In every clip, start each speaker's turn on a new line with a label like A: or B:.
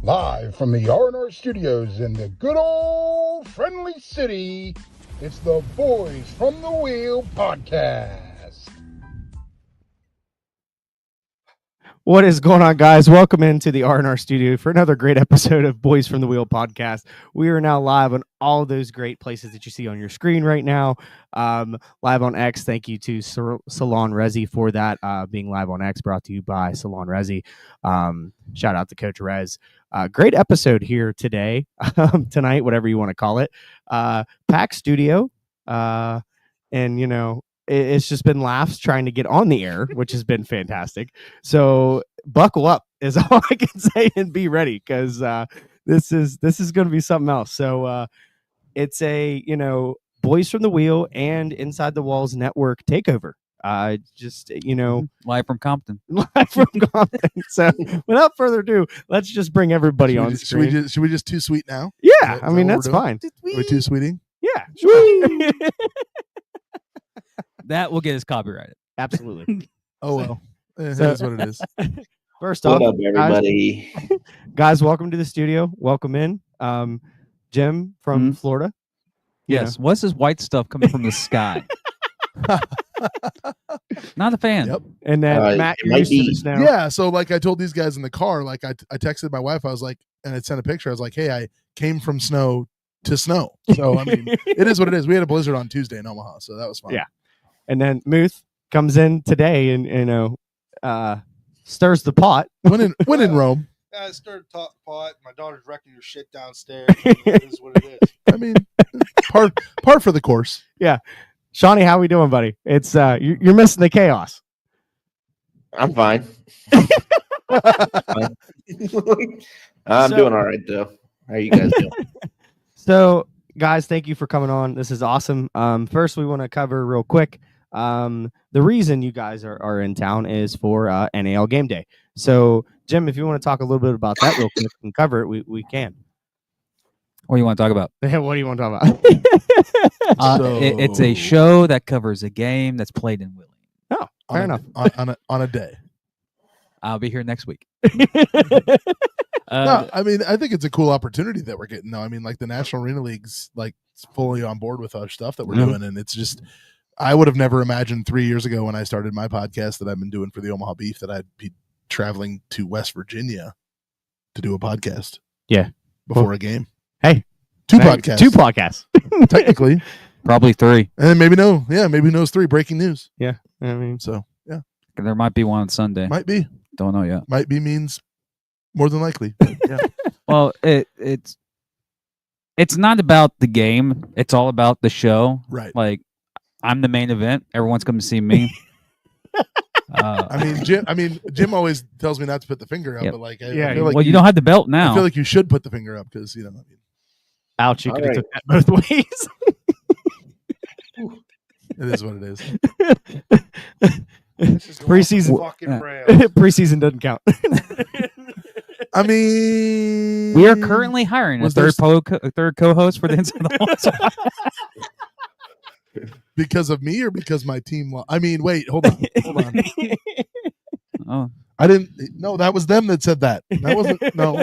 A: Live from the R&R Studios in the good old friendly city, it's the Boys from the Wheel podcast.
B: What is going on, guys? Welcome into the R&R Studio for another great episode of Boys from the Wheel podcast. We are now live on all those great places that you see on your screen right now. Live on X. Thank you to Salon Resi for that. Being live on X, brought to you by Salon Resi. Shout out to Coach Rez. Great episode here today, tonight, whatever you want to call it. Pack Studio. And, you know, it's just been laughs trying to get on the air, which has been fantastic. So buckle up is all I can say, and be ready, because this is going to be something else. So it's a, you know, Boys from the Wheel and Inside the Walls network takeover. Just, you know,
C: live from Compton.
B: Live from Compton. So without further ado, let's just bring everybody on screen.
D: Should we just too sweet now?
B: Yeah, I mean, that's fine.
D: Are we too sweeting?
B: Yeah, sure.
C: That will get us copyrighted.
B: Absolutely.
D: Oh well, it
B: So-
D: is what it is.
B: First off,
E: What up, everybody?
B: guys, welcome to the studio. Welcome in. Jim from Florida. You
C: Yes. What's this white stuff coming from the sky? Not a fan.
D: Yep.
B: And then Matt,
E: it
B: you're
E: might
B: used to
E: be-
B: this now.
D: Yeah. So like I told these guys in the car, like I texted my wife. I was like, and I sent a picture. I was like, hey, I came from snow to snow. So I mean, it is what it is. We had a blizzard on Tuesday in Omaha, so that was fun.
B: Yeah. And then Muth comes in today and, you know, stirs the pot.
D: When in Rome.
F: I stirred the pot. My daughter's wrecking her shit downstairs. It is what it is.
D: I mean, par for the course.
B: Shawnee, how we doing, buddy? It's you're missing the chaos.
E: I'm fine. I'm
B: So-
E: doing all right, though. How are you guys doing?
B: So, guys, thank you for coming on. This is awesome. First, we want to cover real quick. The reason you guys are in town is for NAL Game Day. So, Jim, if you want to talk a little bit about that real quick and cover it, we can.
C: What do you want to talk about?
B: What do you want to talk about?
C: It's a show that covers a game that's played in Wheeling.
B: Oh, fair enough.
D: On a day.
C: I'll be here next week.
D: No, I mean, I think it's a cool opportunity that we're getting, though. I mean, like the National Arena League's like fully on board with our stuff that we're doing, and it's just, I would have never imagined 3 years ago when I started my podcast that I've been doing for the Omaha Beef that I'd be traveling to West Virginia to do a podcast.
B: Yeah.
D: Before a game.
B: Hey,
D: Two podcasts.
B: Two podcasts.
D: Technically.
C: Probably 3.
D: And then maybe knows 3 breaking news.
B: I mean,
D: So yeah,
C: There might be one on Sunday.
D: might be
C: Don't know yet.
D: means more than likely. Yeah.
C: Well, it's not about the game. It's all about the show.
D: Right.
C: Like, I'm the main event. Everyone's coming to see me.
D: I mean, Jim always tells me not to put the finger up,
C: Yep.
D: but like, I
B: Yeah,
D: feel like
C: well, you don't have the belt now.
D: I feel like you should put the finger up because, you know, I mean,
B: ouch, you
E: All
B: could have
E: right.
B: took that both ways.
D: it is what it is.
F: This is
B: Preseason.
F: fucking
C: Yeah.
F: Rams.
B: Preseason doesn't count.
D: I mean,
C: We are currently hiring a
D: Was there
C: third co-host for the Inside the Walls.
D: because of me or because my team. I mean, wait, hold on.
C: Oh,
D: I didn't. No, that was them that said that. That wasn't. No,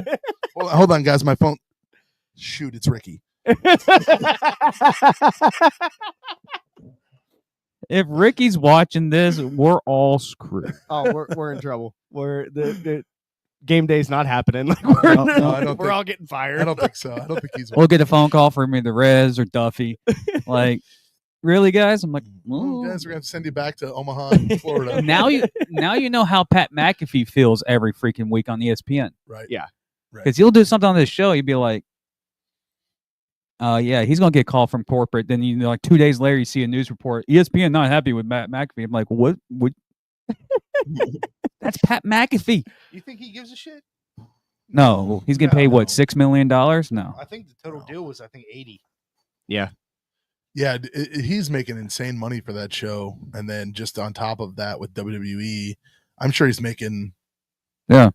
D: hold on, guys. My phone. Shoot, it's Ricky.
C: if Ricky's watching this, we're all screwed.
B: Oh, we're in trouble. We're the game day's not happening. Like we're,
D: No, I don't
B: we're
D: think-
B: all getting fired.
D: I don't think so. I don't think he's.
C: We'll get a phone call from either Rez or Duffy. Like, really, guys? I'm like,
D: Oh,
C: "Ooh."
D: guys, we're gonna send you back to Omaha, Florida.
C: now you know how Pat McAfee feels every freaking week on ESPN.
D: Right.
B: Yeah.
C: Because he'll do something on this show. He'd be like, yeah, he's gonna get a call from corporate. Then you know, like 2 days later, you see a news report. ESPN not happy with Matt McAfee. I'm like, what? That's Pat McAfee.
F: You think he gives a shit?
C: No, he's getting paid
D: No.
C: what, $6 million? No.
F: I think the total deal was 80.
D: Yeah, he's making insane money for that show, and then just on top of that with WWE, I'm sure he's making 2.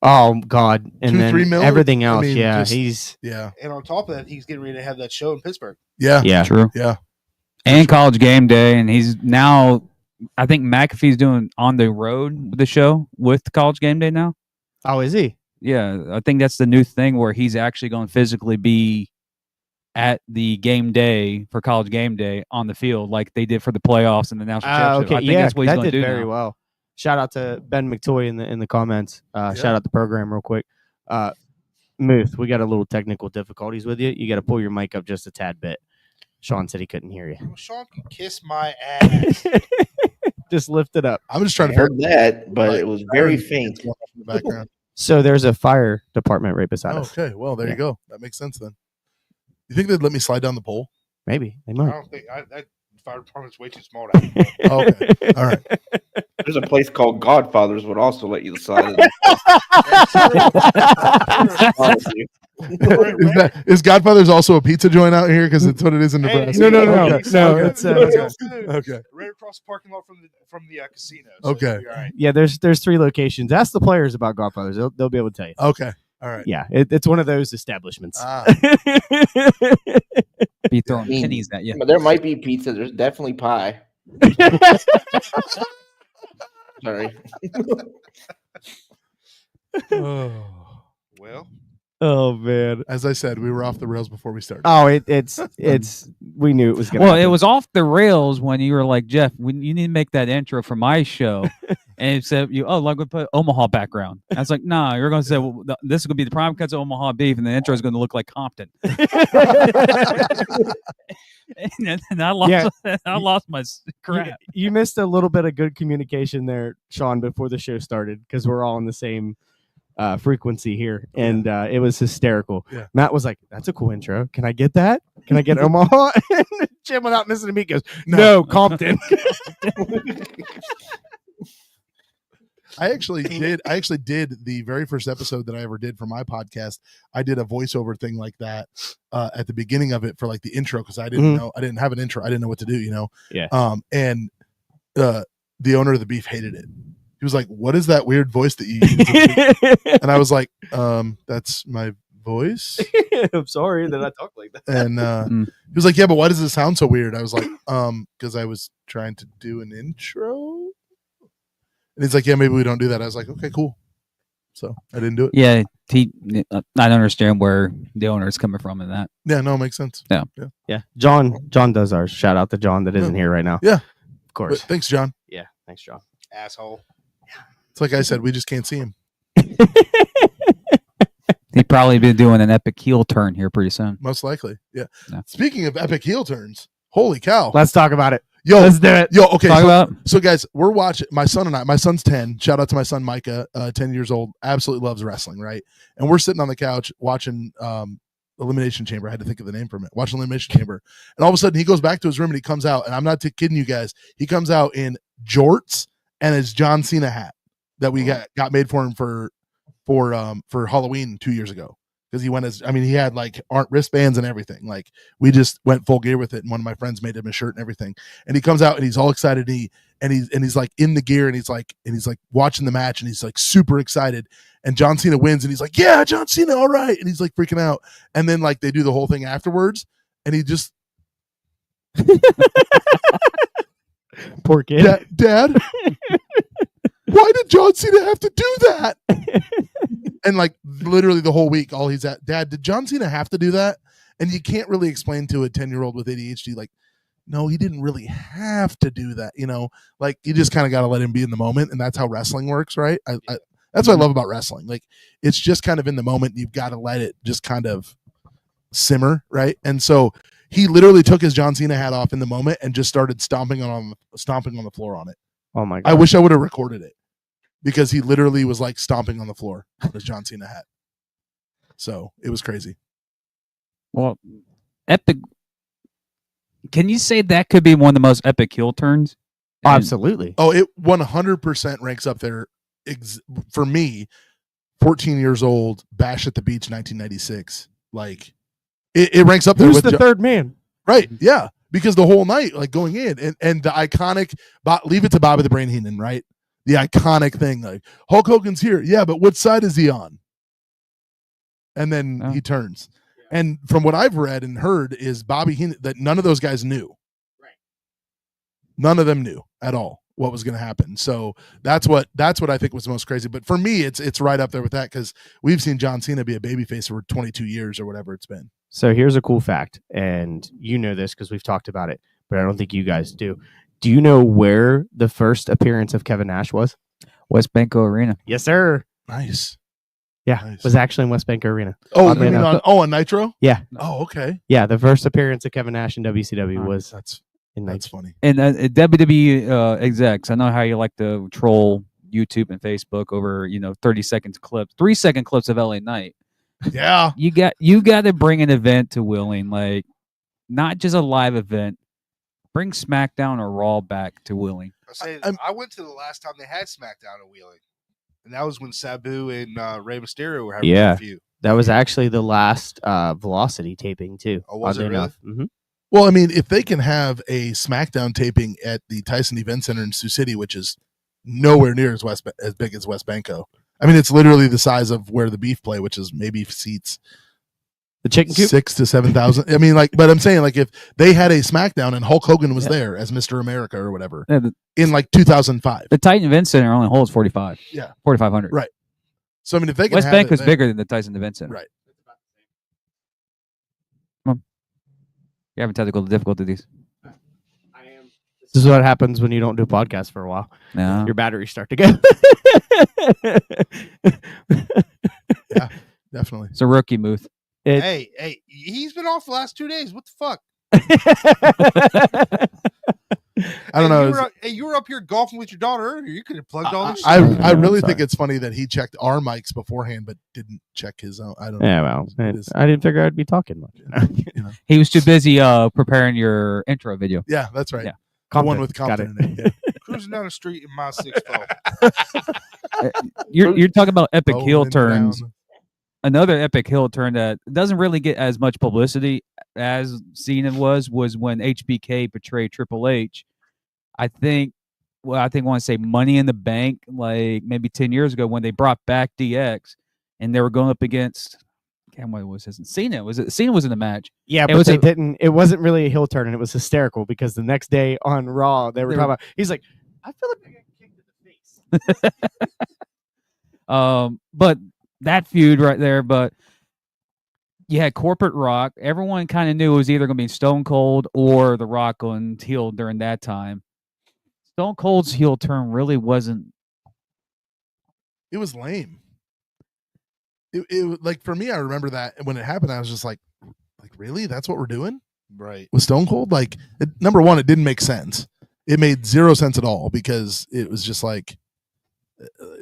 B: Oh God! And
D: 2,
B: then
D: 3 mil?
B: everything else.
D: I mean,
B: yeah,
D: just-
B: he's
D: Yeah,
F: And on top of that, he's getting ready to have that show in Pittsburgh.
D: yeah,
B: yeah.
C: True.
D: yeah.
C: And College Game Day, and he's now. I think McAfee's doing on the road with the show with College Game Day now.
B: Oh, is he?
C: Yeah, I think that's the new thing where he's actually going to physically be at the game day for college game day on the field like they did for the playoffs and the national championship.
B: Okay,
C: I think
B: yeah,
C: that's what he's
B: that
C: going to
B: did
C: do
B: very
C: now.
B: well. Shout out to Ben McToy in the comments. Shout out the program real quick. Muth, we got a little technical difficulties with you. You got to pull your mic up just a tad bit. Sean said he couldn't hear you.
F: Well, Sean can kiss my ass.
B: Just lift it up.
D: I'm just trying
E: I
D: to figure
E: heard that, but it was very faint.
D: what's going on in the background.
B: So there's a fire department right beside us.
D: Okay, well there
B: Yeah.
D: you go. That makes sense then. You think they'd let me slide down the pole?
B: Maybe they
F: I
B: might.
F: don't think that fire department's way too small. To
D: Okay, all right.
E: There's a place called Godfathers would also let you slide. Honestly.
D: Is Godfather's also a pizza joint out here? Because it's what it is in
F: Hey,
D: Nebraska.
B: No.
D: Okay.
B: No,
D: Okay.
B: it's,
D: Okay.
F: right across the parking lot from the casino.
D: Okay.
F: you'll be all right.
B: Yeah, there's 3 locations. Ask the players about Godfathers. They'll be able to tell you.
D: Okay. All right.
B: Yeah, it's one of those establishments.
D: Ah,
C: Be throwing
E: mean-
C: pennies at you.
E: But there might be pizza. There's definitely pie. Sorry.
F: Well,
B: Oh man.
D: as I said, we were off the rails before we started.
B: Oh, it's we knew it was gonna
C: Well, it
B: happen.
C: was off the rails when you were like, Jeff, you need to make that intro for my show. And it said, like we put Omaha background. I was like, nah, you're going to say, well, this is going to be the prime cuts of Omaha beef, and the intro is going to look like Compton. and I lost,
B: Yeah.
C: I lost my crap.
B: You missed a little bit of good communication there, Sean, before the show started because we're all on the same frequency here, and it was hysterical.
D: Yeah.
B: Matt was like, "That's a cool intro. Can I get that? Can I get Omaha?" And Jim, without missing a beat, goes, "No, Compton."
D: I actually did the very first episode that I ever did for my podcast. I did a voiceover thing like that at the beginning of it for like the intro because I didn't know, I didn't have an intro. I didn't know what to do,
B: Yeah.
D: And the owner of the beef hated it. He was like, "What is that weird voice that you use?" And I was like, "That's my voice."
B: I'm sorry that I talk like that.
D: And
C: Mm.
D: he was like, "Yeah, but why does it sound so weird?" I was like, because I was trying to do an intro." And he's like, "Yeah, maybe we don't do that." I was like, "Okay, cool." So I didn't do it.
C: Yeah, I don't understand where the owner is coming from in that.
D: Yeah, no, it makes sense.
B: Yeah, John does ours. Shout out to John that isn't here right now.
D: Yeah.
B: of
D: But
B: course.
D: thanks, John.
B: Yeah, thanks, John.
F: asshole.
D: It's like I said, we just can't see him.
C: He'd probably be doing an epic heel turn here pretty soon.
D: Most likely. Yeah.
C: Yeah.
D: Speaking of epic heel turns, holy cow.
B: Let's talk about it.
D: Yo,
B: Let's do it.
D: okay.
C: Talk
D: So,
C: about
D: so guys, we're watching my son's 10. Shout out to my son Micah, 10 years old, absolutely loves wrestling, right? And we're sitting on the couch watching Elimination Chamber. I had to think of the name for a minute. Watching Elimination Chamber. And all of a sudden he goes back to his room and he comes out, and I'm not kidding you guys. He comes out in jorts and his John Cena hat that we got made for him for Halloween 2 years ago. Because he went he had like wristbands and everything. Like we just went full gear with it. And one of my friends made him a shirt and everything. And he comes out and he's all excited. And he's like in the gear and he's like watching the match and he's like super excited. And John Cena wins and he's like, "Yeah, John Cena, all right." And he's like freaking out. And then like they do the whole thing afterwards. And he just,
B: Poor kid.
D: Dad, why did John Cena have to do that? And like literally the whole week, all he's at, "Dad, did John Cena have to do that?" And you can't really explain to a 10-year-old with ADHD, like, no, he didn't really have to do that. Like you just kind of got to let him be in the moment. And that's how wrestling works, right? That's what I love about wrestling. Like it's just kind of in the moment. You've got to let it just kind of simmer, right? And so he literally took his John Cena hat off in the moment and just started stomping on the floor on it.
B: Oh my god.
D: I wish I would have recorded it because he literally was like stomping on the floor on his John Cena hat. So it was crazy.
C: well, epic. Can you say that could be one of the most epic heel turns? And-
B: Absolutely.
D: Oh, it 100% ranks up there for me. 14 years old, Bash at the Beach, 1996. Like it ranks up there
B: Who's
D: with
B: the third man?
D: right. Yeah, because the whole night, like going in and the iconic, leave it to Bobby the Brain Heenan, right? The iconic thing, like Hulk Hogan's here, yeah, but what side is he on? And then
C: Oh.
D: he turns. And from what I've read and heard is Bobby Heenan, that none of those guys knew. Right. None of them knew at all. what was going to happen. So that's what I think was most crazy. But for me, it's right up there with that, because we've seen John Cena be a babyface for 22 years or whatever it's been.
B: So here's a cool fact, and you know this because we've talked about it, but I don't think you guys do. Do you know where the first appearance of Kevin Nash was?
C: West Banco Arena.
B: Yes, sir.
D: Nice.
B: Yeah,
D: Nice.
B: it was actually in West Banco Arena.
D: Oh,
B: Oddly
D: you mean
B: enough.
D: on Nitro?
B: Yeah.
D: Oh, okay.
B: Yeah, the first appearance of Kevin Nash in WCW was
D: That's
B: in
D: that's
B: 19.
D: funny.
C: And WWE execs, I know how you like to troll YouTube and Facebook over 30-second clips, 3-second clips of LA Knight.
D: Yeah.
C: You got to bring an event to Wheeling, like not just a live event. Bring SmackDown or Raw back to Wheeling.
F: I went to the last time they had SmackDown in Wheeling, and that was when Sabu and Rey Mysterio were having
B: Yeah.
F: a feud.
B: That was actually the last Velocity taping too.
F: Oh, was it
B: oddly
F: really?
B: enough. Mhm.
D: Well, I mean, if they can have a SmackDown taping at the Tyson Event Center in Sioux City, which is nowhere near as big as West Banco. I mean, it's literally the size of where the Beef play, which is maybe seats
B: The chicken coop.
D: 6,000 to 7,000. I mean, like, but I'm saying, like, if they had a SmackDown and Hulk Hogan was there as Mr. America or whatever
C: Yeah,
D: in like 2005.
C: the Titan Event Center only holds 45.
D: Yeah.
C: 4,500.
D: Right. So I mean, if they can
C: West
D: have
C: Bank
D: it
C: was
D: there-
C: bigger than the Tyson Event Center.
D: Right.
C: You're having technical difficulties.
B: This is what happens when you don't do podcasts for a while.
C: No.
B: Your batteries start to go.
D: Definitely.
C: It's a rookie move.
B: It-
F: Hey, he's been off the last 2 days. What the fuck?
D: I don't know.
F: You were up here golfing with your daughter earlier. You could have plugged all this.
D: I
F: shit.
D: really
B: sorry.
D: think it's funny that he checked our mics beforehand, but didn't check his own. I don't know.
B: Yeah, well,
D: It is-
B: I didn't figure I'd be talking much.
C: He was too busy preparing your intro video.
D: Yeah, that's right.
C: Yeah.
D: The one
B: Compton.
D: with
B: Got
D: Compton in it. Yeah.
F: Cruising down the street in my 6'4".
C: You're talking about epic heel
D: Rolling
C: turns.
D: down.
C: Another epic heel turn that doesn't really get as much publicity as Cena was when HBK betrayed Triple H. I want to say Money in the Bank, like maybe 10 years ago when they brought back DX and they were going up against, what was his? Cena. Cena was in the match.
B: Yeah,
C: It
B: but
C: was
B: they
C: a-
B: didn't. It wasn't really a heel turn, and it was hysterical because the next day on Raw, they were
C: They
B: talking
C: were-
B: about. He's like, I feel like I got kicked in the face.
C: But that feud right there, but you had Corporate Rock. Everyone kind of knew it was either going to be Stone Cold or The Rock going heel during that time. Stone Cold's heel turn really wasn't.
D: It was lame. It like for me, I remember that when it happened, I was just like really? That's what we're doing
F: Right.
D: with Stone Cold? Like, number one, it didn't make sense. It made zero sense at all because it was just like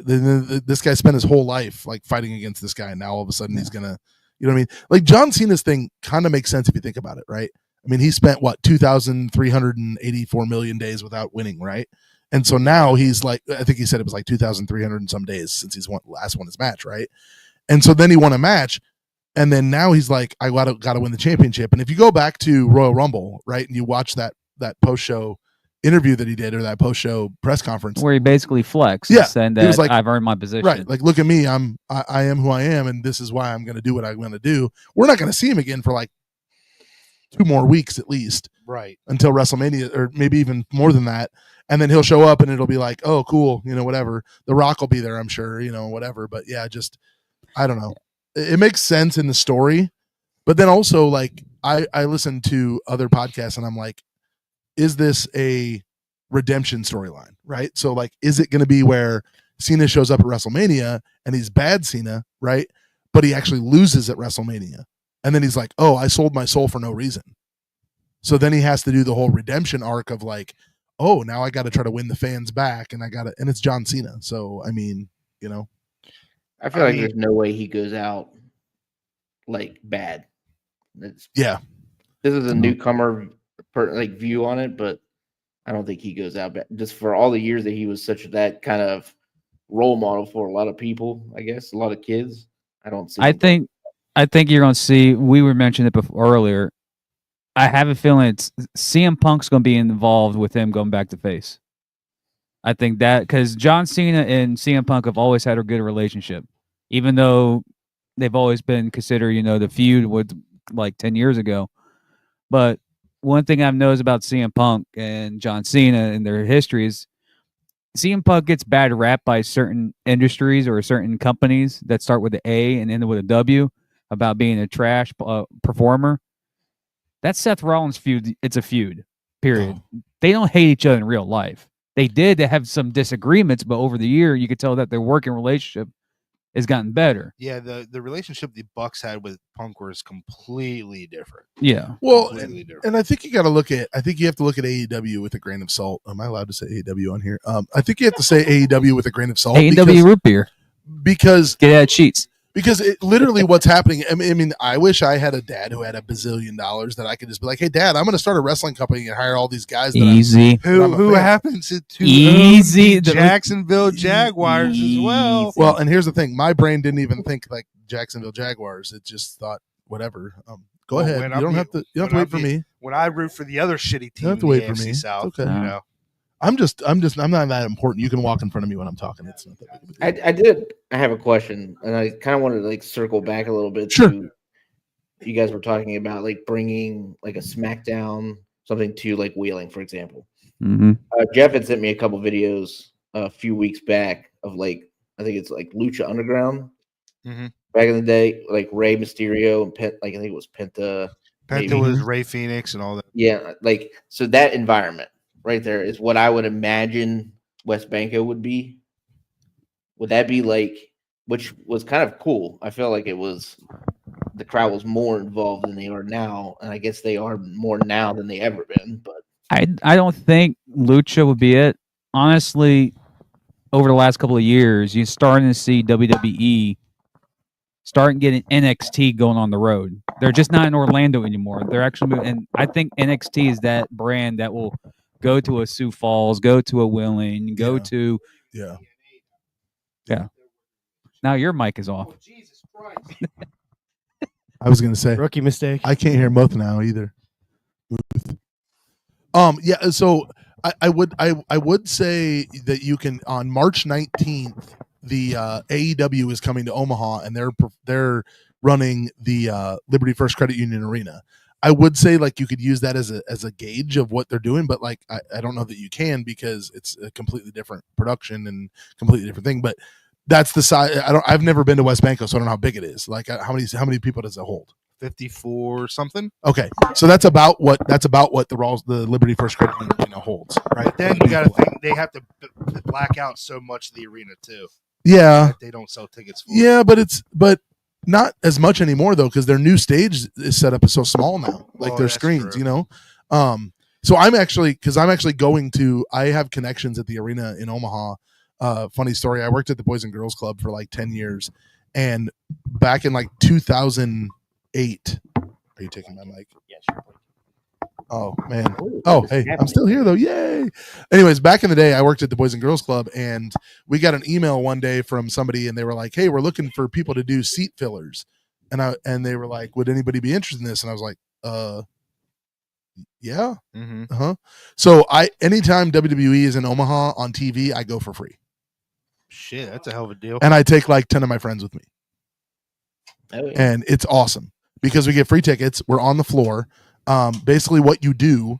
D: this guy spent his whole life like fighting against this guy, and now all of a sudden he's gonna, you know what I mean? Like John Cena's thing kind of makes sense if you think about it, right? I mean, he spent 2,384 million days without winning, right? And so now he's like, I think he said it was like 2,300 and some days since he's last won his match, right? And so then he won a match, and then now he's like, I gotta win the championship. And if you go back to Royal Rumble, right, and you watch that post show interview that he did, or that post show press conference,
C: Where he basically flexed
D: Yeah,
C: and said
D: he was
C: that
D: like-
C: I've earned my position.
D: right? Like, look at me, I am who I am, and this is why I'm gonna do what I'm gonna do. We're not gonna see him again for like 2 more weeks at least,
F: Right.
D: until WrestleMania, or maybe even more than that. And then he'll show up and it'll be like, oh, cool, whatever. The Rock will be there, I'm sure, whatever. But yeah, just, I don't know. It makes sense in the story. But then also, like, I listen to other podcasts and I'm like, is this a redemption storyline, right? So, like, is it going to be where Cena shows up at WrestleMania and he's bad Cena, right? But he actually loses at WrestleMania. And then he's like, oh, I sold my soul for no reason. So then he has to do the whole redemption arc of like, oh, now I got to try to win the fans back, and and it's John Cena. So I mean,
E: I feel like there's no way he goes out like bad.
D: yeah,
E: This is a newcomer view on it, but I don't think he goes out bad. Just for all the years that he was that kind of role model for a lot of people, I guess, a lot of kids. I don't see.
C: I think you're going to see. We were mentioning it before earlier. I have a feeling CM Punk's going to be involved with him going back to face. I think that because John Cena and CM Punk have always had a good relationship, even though they've always been considered, the feud with like 10 years ago. But one thing I've noticed about CM Punk and John Cena and their history is CM Punk gets bad rap by certain industries or certain companies that start with an A and end with a W about being a trash performer. That Seth Rollins feud, it's a feud, period. They don't hate each other in real life. They did have some disagreements, but over the year, you could tell that their working relationship has gotten better.
F: Yeah, the relationship the Bucks had with Punk was completely different.
C: Yeah.
D: Well,
F: Completely different.
D: and I think you got to look at. I think you have to look at AEW with a grain of salt. Am I allowed to say AEW on here? I think you have to say AEW with a grain of salt.
C: AEW root beer.
D: Because
C: Get out cheats.
D: Because it, literally what's happening, I mean, I wish I had a dad who had $1 bazillion that I could just be like, hey, Dad, I'm going to start a wrestling company and hire all these guys. That
C: Easy.
F: Who happens to
C: Easy.
F: own the Jacksonville Jaguars as well.
D: Well, and here's the thing. My brain didn't even think like Jacksonville Jaguars. It just thought, whatever. Go
F: Well,
D: ahead.
F: when
D: You
F: I'm
D: don't
F: be-
D: have to
F: when
D: wait
F: I'm
D: for
F: be-
D: me.
F: When I root for the other shitty team,
D: don't have to
F: in
D: wait
F: the
D: for
F: AFC
D: me.
F: South,
D: It's okay.
F: you know.
D: I'm not that important. You can walk in front of me when I'm talking. It's not that big of a deal.
E: I have a question, and I kind of wanted to like circle back a little bit.
D: Sure.
E: To, you guys were talking about like bringing like a SmackDown something to like Wheeling, for example.
C: Mm-hmm.
E: Jeff had sent me a couple videos a few weeks back of like I think it's like Lucha Underground
F: Mhm.
E: back in the day, like Rey Mysterio and I think it was Penta.
F: Penta
E: maybe.
F: was Ray Phoenix and all that.
E: Yeah, like so that environment right there is what I would imagine West Banco would be. Would that be like, which was kind of cool? I feel like the crowd was more involved than they are now, and I guess they are more now than they ever been. But
C: I don't think Lucha would be it. Honestly, over the last couple of years, you're starting to see WWE starting getting NXT going on the road. They're just not in Orlando anymore. They're actually moving, and I think NXT is that brand that will go to a Sioux Falls, go to a Wheeling, go
D: Yeah.
C: to.
D: Yeah.
C: Now your mic is off.
D: I was going to say,
B: Rookie mistake.
D: I can't hear both now either. Yeah. So I would say that you can on March 19th, the AEW is coming to Omaha and they're running the Liberty First Credit Union Arena. I would say like you could use that as a gauge of what they're doing, but like I don't know that you can because it's a completely different production and completely different thing. But that's the size. I've never been to West Banco, so I don't know how big it is. Like how many people does it hold?
F: 54 something.
D: Okay, so that's about what the Liberty First Credit Union holds, right?
F: But then you got to think they have to black out so much of the arena too.
D: Yeah,
F: That they don't sell tickets for.
D: yeah, but not as much anymore though because their new stage is set up so small now, like
F: Oh,
D: their
F: that's
D: screens,
F: true.
D: you know. So I'm actually going to. I have connections at the arena in Omaha. Funny story. I worked at the Boys and Girls Club for like 10 years, and back in like 2008. Are you taking my mic?
E: yes,
D: Oh man. Oh, hey, I'm still here though. Yay. Anyways, back in the day, I worked at the Boys and Girls Club and we got an email one day from somebody and they were like, hey, we're looking for people to do seat fillers. And they were like, would anybody be interested in this? And I was like, yeah.
F: Mm-hmm.
D: Uh-huh. So anytime WWE is in Omaha on TV, I go for free.
F: Shit, that's a hell of a deal.
D: And I take like 10 of my friends with me.
E: Oh, yeah.
D: And it's awesome because we get free tickets. We're on the floor. Basically what you do,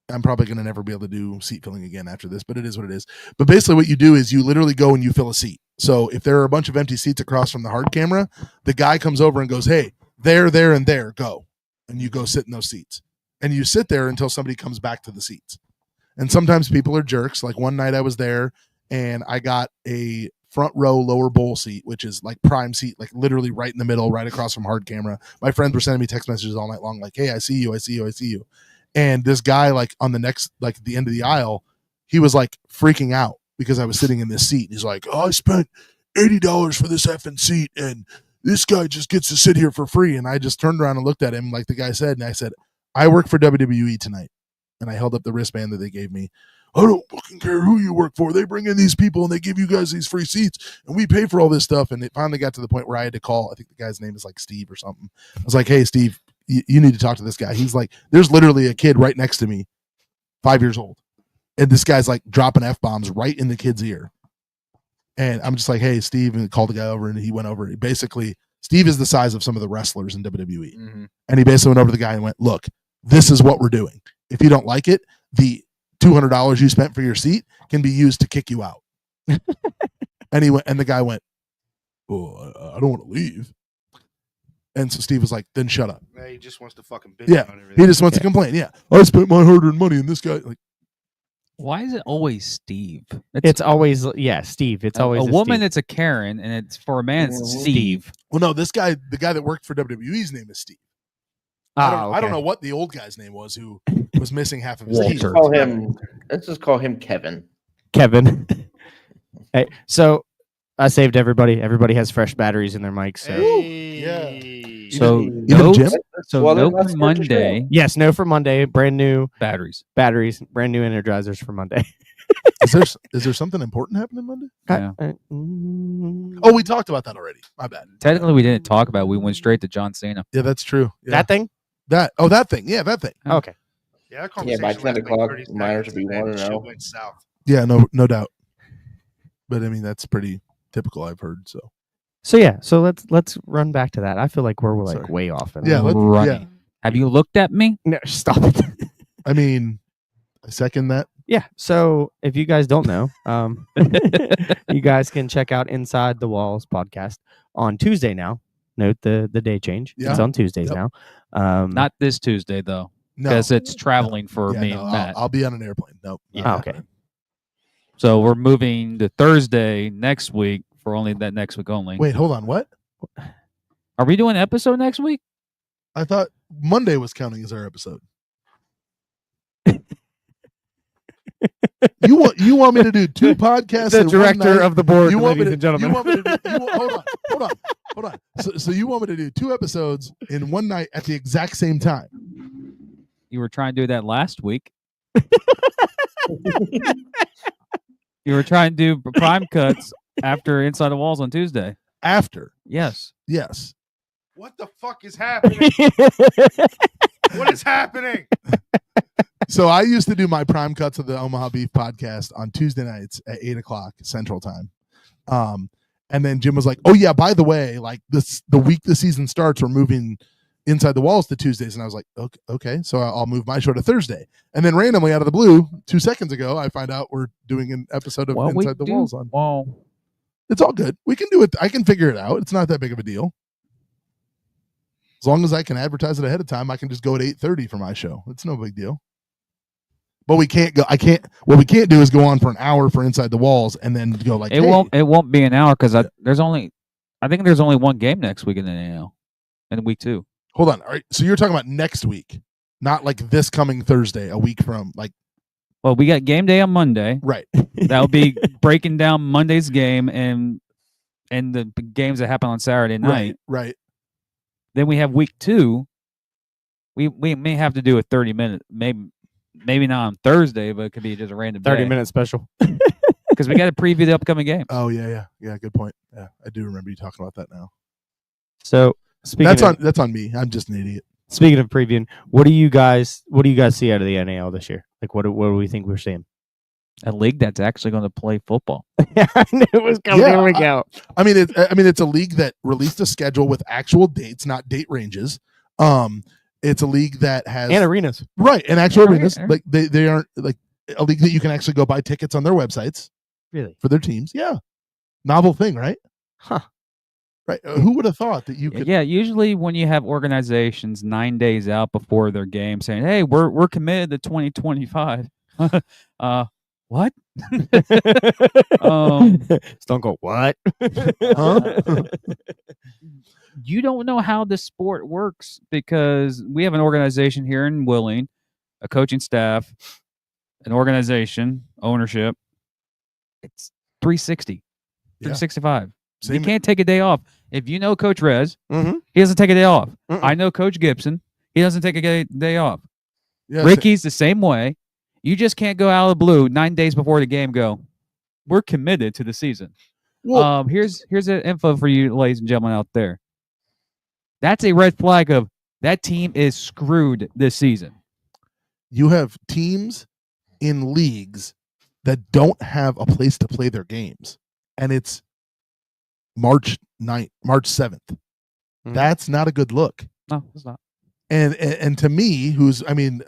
D: I'm probably going to never be able to do seat filling again after this, but it is what it is. But basically what you do is you literally go and you fill a seat. So if there are a bunch of empty seats across from the hard camera, the guy comes over and goes, hey, there, and there, go. And you go sit in those seats. And you sit there until somebody comes back to the seats. And sometimes people are jerks. Like one night I was there and I got a front row lower bowl seat, which is like prime seat, like literally right in the middle, right across from hard camera. My friends were sending me text messages all night long, like, hey, I see you. And this guy, like on the next, like at the end of the aisle, he was like freaking out because I was sitting in this seat. He's like, oh, I spent $80 for this effing seat and this guy just gets to sit here for free. And I just turned around and looked at him like the guy said, and I said, I work for WWE tonight. And I held up the wristband that they gave me. I don't fucking care who you work for. They bring in these people and they give you guys these free seats and we pay for all this stuff. And it finally got to the point where I had to call. I think the guy's name is like Steve or something. I was like, hey, Steve, you need to talk to this guy. He's like, there's literally a kid right next to me, 5 years old. And this guy's like dropping F-bombs right in the kid's ear. And I'm just like, hey, Steve, and called the guy over and he went over. Basically, Steve is the size of some of the wrestlers in WWE.
F: Mm-hmm.
D: And he basically went over to the guy and went, look, this is what we're doing. If you don't like it, the $200 you spent for your seat can be used to kick you out. And the guy went, "Oh, I don't want to leave." And so Steve was like, "Then shut up."
F: Yeah, he just wants to fucking bitch
D: Yeah,
F: about everything.
D: he just wants to complain. Yeah, I spent my hard-earned money, and this guy, like,
C: Why is it always Steve?
B: It's always Steve. It's always
C: a woman.
B: Steve.
C: It's a Karen, and it's for a man. It's Steve.
D: well, no, this guy, the guy that worked for WWE's name is Steve. I don't know what the old guy's name was who was missing half of his
C: Walter.
D: teeth.
E: Let's just call him Kevin.
B: Kevin. Hey, so I saved everybody. Everybody has fresh batteries in their mics. So
F: Hey.
C: So
D: Even
C: no,
D: Jim?
C: so
E: Well,
C: no
E: let's
C: for
E: start the show.
C: Monday
B: yes, no for Monday. Brand new
C: batteries.
B: batteries, brand new energizers for Monday.
D: Is there something important happening Monday?
C: Yeah.
D: Oh, we talked about that already. My bad.
C: Technically, we didn't talk about it. We went straight to John Cena.
D: Yeah, that's true. Yeah.
B: That thing?
D: that thing. Yeah, that thing.
B: Okay.
F: Yeah, that
E: Yeah, by
F: conversation
E: 10
F: lasted
E: o'clock,
F: 30
E: miners
F: seconds,
E: will be
F: and then
E: 1-0.
F: shit went south.
D: Yeah, no doubt. But I mean, that's pretty typical. I've heard.
B: So yeah, so let's run back to that. I feel like we're like
D: Sorry.
B: way off.
D: Yeah,
C: Running. Have you looked at me?
B: No, stop it.
D: I mean, I second that.
B: Yeah. So if you guys don't know, you guys can check out Inside the Walls podcast on Tuesday now. Note the day change.
D: Yeah.
B: It's on Tuesdays
D: Yep.
B: now.
C: Not this Tuesday though,
D: No,
C: because it's traveling for
D: Yeah,
C: me
D: no,
C: and Matt.
D: I'll be on an airplane. Nope. not
B: Yeah. Okay.
D: happening.
C: So we're moving to Thursday next week for only that next week only.
D: Wait, hold on. What?
C: Are we doing an episode next week?
D: I thought Monday was counting as our episode. You want me to do two podcasts?
B: the
D: in one
B: director
D: night?
B: of the board,
D: You want me
B: ladies
D: to,
B: and gentlemen.
D: You want me to do, hold on. So you want me to do two episodes in one night at the exact same time?
C: You were trying to do that last week. You were trying to do prime cuts after Inside the Walls on Tuesday.
D: After,
C: Yes.
D: yes.
F: What the fuck is happening? What is happening?
D: So I used to do my prime cuts of the Omaha Beef podcast on Tuesday nights at 8:00 Central Time. And then Jim was like, "Oh yeah, by the way, like the week the season starts, we're moving Inside the Walls to Tuesdays." And I was like, "Okay, so I'll move my show to Thursday." And then randomly out of the blue, 2 seconds ago, I find out we're doing an episode of Inside the Walls on.
C: Well,
D: It's all good. We can do it. I can figure it out. It's not that big of a deal. As long as I can advertise it ahead of time, I can just go at 8:30 for my show. It's no big deal. But we can't go. What we can't do is go on for an hour for Inside the Walls and then go like,
C: it
D: hey,
C: won't be an hour because I think there's only one game next week in the NL, and week 2.
D: hold on. All right. So you're talking about next week, not like this coming Thursday, a week from like,
C: Well, we got game day on Monday.
D: right.
C: That'll be breaking down Monday's game and the games that happen on Saturday night.
D: Right.
C: Then we have week 2. We may have to do a 30-minute, maybe not on Thursday, but it could be just a random
B: 30-minute special.
C: because we got to preview the upcoming game.
D: Oh yeah. Good point. Yeah. I do remember you talking about that now.
B: So
D: That's on me. I'm just an idiot.
B: Speaking of previewing, what do you guys see out of the NAL this year? Like what do we think we're seeing?
C: A league that's actually going to play football.
B: I knew it was coming.
D: Yeah,
B: Here we go.
D: I mean, it's a league that released a schedule with actual dates, not date ranges. It's a league that has
B: And arenas.
D: right and actual
C: Yeah,
D: arenas.
C: yeah.
D: Like they aren't like a league that you can actually go buy tickets on their websites
B: Really?
D: for their teams. Yeah, novel thing, right?
B: Huh.
D: Right. Who would have thought that you could?
C: Yeah, usually when you have organizations 9 days out before their game saying, "Hey, we're committed to 2025." What?
B: Stone Cold, what?
D: Huh?
C: You don't know how the sport works because we have an organization here in Willing, a coaching staff, an organization, ownership. It's 360,
D: Yeah.
C: 365. You
D: Same.
C: can't take a day off. If you know Coach Rez,
B: Mhm.
C: he doesn't take a day off.
B: Mm-mm.
C: I know Coach Gibson. He doesn't take a day off.
D: Yeah,
C: Ricky's the same way. You just can't go out of the blue 9 days before the game. Go, we're committed to the season.
D: well,
C: Here's the info for you, ladies and gentlemen out there. That's a red flag of that team is screwed this season.
D: you have teams in leagues that don't have a place to play their games, and it's March 9th, March 7th.
B: Mhm.
D: That's not a good look.
C: No, it's not.
D: And to me,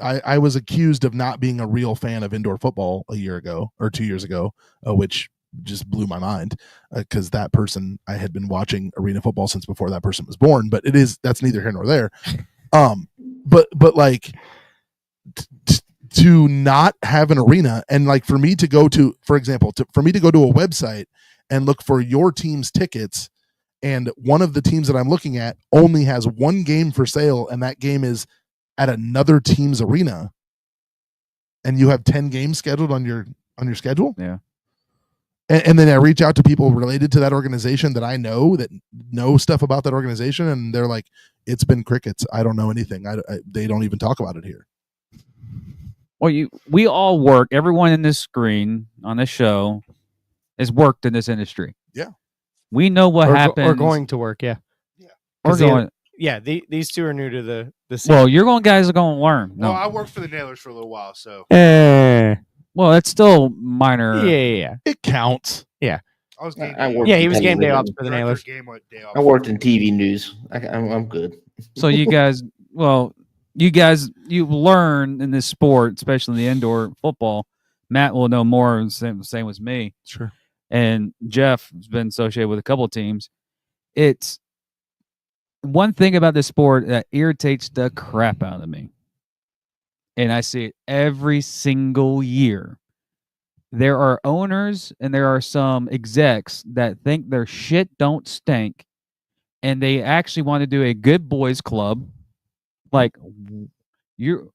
D: I was accused of not being a real fan of indoor football a year ago or 2 years ago, which just blew my mind because that person, I had been watching arena football since before that person was born. But that's neither here nor there. But like to not have an arena, and like for me to go to, for example, for me to go to a website and look for your team's tickets, and one of the teams that I'm looking at only has one game for sale, and that game is at another team's arena, and you have 10 games scheduled on your schedule.
C: Yeah.
D: And then I reach out to people related to that organization that I know that know stuff about that organization, and they're like, "It's been crickets. I don't know anything. They don't even talk about it here."
C: Well, we all work. Everyone in this screen on this show has worked in this industry.
D: Yeah,
C: we know what happens.
B: Or going to work. Yeah.
C: Or going.
B: Yeah. These two are new to the scene.
C: Well, guys are going to learn. No.
F: Well, I worked for the Nailers for a little while, so.
C: Well, it's still minor.
B: Yeah.
D: It counts.
B: Yeah.
F: I was game
E: I
F: day.
E: worked
B: Yeah,
E: in
B: he was game day
E: television.
B: ops for the Nailers.
F: Day off.
E: I worked in TV news. I'm good.
C: So you guys, you learn in this sport, especially in the indoor football. Matt will know more. Same with me.
D: Sure.
C: And Jeff has been associated with a couple of teams. It's one thing about this sport that irritates the crap out of me. And I see it every single year. There are owners and there are some execs that think their shit don't stink, and they actually want to do a good boys club. Like, you're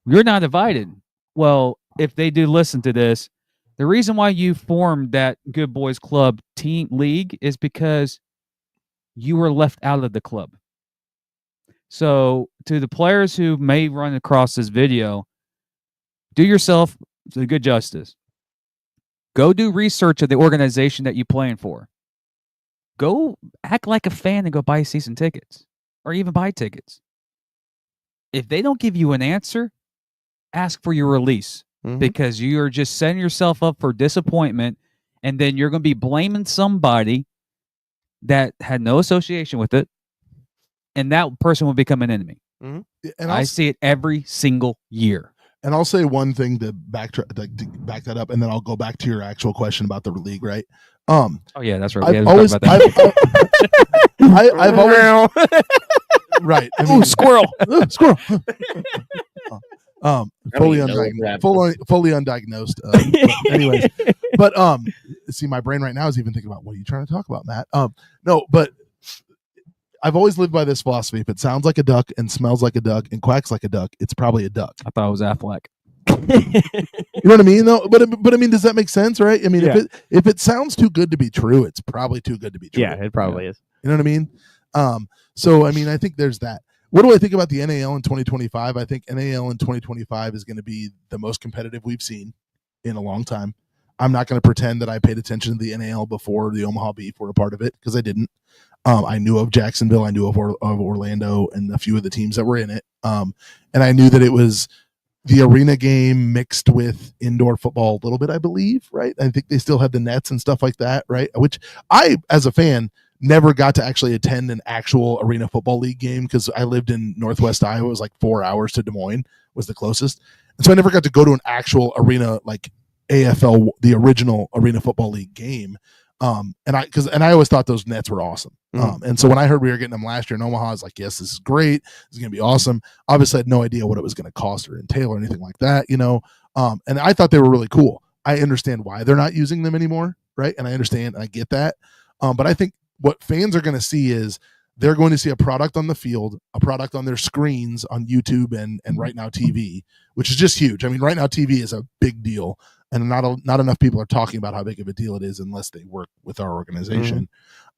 C: not invited. Well, if they do listen to this, the reason why you formed that good boys club team league is because you were left out of the club. So to the players who may run across this video, do yourself a good justice. Go do research of the organization that you're playing for. Go act like a fan and go buy season tickets or even buy tickets. If they don't give you an answer, ask for your release, because you are just setting yourself up for disappointment, and then you're going to be blaming somebody that had no association with it, and that person will become an enemy.
D: And
C: I see it every single year.
D: And I'll say one thing to back that up, and then I'll go back to your actual question about the league, right?
C: Oh yeah, that's right.
D: I've always right. I mean,
C: squirrel.
D: Squirrel. Fully undiagnosed. Anyways, but see, my brain right now is even thinking about, what are you trying to talk about, Matt? No, but I've always lived by this philosophy. If it sounds like a duck and smells like a duck and quacks like a duck, it's probably a duck.
C: I thought it was Affleck.
D: You know what I mean? No, but I mean, does that make sense, right? I mean, if it sounds too good to be true, it's probably too good to be true.
B: Yeah, it probably is.
D: You know what I mean? So I mean, I think there's that. What do I think about the NAL in 2025? I think NAL in 2025 is going to be the most competitive we've seen in a long time. I'm not going to pretend that I paid attention to the NAL before the Omaha Beef were a part of it, because I didn't. I knew of Jacksonville, I knew of Orlando, and a few of the teams that were in it. And I knew that it was the arena game mixed with indoor football a little bit, I believe, right? I think they still had the nets and stuff like that, right? Which I, as a fan, never got to actually attend an actual arena football league game, because I lived in Northwest Iowa. It was like 4 hours to Des Moines was the closest. And so I never got to go to an actual arena, like AFL, the original arena football league game. And I always thought those nets were awesome. And so when I heard we were getting them last year in Omaha, I was like, yes, this is great. This is going to be awesome. Obviously I had no idea what it was going to cost or entail or anything like that, you know? And I thought they were really cool. I understand why they're not using them anymore. Right. And I understand, I get that. But I think what fans are going to see is they're going to see a product on the field, a product on their screens on YouTube and Right Now TV, which is just huge. I mean, Right Now TV is a big deal, and not enough people are talking about how big of a deal it is unless they work with our organization.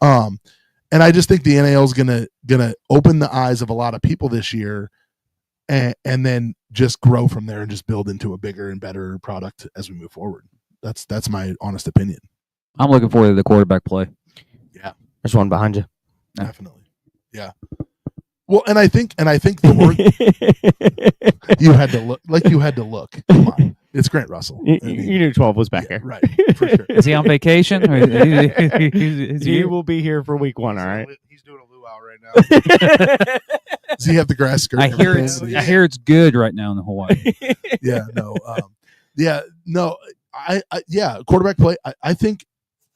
D: And I just think the NAL is gonna open the eyes of a lot of people this year, and then just grow from there and just build into a bigger and better product as we move forward. That's my honest opinion.
C: I'm looking forward to the quarterback play.
D: Yeah,
B: there's one behind you.
D: Definitely. Yeah. Well, and I think the word you had to look. Come on. It's Grant Russell.
B: You knew 12 was back here.
D: Right. For sure.
C: Is he on vacation?
B: He will be here for week 1, all right?
F: He's doing a luau right right now.
D: Does he have the grass skirt?
C: I
D: and
C: hear
D: everything?
C: it's I hear it's good right now in Hawaii.
D: Yeah, no. Yeah, quarterback play. I think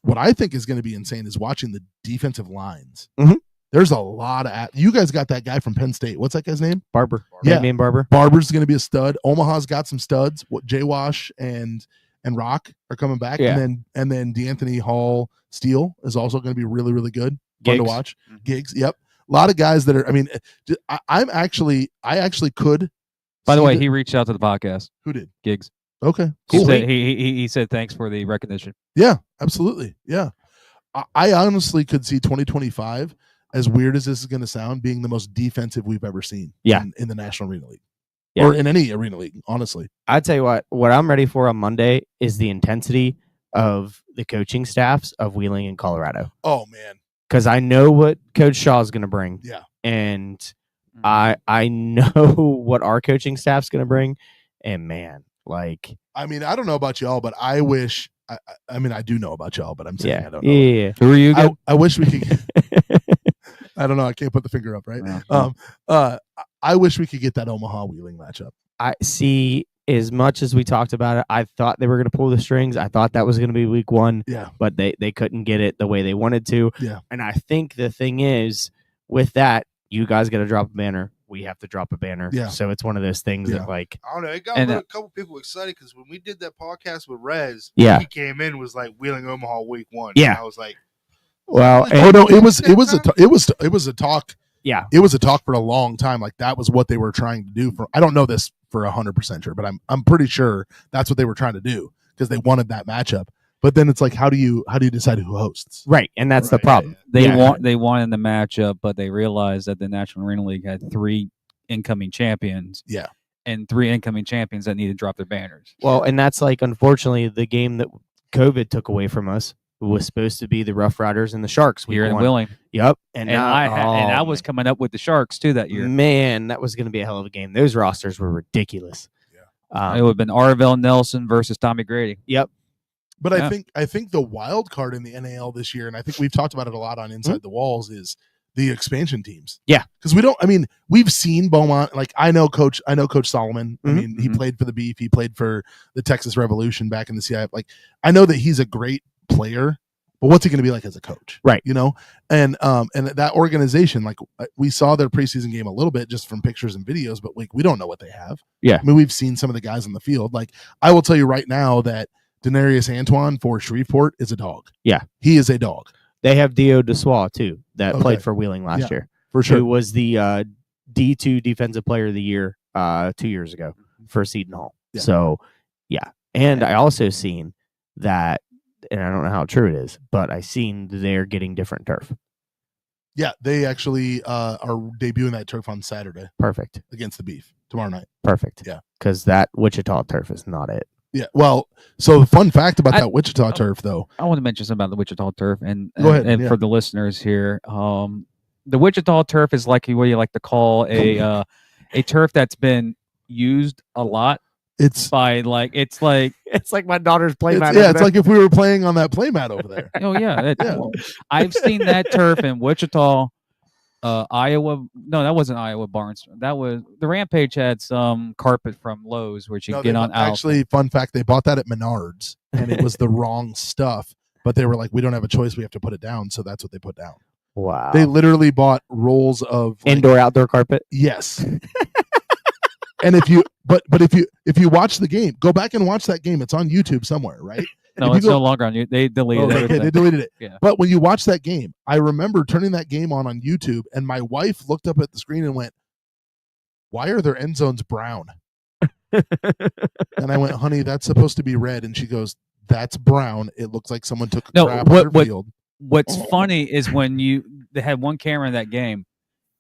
D: what I think is going to be insane is watching the defensive lines.
B: Mhm.
D: There's a lot of you guys got that guy from Penn State. What's that guy's name?
B: Barber.
D: Yeah.
B: Damian Barber.
D: Barber's going to be a stud. Omaha's got some studs. What Jay Wash and Rock are coming back,
B: Yeah.
D: and then DeAnthony Hall Steele is also going to be really, really good. Fun to
B: Giggs.
D: watch. Gigs. Yep. A lot of guys that are. I mean, I actually could.
C: By the
D: see
C: way,
D: that-
C: he reached out to the podcast.
D: who did?
C: Gigs.
D: Okay.
C: He
D: Cool.
C: said he said thanks for the recognition.
D: Yeah, absolutely. Yeah. I honestly could see 2025, as weird as this is going to sound, being the most defensive we've ever seen
B: Yeah.
D: in the National Arena League.
B: Yeah.
D: Or in any arena league, honestly.
B: I'd tell you what I'm ready for on Monday is the intensity of the coaching staffs of Wheeling and Colorado.
D: Oh, man.
B: Because I know what Coach Shaw is going to bring.
D: Yeah.
B: And I know what our coaching staff's going to bring. And man, like,
D: I mean, I don't know about y'all, but I wish, I mean, I do know about y'all, but I'm saying
B: yeah.
D: I don't know.
B: Yeah.
C: Who are you again?
D: I wish we could, I don't know. I can't put the finger up, right?
C: Yeah.
D: I wish we could get that Omaha Wheeling matchup.
B: I see, as much as we talked about it, I thought they were going to pull the strings. I thought that was going to be week 1.
D: Yeah.
B: But they couldn't get it the way they wanted to.
D: Yeah.
B: And I think the thing is, with that, you guys got to drop a banner. We have to drop a banner.
D: Yeah.
B: So it's one of those things
D: Yeah.
B: that, like,
F: I don't know. It got
C: And,
F: a couple people excited because when we did that podcast with Rez,
B: Yeah.
F: he came in was like Wheeling Omaha week 1.
B: Yeah.
F: And I was like,
B: well,
D: Oh no, it was a talk.
B: yeah.
D: It was a talk for a long time. Like that was what they were trying to do. I don't know this for 100% sure, but I'm pretty sure that's what they were trying to do because they wanted that matchup. But then it's like, how do you decide who hosts?
B: Right. And that's the
F: Right,
B: problem.
F: yeah.
C: They wanted the matchup, but they realized that the National Arena League had 3 incoming champions.
D: Yeah.
C: And 3 incoming champions that need to drop their banners.
B: Well, and that's like, unfortunately, the game that COVID took away from us was supposed to be the Rough Riders and the Sharks.
C: Here in
B: week 1.
C: Willing.
B: Yep.
C: And I was coming up with the Sharks too that year.
B: Man, that was going to be a hell of a game. Those rosters were ridiculous.
D: Yeah.
C: It would have been Arvell Nelson versus Tommy Grady.
B: Yep.
D: But
C: Yeah.
D: I think the wild card in the NAL this year, and I think we've talked about it a lot on Inside the Walls, is the expansion teams.
B: Yeah.
D: Because we've seen Beaumont. Like I know Coach Solomon. I
B: Mhm.
D: mean, he played for the Beef. He played for the Texas Revolution back in the CIF. Like I know that he's a great player, but what's he going to be like as a coach?
B: Right.
D: You know, and that organization, like we saw their preseason game a little bit just from pictures and videos, but like we don't know what they have.
B: Yeah.
D: I mean, we've seen some of the guys on the field. Like I will tell you right now that Denarius Antoine for Shreveport is a dog.
B: Yeah.
D: He is a dog
B: They have Dio DeSois, too, that
D: Okay.
B: played for Wheeling last
D: Yeah.
B: year,
D: for sure.
B: who was the D2 Defensive Player of the Year 2 years ago for Seton Hall.
D: Yeah.
B: So, yeah. And I also seen that, and I don't know how true it is, but I seen they're getting different turf.
D: Yeah, they actually are debuting that turf on Saturday
B: Perfect.
D: against the Beef tomorrow night.
B: Perfect.
D: Yeah.
B: Because that Wichita turf is not it.
D: Yeah. Well, so the fun fact about
C: I-
D: that Wichita turf, though.
C: I want to mention something about the Wichita turf and
D: Go ahead,
C: and
D: yeah.
C: for the listeners here, the Wichita turf is like what you like to call a turf that's been used a lot
D: It's
C: by like it's like
B: It's like my daughter's play
D: it's,
B: mat.
D: yeah, it's like if we were playing on that playmat over there.
C: oh yeah,
D: Yeah.
C: I've seen that turf in Wichita, Iowa. No, that wasn't Iowa Barnes. That was the Rampage had some carpet from Lowe's where you
D: No,
C: get
D: they-
C: on out.
D: actually, fun fact, they bought that at Menards, and it was the wrong stuff. But they were like, we don't have a choice; we have to put it down. So that's what they put down.
B: Wow.
D: They literally bought rolls of like,
B: Indoor outdoor carpet.
D: Yes. And if you if you watch the game, go back and watch that game. It's on YouTube somewhere, right? And
C: No,
D: if
C: it's
D: you go-
C: no longer on you. They deleted
D: Oh, okay,
C: everything.
D: they deleted it.
C: Yeah.
D: But when you watch that game, I remember turning that game on YouTube, and my wife looked up at the screen and went, "Why are their end zones brown?" And I went, "Honey, that's supposed to be red." And she goes, "That's brown. It looks like someone took a
C: No,
D: crap
C: what-
D: on their field."
C: What's funny is when they had one camera in that game,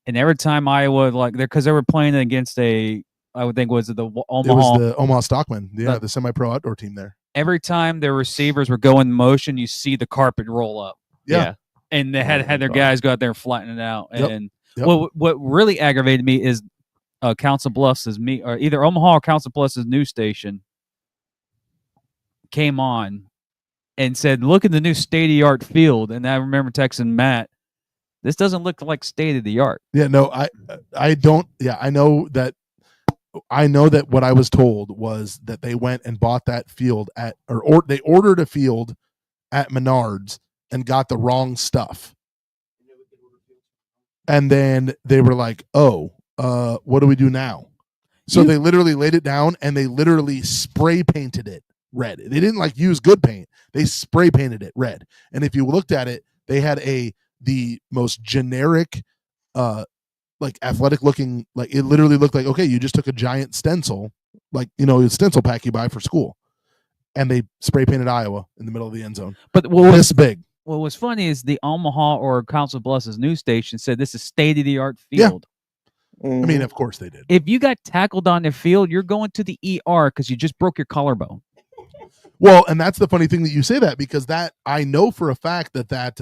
C: and every time Iowa because they were playing against I would think was it the
D: It
C: Omaha.
D: was the Omaha Stockman,
C: The-
D: the semi-pro outdoor team there.
C: Every time their receivers were going in motion, you see the carpet roll up,
D: Yeah.
C: and they had
B: Oh my
C: their
B: God.
C: guys go out there and flatten it out.
D: Yep.
C: And
D: Yep.
C: what really aggravated me is Council Bluffs or either Omaha or Council Bluffs' news station came on and said, "Look at the new state-of-the-art field." And I remember texting Matt, This doesn't look like state of the art.
D: Yeah, no, I don't. Yeah, I know that what I was told was that they went and bought that field or they ordered a field at Menards and got the wrong stuff. And then they were like, "Oh, what do we do now?" So they literally laid it down and they literally spray painted it red. They didn't like use good paint. They spray painted it red. And if you looked at it, they had the most generic like athletic looking, like it literally looked like, okay, you just took a giant stencil, like, a stencil pack you buy for school, and they spray painted Iowa in the middle of the end zone.
C: But
D: this big.
C: What was funny is the Omaha or Council Bluffs news station said this is state of the art field.
D: I mean, of course they did.
C: If you got tackled on the field, you're going to the ER because you just broke your collarbone.
D: Well, and that's the funny thing that you say that, because that I know for a fact that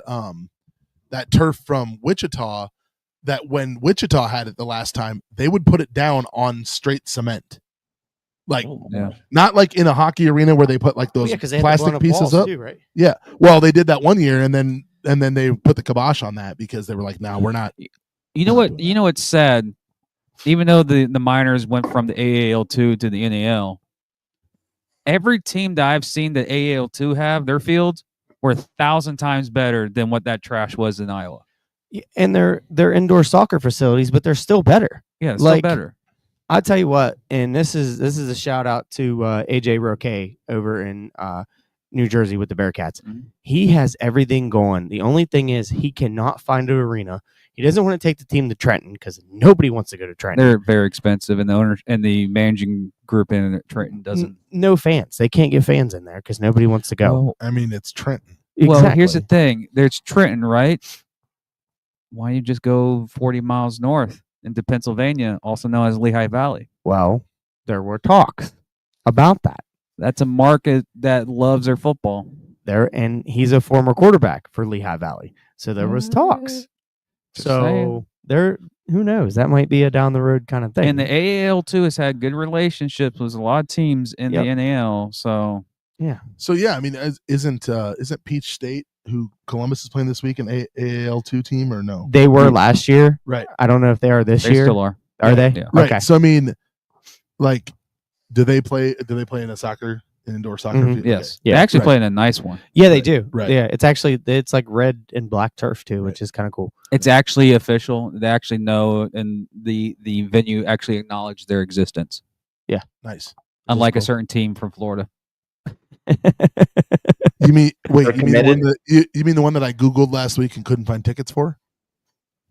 D: turf from Wichita, that when Wichita had it the last time, they would put it down on straight cement. Like, not like in a hockey arena where they put like those plastic pieces up.
B: Too, right?
D: Yeah. Well, they did that one year, and then they put the kibosh on that because they were like, "No, we're not."
C: You know what? You know what's sad? Even though the Miners went from the AAL2 to the NAL, every team that I've seen the AAL2 have, their fields were 1,000 times better than what that trash was in Iowa.
B: And they're indoor soccer facilities, but they're still better.
C: Yeah, it's
B: like,
C: still better.
B: I'll tell you what, and this is a shout out to AJ Roque over in New Jersey with the Bearcats.
C: Mm-hmm.
B: He has everything going. The only thing is he cannot find an arena. He doesn't want to take the team to Trenton because nobody wants to go to Trenton.
C: They're very expensive, and the owner and the managing group in Trenton doesn't.
B: No fans. They can't get fans in there because nobody wants to go.
C: Well,
D: I mean, it's Trenton.
C: Well,
B: Exactly.
C: here's the thing. There's Trenton, right? Why don't you just go 40 miles north into Pennsylvania, also known as Lehigh Valley?
B: Well, there were talks about that.
C: That's a market that loves their football.
B: And he's a former quarterback for Lehigh Valley. So there was talks.
C: Just saying.
B: Who knows? That might be a down the road kind of thing.
C: And the AAL2 has had good relationships with a lot of teams in the NAL. So
D: I mean, isn't Peach State, who Columbus is playing this week, an AAL2 team, or no?
B: They were last year.
D: Right.
B: I don't know if they are this
C: they
B: year.
C: still are.
B: Are they?
C: Yeah.
D: Right.
B: Okay.
D: So I mean, like, do they play in an indoor soccer
B: Mhm.
D: field?
C: Yes.
B: Yeah.
C: They actually
D: Right.
C: play in a nice one.
B: Yeah, they do.
D: Right.
B: Yeah, it's like red and black turf too, which is kind of cool.
C: It's actually official. They actually know, and the venue actually acknowledged their existence.
D: Nice.
C: Unlike
D: cool.
C: a certain team from Florida.
D: You mean
E: They're
D: you mean the one that I googled last week and couldn't find tickets for?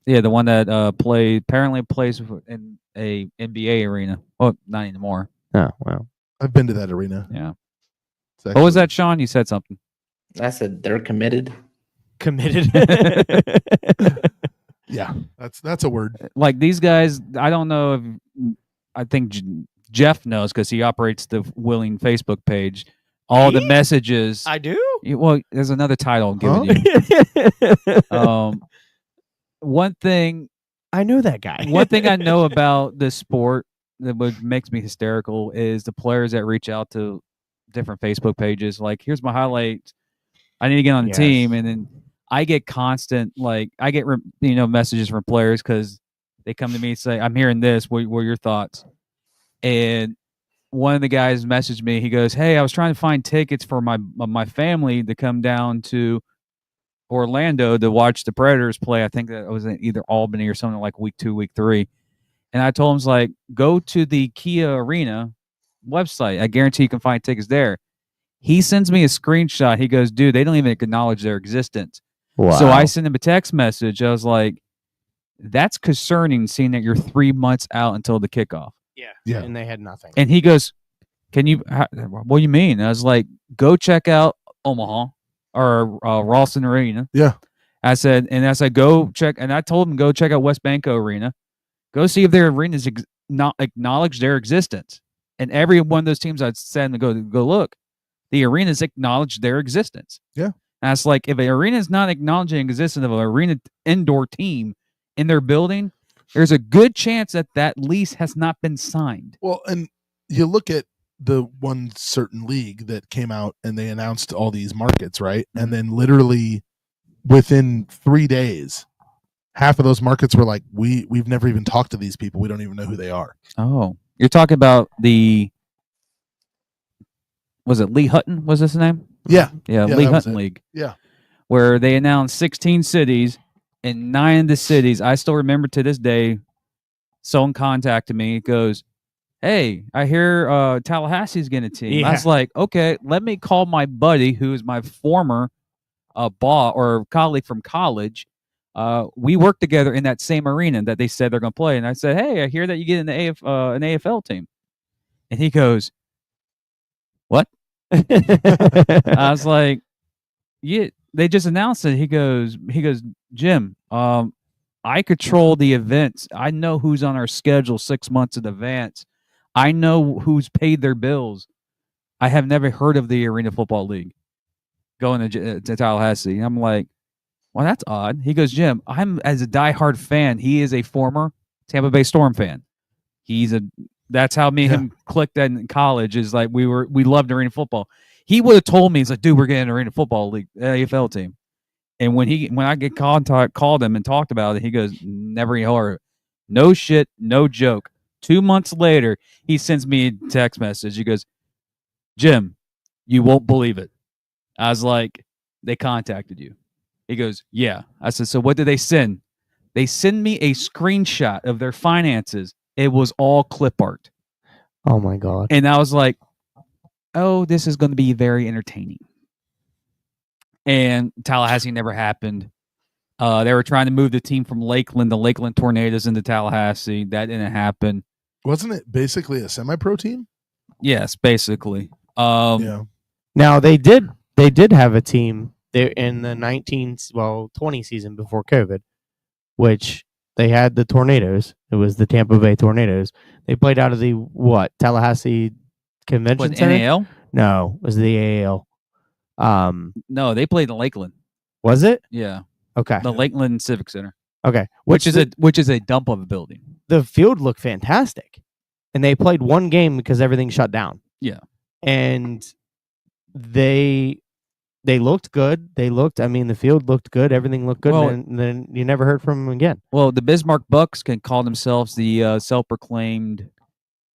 C: Yeah, the one that apparently plays in a NBA arena. Oh, not anymore.
B: Oh, wow.
D: I've been to that arena.
C: Yeah.
D: It's
C: What was
D: actually-
C: that, Sean? You said something.
E: I said they're committed.
B: Committed.
D: Yeah, that's a word.
C: Like these guys, I don't know if I think Jeff knows because he operates the Willing Facebook page. All the
B: Me?
C: messages.
B: I do.
C: Well, there's another title I'm giving you. One thing
B: I know that guy.
C: One thing I know about this sport that makes me hysterical is the players that reach out to different Facebook pages. Like, here's my highlights. I need to get on the
B: Yes.
C: team, and then I get constant messages from players because they come to me and say, "I'm hearing this. What are your thoughts?" And one of the guys messaged me. He goes, "Hey, I was trying to find tickets for my family to come down to Orlando to watch the Predators play. I think that was in either Albany or something like week 2, week 3." And I told him, like, go to the Kia Arena website. I guarantee you can find tickets there. He sends me a screenshot. He goes, "Dude, they don't even acknowledge their existence."
B: Wow.
C: So I sent him a text message. I was like, that's concerning, seeing that you're 3 months out until the kickoff.
D: Yeah.
B: And they had nothing.
C: And he goes, what do you mean? I was like, go check out Omaha or Ralston Arena.
D: Yeah.
C: I said, go check, and I told him, go check out West Banco Arena. Go see if their arenas not acknowledge their existence. And every one of those teams I'd send to go look, the arenas acknowledge their existence.
D: Yeah.
C: And it's like, if an arena is not acknowledging the existence of an arena indoor team in their building, there's a good chance that lease has not been signed.
D: Well, and you look at the one certain league that came out and they announced all these markets, right? And then literally within 3 days, half of those markets were like, we've never even talked to these people. We don't even know who they are.
C: Oh, you're talking about was it Lee Hutton? Was his name?
D: Yeah.
C: Yeah,
D: Yeah,
C: Lee
D: that was
C: Hutton
D: it.
C: League.
D: Yeah.
C: Where they announced 16 cities, and 9 of the cities, I still remember to this day, someone contacted me. It goes, hey, I hear Tallahassee's getting a team. I was
B: Yeah.
C: like, okay, let me call my buddy who is my former boss or colleague from college. We work together in that same arena that they said they're going to play. And I said, hey, I hear that you get an AFL team. And he goes, what? I was like, yeah, they just announced it. He goes, Jim, I control the events. I know who's on our schedule 6 months in advance. I know who's paid their bills. I have never heard of the Arena Football League going to Tallahassee. I'm like, well, that's odd. He goes, Jim, I'm as a diehard fan. He is a former Tampa Bay Storm fan. That's how me and him clicked in college. Is like we loved Arena Football. He would have told me, he's like, dude, we're getting an Arena Football League AFL team. And when I get called him and talked about it, he goes, never even heard of it. No shit, no joke. 2 months later, he sends me a text message. He goes, Jim, you won't believe it. I was like, they contacted you. He goes, yeah. I said, so what did they send? They send me a screenshot of their finances. It was all clip art.
B: Oh my God.
C: And I was like, oh, this is going to be very entertaining. And Tallahassee never happened. They were trying to move the team from Lakeland, the Lakeland Tornadoes, into Tallahassee. That didn't happen.
D: Wasn't it basically a semi-pro team?
C: Yes, basically.
D: Yeah.
B: Now they did have a team there in the 20 season before COVID, which they had the Tornadoes. It was the Tampa Bay Tornadoes. They played out of the Tallahassee Convention
C: What,
B: Center?
C: NAL?
B: No, it was the AAL.
C: No, they played in Lakeland.
B: Was it?
C: Yeah,
B: Okay.
C: the Lakeland Civic Center,
B: Okay.
C: which is a dump of a building.
B: The field looked fantastic, and they played one game because everything shut down.
C: Yeah.
B: And they looked good. The field looked good. Everything looked good.
C: Well,
B: and then you never heard from them again.
C: Well, the Bismarck Bucks can call themselves the self-proclaimed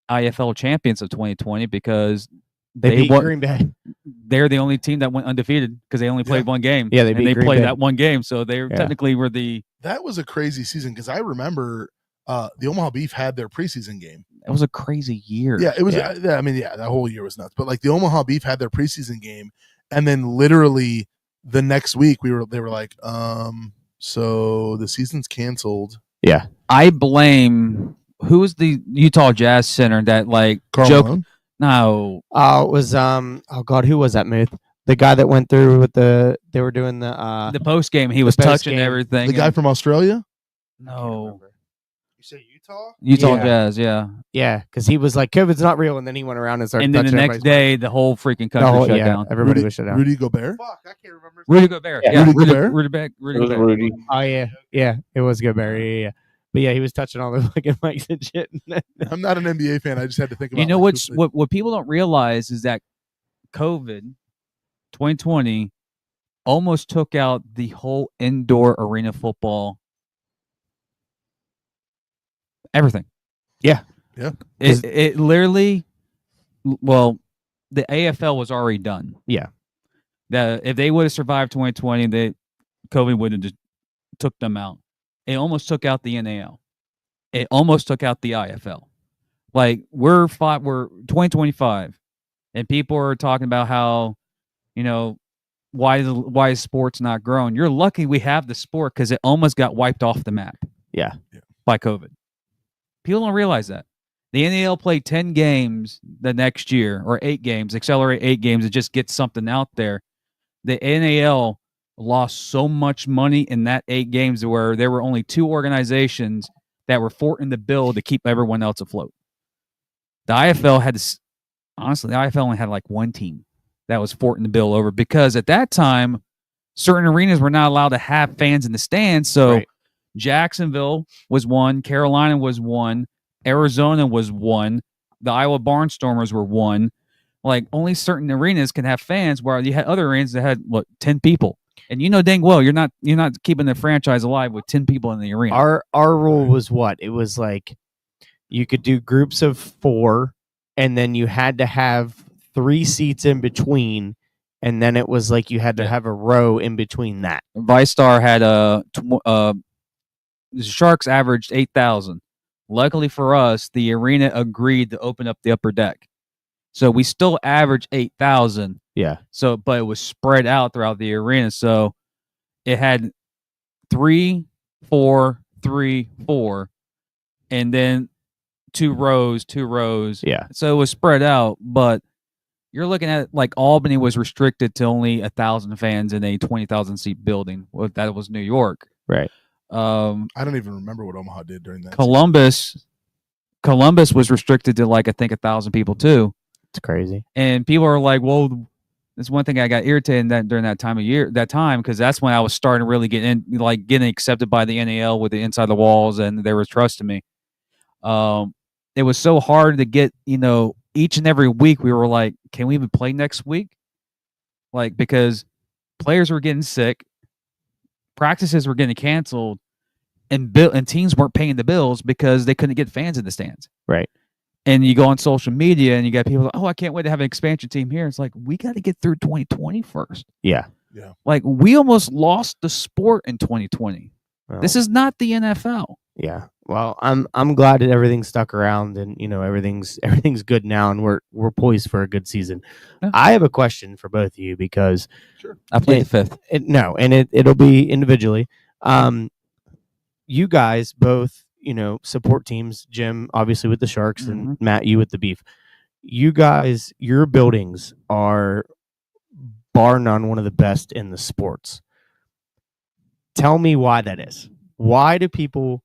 C: IFL champions of 2020 because
B: They beat
C: won.
B: Green Bay.
C: They're the only team that went undefeated because they only played one game.
B: Yeah, they
C: and
B: beat
C: they
B: Green
C: played
B: Bay.
C: that one game, so they
B: Yeah.
C: technically were the.
D: That was a crazy season because I remember the Omaha Beef had their preseason game.
C: It was a crazy year.
D: Yeah, it was.
B: Yeah.
D: That whole year was nuts. But like the Omaha Beef had their preseason game, and then literally the next week they were like, so the season's canceled.
B: Yeah.
C: I blame who was the Utah Jazz center that like
D: Karl
C: joke.
D: Malone?
C: No,
B: It was oh God, who was that Muth? The guy that went through with they were doing the
C: post game he was touching
B: post-game.
C: everything.
D: The guy
C: and-
D: from Australia.
C: no
F: You say Utah?
C: Utah
B: Yeah.
C: Jazz, yeah.
B: yeah, because he was like COVID's not real, and then he went around and started.
C: And then the
B: touching
C: next
B: everybody's
C: day, the whole freaking country
B: body.
C: shut
B: yeah,
C: down.
B: everybody was shut down.
D: Rudy Gobert.
F: Fuck, I can't remember.
C: Rudy Gobert,
B: Yeah.
C: yeah.
D: Rudy Gobert?
C: Rudy
E: It was
C: Gobert.
E: Rudy.
B: Oh yeah, it was Gobert. Yeah. But yeah, he was touching all the fucking mics and shit.
D: I'm not an NBA fan. I just had to think about.
C: You know
D: like,
C: what people don't realize is that COVID 2020 almost took out the whole indoor arena football. Everything.
B: Yeah.
D: Yeah.
C: It literally, well, the AFL was already done.
B: Yeah.
C: If they would have survived 2020, COVID would have just took them out. It almost took out the NAL. It almost took out the IFL. Like we're 2025, and people are talking about how, why is sports not growing? You're lucky we have the sport because it almost got wiped off the map.
B: Yeah.
C: By COVID. People don't realize that. The NAL played 10 games the next year, or 8 games, accelerate 8 games to just get something out there. The NAL lost so much money in that 8 games where there were only 2 organizations that were footing the bill to keep everyone else afloat. The IFL the IFL only had like 1 team that was footing the bill over because at that time, certain arenas were not allowed to have fans in the stands. So
B: Right.
C: Jacksonville was 1, Carolina was 1, Arizona was 1, the Iowa Barnstormers were 1. Like only certain arenas can have fans, where you had other arenas that had 10 people. And you know dang well you're not keeping the franchise alive with 10 people in the arena.
B: Our rule was what? It was like you could do groups of 4, and then you had to have 3 seats in between, and then it was like you had to have a row in between that.
C: ViStar had the Sharks averaged 8,000. Luckily for us, the arena agreed to open up the upper deck, so we still averaged 8,000.
B: Yeah.
C: So, but it was spread out throughout the arena, so it had 3, 4, 3, 4, and then 2 rows, 2 rows.
B: Yeah.
C: So it was spread out, but you're looking at like Albany was restricted to only 1,000 fans in a 20,000 seat building. Well, that was New York.
B: Right.
D: I don't even remember what Omaha did during that.
C: Columbus was restricted to like I think 1,000 people too.
B: It's crazy.
C: And people are like, well, that's one thing I got irritated during that time because that's when I was starting to really get in, like getting accepted by the NAL with the inside the walls, and they were trusting me. It was so hard to get, each and every week we were like, can we even play next week? Like, because players were getting sick, practices were getting canceled, and teams weren't paying the bills because they couldn't get fans in the stands.
B: Right.
C: And you go on social media and you got people like, oh, I can't wait to have an expansion team here. It's like, we got to get through 2020 first.
B: Yeah.
D: Yeah.
C: Like, we almost lost the sport in 2020.
B: Well,
C: This is not the NFL.
B: Yeah. Well, I'm glad that everything stuck around, and everything's good now, and we're poised for a good season.
C: Yeah.
B: I have a question for both of you because
C: I played fifth.
B: It'll be individually. You guys both, support teams. Jim, obviously with the Sharks, and Matt, you with the Beef. You guys, your buildings are bar none one of the best in the sports. Tell me why that is. Why do people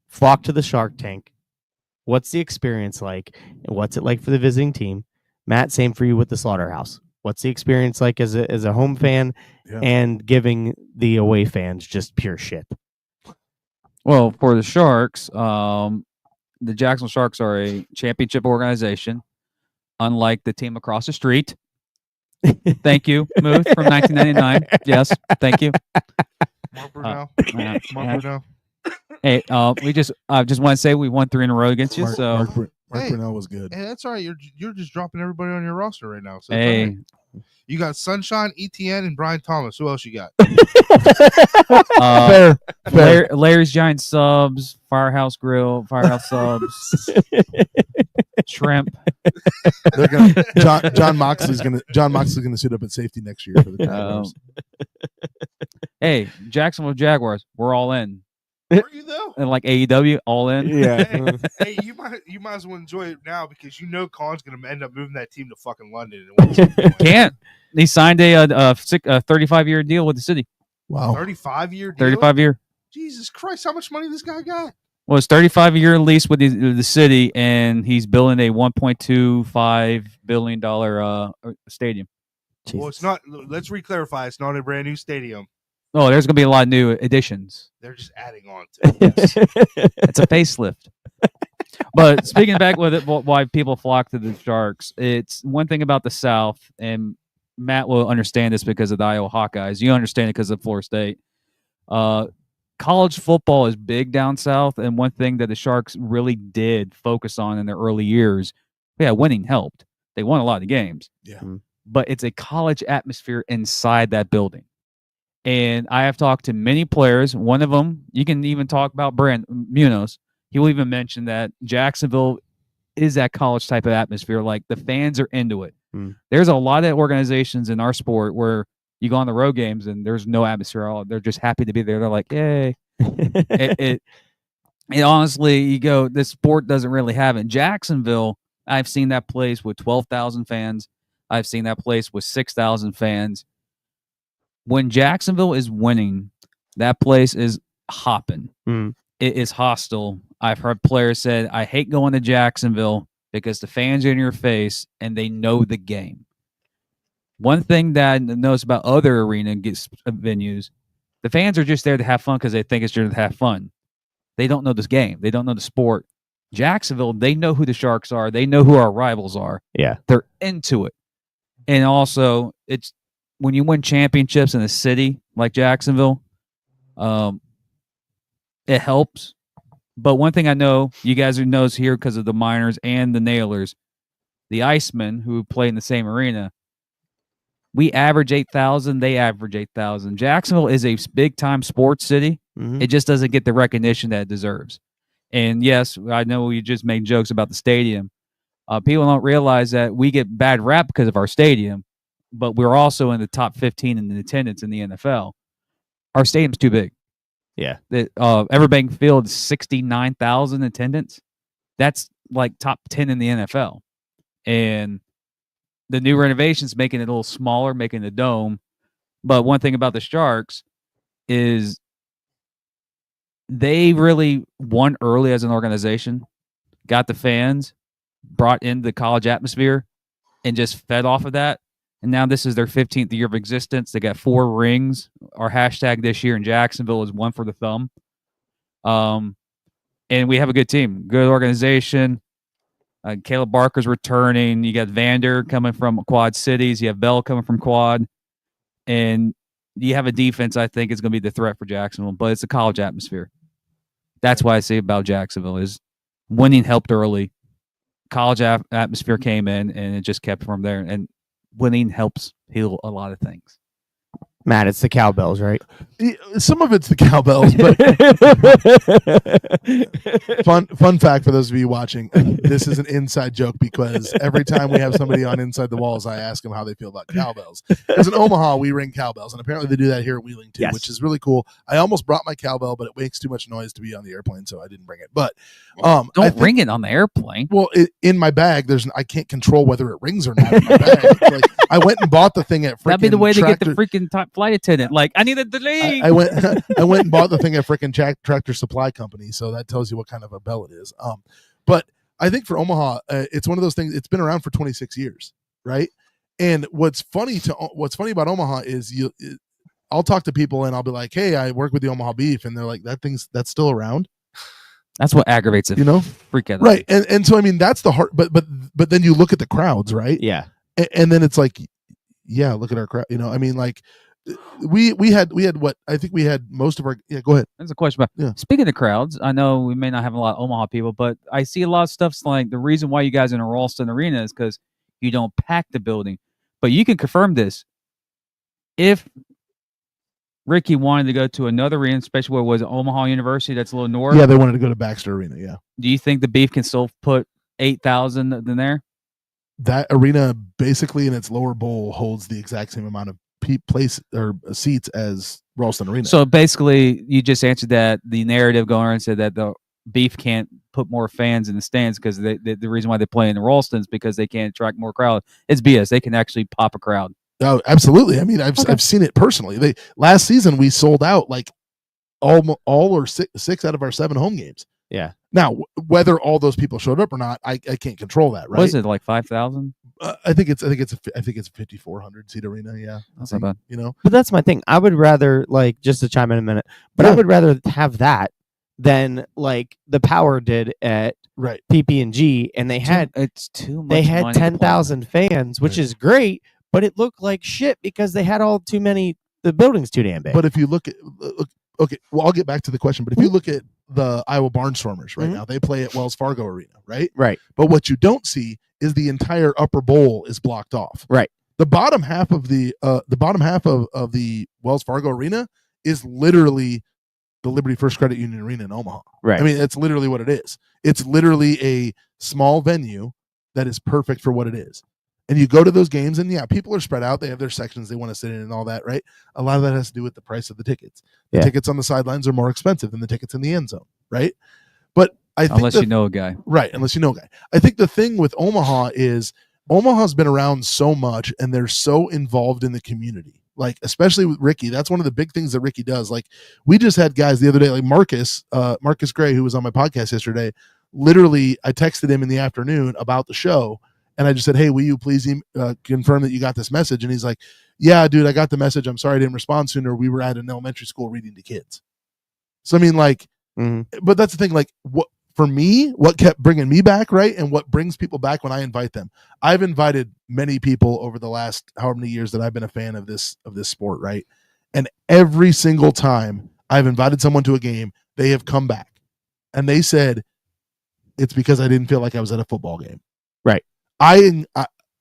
B: flock to the Shark Tank? What's the experience like? And what's it like for the visiting team? Matt, same for you with the Slaughterhouse. What's the experience like as a home fan and giving the away fans just pure shit?
C: Well, for the Sharks, the Jacksonville Sharks are a championship organization, unlike the team across the street. Thank you, Muth, from 1999. Yes, thank you.
F: Mark Brunel.
C: Mark
F: Brunel.
C: Hey, I just want to say we won 3 in a row against you.
D: Mark
F: Hey.
D: Brunel was good.
F: Hey, that's all right. You're just dropping everybody on your roster right now. So it's all
C: Hey,
F: right. You got Sunshine, ETN, and Brian Thomas. Who else you got?
B: Fair.
C: Larry's Giant Subs, Firehouse Grill, Firehouse Subs, Shrimp.
D: They're gonna John Moxley's gonna suit up at safety next year for the Jaguars.
C: Hey, Jacksonville Jaguars, we're all in.
F: Are you though?
C: And like AEW, all in.
B: Yeah.
F: Hey, you might as well enjoy it now because Colin's gonna end up moving that team to fucking London. And
C: Can't. He signed a 35-year deal with the city.
D: Wow.
F: 35-year deal.
C: 35 year.
F: Jesus Christ, how much money this guy got?
C: Well, it's 35-year lease with the city, and he's building a $1.25 billion stadium.
F: Well, it's not. Let's reclarify. It's not a brand new stadium.
C: Oh, there's going to be a lot of new additions.
F: They're just adding on to it.
C: It's a facelift. But speaking back with it, why people flock to the Sharks, it's one thing about the South, and Matt will understand this because of the Iowa Hawkeyes. You understand it because of Florida State. College football is big down south, and one thing that the Sharks really did focus on in their early years, winning helped. They won a lot of games.
D: Yeah.
C: But it's a college atmosphere inside that building. And I have talked to many players. One of them, you can even talk about Brand Munoz. He will even mention that Jacksonville is that college type of atmosphere. Like, the fans are into it. There's a lot of organizations in our sport where you go on the road games and there's no atmosphere at all. They're just happy to be there. They're like, yay. it honestly, you go, this sport doesn't really have it. Jacksonville, I've seen that place with 12,000 fans. I've seen that place with 6,000 fans. When Jacksonville is winning, that place is hopping. It is hostile. I've heard players say, I hate going to Jacksonville because the fans are in your face and they know the game. One thing that I notice about other arena venues, the fans are just there to have fun because they think it's just to have fun. They don't know this game. They don't know the sport. Jacksonville, they know who the Sharks are. They know who our rivals are.
B: Yeah.
C: They're into it. And also, it's when you win championships in a city like Jacksonville, it helps. But one thing I know, you guys who knows here because of the Miners and the Nailers, the Icemen who play in the same arena, we average 8,000. They average 8,000. Jacksonville is a big-time sports city.
B: Mhm.
C: It just doesn't get the recognition that it deserves. And yes, I know we just made jokes about the stadium. People don't realize that we get bad rap because of our stadium, but we're also in the top 15 in attendance in the NFL. Our stadium's too big.
B: Yeah.
C: Everbank Field, 69,000 attendance. That's like top 10 in the NFL. And the new renovations making it a little smaller, making the dome. But one thing about the Sharks is they really won early as an organization, got the fans, brought in the college atmosphere, and just fed off of that. And now this is their 15th year of existence. They got 4 rings. Our hashtag this year in Jacksonville is one for the thumb. And we have a good team, good organization. Caleb Barker's returning. You got Vander coming from Quad Cities. You have Bell coming from Quad. And you have a defense I think is going to be the threat for Jacksonville, but it's a college atmosphere. That's why I say about Jacksonville is winning helped early. College atmosphere came in, and it just kept from there. And winning helps heal a lot of things.
B: Matt, it's the cowbells, right?
D: Some of it's the cowbells, but fun fact for those of you watching, this is an inside joke because every time we have somebody on Inside the Walls, I ask them how they feel about cowbells. Because in Omaha, we ring cowbells, and apparently they do that here at Wheeling too,
B: Yes.
D: which is really cool. I almost brought my cowbell, but it makes too much noise to be on the airplane, so I didn't bring it. But
C: Don't ring it on the airplane.
D: Well, in my bag, I can't control whether it rings or not in my bag. Like, I went and bought the thing at freaking
C: That'd be the way to get the
D: Tractor-
C: freaking top flight attendant. Like, I need a delay.
D: I went and bought the thing at freaking Tractor Supply Company, so that tells you what kind of a bell it is. But I think for Omaha, it's one of those things. It's been around for 26 years, right? And what's funny about Omaha is I'll talk to people and I'll be like, "Hey, I work with the Omaha Beef," and they're like, "That's still around."
C: That's what aggravates it.
D: You know,
C: freak out.
D: right? And so I mean, that's the heart. But then you look at the crowds, right?
B: Yeah.
D: And then it's like, yeah, look at our crowd. You know, I mean, like. We had what I think we had most of our go ahead.
C: There's a question about speaking of crowds. I know we may not have a lot of Omaha people, but I see a lot of stuff's like the reason why you guys are in a Ralston Arena is because you don't pack the building. But you can confirm this. If Ricky wanted to go to another arena, especially where it was Omaha University, that's a little north.
D: Yeah, they wanted to go to Baxter Arena. Yeah.
C: Do you think the Beef can still put 8,000 in there?
D: That arena basically in its lower bowl holds the exact same amount of place or seats as Ralston Arena.
C: So basically, you just answered that the narrative going around and said that the Beef can't put more fans in the stands because the reason why they play in the Ralston is because they can't attract more crowd. It's BS. They can actually pop a crowd.
D: Oh, absolutely. I mean, I've seen it personally. Last season we sold out like all or six out of our 7 home games.
B: Yeah.
D: Now, whether all those people showed up or not, I can't control that. Right?
C: What is it, like 5,000?
D: I think it's a 5,400 seat arena. Yeah,
C: that's not bad.
D: You know,
B: but that's my thing. I would rather just to chime in a minute, but I would rather have that than like the Power did at PP&G, and they had
C: it's too much.
B: They had 10,000 fans, which is great, but it looked like shit because they had the building's too damn big.
D: But if you look at okay, well, I'll get back to the question. But if you look at the Iowa Barnstormers right now, they play at Wells Fargo Arena, right?
B: Right.
D: But what you don't see is the entire upper bowl is blocked off.
B: Right.
D: The bottom half of the Wells Fargo Arena is literally the Liberty First Credit Union Arena in Omaha.
B: Right.
D: I mean, it's literally what it is. It's literally a small venue that is perfect for what it is. And you go to those games, and yeah, people are spread out. They have their sections they want to sit in and all that, right? A lot of that has to do with the price of the tickets. The tickets on the sidelines are more expensive than the tickets in the end zone, right? But I think
C: unless you know a guy.
D: Right, unless you know a guy. I think the thing with Omaha is Omaha's been around so much, and they're so involved in the community. Like, especially with Ricky, that's one of the big things that Ricky does. Like, we just had guys the other day, like Marcus Gray, who was on my podcast yesterday. Literally, I texted him in the afternoon about the show, and I just said, "Hey, will you please confirm that you got this message?" And he's like, "Yeah, dude, I got the message. I'm sorry I didn't respond sooner. We were at an elementary school reading to kids." So I mean, like, but that's the thing. Like, what for me, what kept bringing me back, right, and what brings people back when I invite them. I've invited many people over the last however many years that I've been a fan of this sport, right? And every single time I've invited someone to a game, they have come back and they said it's because I didn't feel like I was at a football game.
B: Right.
D: And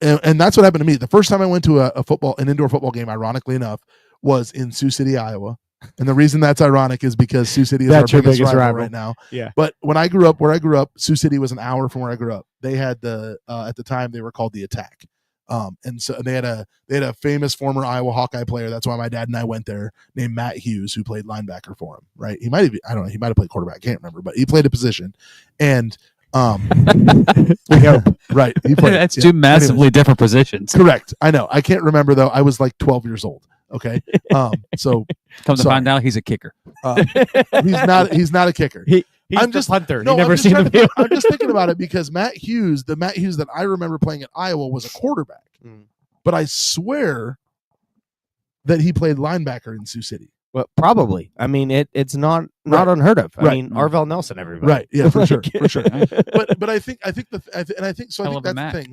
D: that's what happened to me. The first time I went to an indoor football game, ironically enough, was in Sioux City, Iowa. And the reason that's ironic is because Sioux City is
B: That's
D: our
B: your
D: biggest
B: biggest
D: rival
B: rival.
D: right now.
B: Yeah.
D: But when I grew up, where I grew up, Sioux City was an hour from where I grew up. They had at the time they were called the Attack. And so they had a famous former Iowa Hawkeye player. That's why my dad and I went there, named Matt Hughes, who played linebacker for him. Right? He might have, I don't know, he might have played quarterback. I can't remember, but he played a position. And we hope, right? He played,
C: That's
D: yeah.
C: two massively different positions.
D: Correct. I know. I can't remember though. I was like 12 years old. Okay. So
C: Come to
D: sorry.
C: find out, he's a kicker.
D: he's not a kicker.
B: He's
D: I'm
B: just
D: just-
B: Hunter.
D: No,
B: You never
D: I'm just,
B: seen
D: trying
B: the
D: to think-
B: field.
D: I'm just thinking about it because the Matt Hughes that I remember playing at Iowa was a quarterback,
B: Mm.
D: but I swear that he played linebacker in Sioux City.
B: Well, probably. I mean, it's not
D: Right.
B: unheard of. I
D: Right.
B: mean, Arvell Nelson, everybody.
D: Right. Yeah, for sure.
B: Like-
D: For sure. But I think so. I
C: Hell
D: think
C: of a
D: that's
C: Mac.
D: the thing.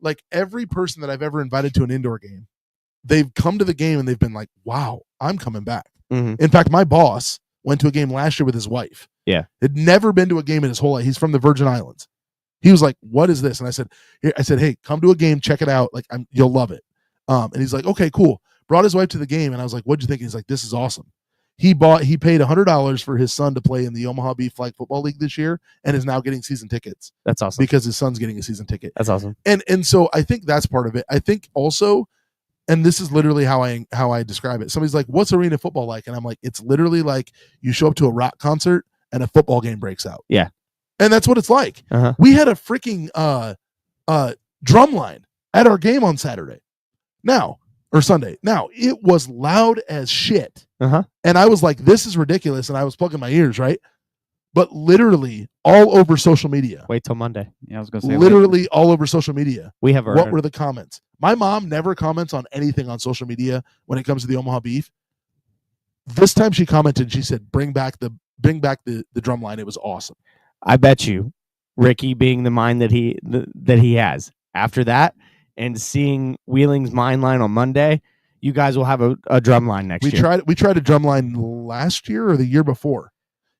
D: Like every person that I've ever invited to an indoor game, they've come to the game and they've been like, "Wow, I'm coming back."
B: Mhm.
D: In fact, my boss went to a game last year with his wife.
B: Yeah.
D: Had never been to a game in his whole life. He's from the Virgin Islands. He was like, "What is this?" And I said, "Hey, come to a game, check it out. Like, you'll love it." And he's like, "Okay, cool." Brought his wife to the game, and I was like, "What'd you think?" He's like, "This is awesome." He paid $100 for his son to play in the Omaha Beef Flag Football League this year, and is now getting season tickets
B: That's awesome.
D: because his son's getting a season ticket.
B: That's awesome.
D: And so I think that's part of it. I think also, and this is literally how I describe it. Somebody's like, "What's arena football like?" And I'm like, "It's literally like you show up to a rock concert and a football game breaks out."
B: Yeah.
D: And that's what it's like.
B: Uh-huh.
D: We had a freaking drum line at our game on Saturday. Sunday. Now, it was loud as shit.
B: Uh-huh.
D: And I was like, "This is ridiculous." And I was plugging my ears, right? But literally all over social media.
B: Wait till Monday.
C: Yeah, I was gonna say
D: Literally all over social media.
B: We have our
D: What were the comments? My mom never comments on anything on social media when it comes to the Omaha Beef. This time she commented, she said, bring back the drum line. It was awesome.
B: I bet you, Ricky being the mind that he has. After that, and seeing Wheeling's mind line on Monday, you guys will have a drum line next year.
D: We tried a drum line last year or the year before.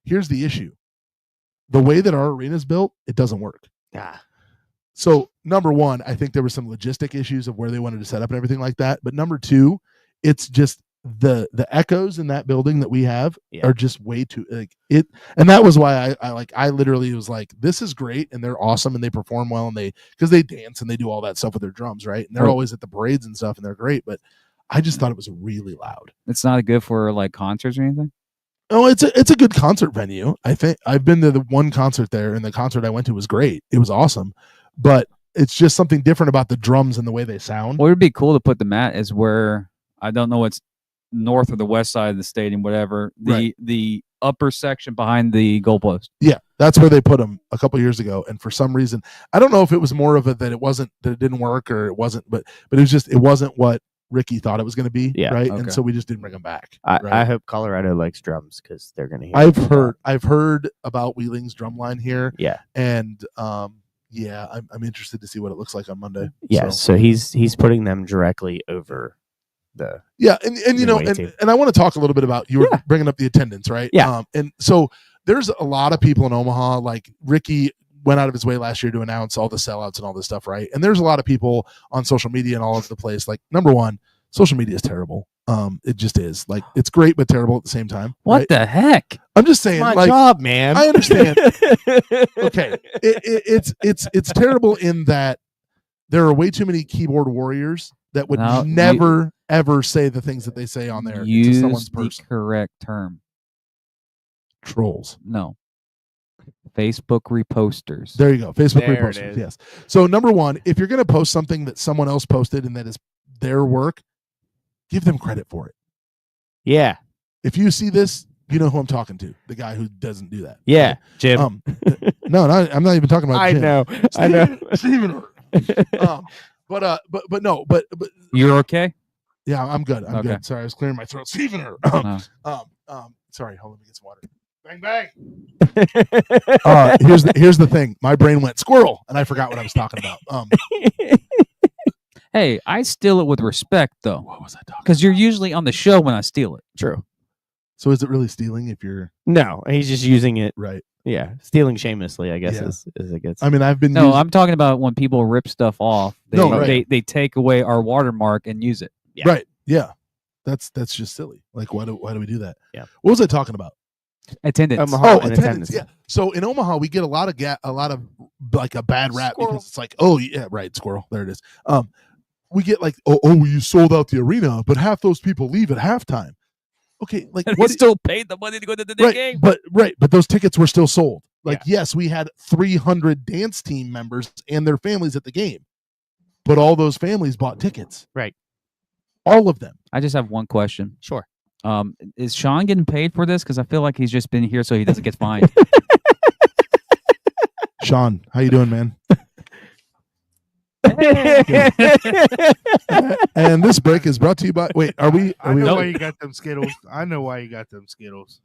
D: Here's the issue. The way that our arena is built, it doesn't work.
B: Ah,
D: So number one, I think there were some logistic issues of where they wanted to set up and everything like that. But number two, it's just the echoes in that building that we have
B: Yeah.
D: are just way too like it. And that was why I literally was like, this is great and they're awesome and they perform well and because they dance and they do all that stuff with their drums, right? And they're
B: Right.
D: always at the parades and stuff and they're great. But I just thought it was really loud.
C: it's not good for like concerts or anything.
D: Oh, it's a good concert venue. I think I've been to the one concert there, and the concert I went to was great. It was awesome, but it's just something different about the drums and the way they sound.
C: What would be cool to put them at is where I don't know what's north or the west side of the stadium, whatever. The upper section behind the goalpost.
D: Yeah, that's where they put them a couple years ago, and for some reason, I don't know if it was more of it that it didn't work or it wasn't, but it wasn't what Ricky thought it was going to be,
B: Yeah,
D: right?
C: okay.
D: And so we just didn't bring them back.
B: I
D: right?
B: hope Colorado likes drums because they're gonna hear.
D: I've heard about Wheeling's drum line here,
B: Yeah.
D: and yeah, I'm interested to see what it looks like on Monday.
B: Yeah.
D: So.
B: So he's putting them directly over the.
D: Yeah, and you know,
B: Midway team.
D: and I want to talk a little bit about you were
B: Yeah.
D: bringing up the attendance, right?
B: Yeah.
D: And so there's a lot of people in Omaha, like Ricky went out of his way last year to announce all the sellouts and all this stuff, right? And there's a lot of people on social media and all over the place. Like, number one, social media is terrible. It just is. Like, it's great but terrible at the same time.
C: What
D: right?
C: the heck?
D: I'm just saying,
B: My
D: like,
B: job, man.
D: I understand. Okay, it's terrible in that there are way too many keyboard warriors that would
C: No,
D: never ever say the things that they say on there to
C: Use
D: someone's
C: the
D: person.
C: correct term.
D: Trolls.
C: No. Facebook reposters.
D: There you go. Facebook
B: There it
D: reposters.
B: is.
D: Yes. So number one, if you're going to post something that someone else posted and that is their work, give them credit for it.
B: Yeah.
D: If you see this, you know who I'm talking to. The guy who doesn't do that.
B: Yeah. Jim.
D: No, I'm not even talking about.
B: I
D: Jim.
B: know. I know.
D: Steven. But no, but
C: You're okay?
D: yeah, I'm good. I'm
C: Okay.
D: good. Sorry, I was clearing my throat. Steven.
C: No.
D: Sorry, hold on, let me get some water.
F: Bang bang.
D: Here's the thing. My brain went squirrel, and I forgot what I was talking about.
C: Hey, I steal it with respect though,
D: What was I talking?
C: because you're usually on the show when I steal it.
B: True.
D: So is it really stealing if you're
B: No, he's just using it.
D: right?
B: Yeah, stealing shamelessly, I guess,
D: Yeah.
B: as it gets.
D: I mean, I've been
C: No,
D: using-
C: I'm talking about when people rip stuff off. They,
D: No, right.
C: they take away our watermark and use it.
B: Yeah.
D: right. Yeah, that's just silly. Like, why do we do that?
B: Yeah.
D: What was I talking about?
C: Attendance.
B: Omaha.
D: Oh,
B: and
D: attendance. Yeah. So in Omaha, we get a lot of like a bad rap
F: Squirrel.
D: because it's like, oh yeah, right, squirrel. There it is. We get like, oh, you sold out the arena, but half those people leave at halftime. Okay, like
C: We
D: what?
C: still paid the money to go to the
D: Right,
C: game.
D: but those tickets were still sold. Like, yes, we had 300 dance team members and their families at the game, but all those families bought tickets.
B: Right.
D: All of them.
C: I just have one question.
B: Sure.
C: Is Sean getting paid for this? Because I feel like he's just been here so he doesn't get fined.
D: Sean, how you doing, man? And this break is brought to you by. Wait, are we?
F: I
D: Are we
F: know why you got them Skittles. I know why you got them Skittles.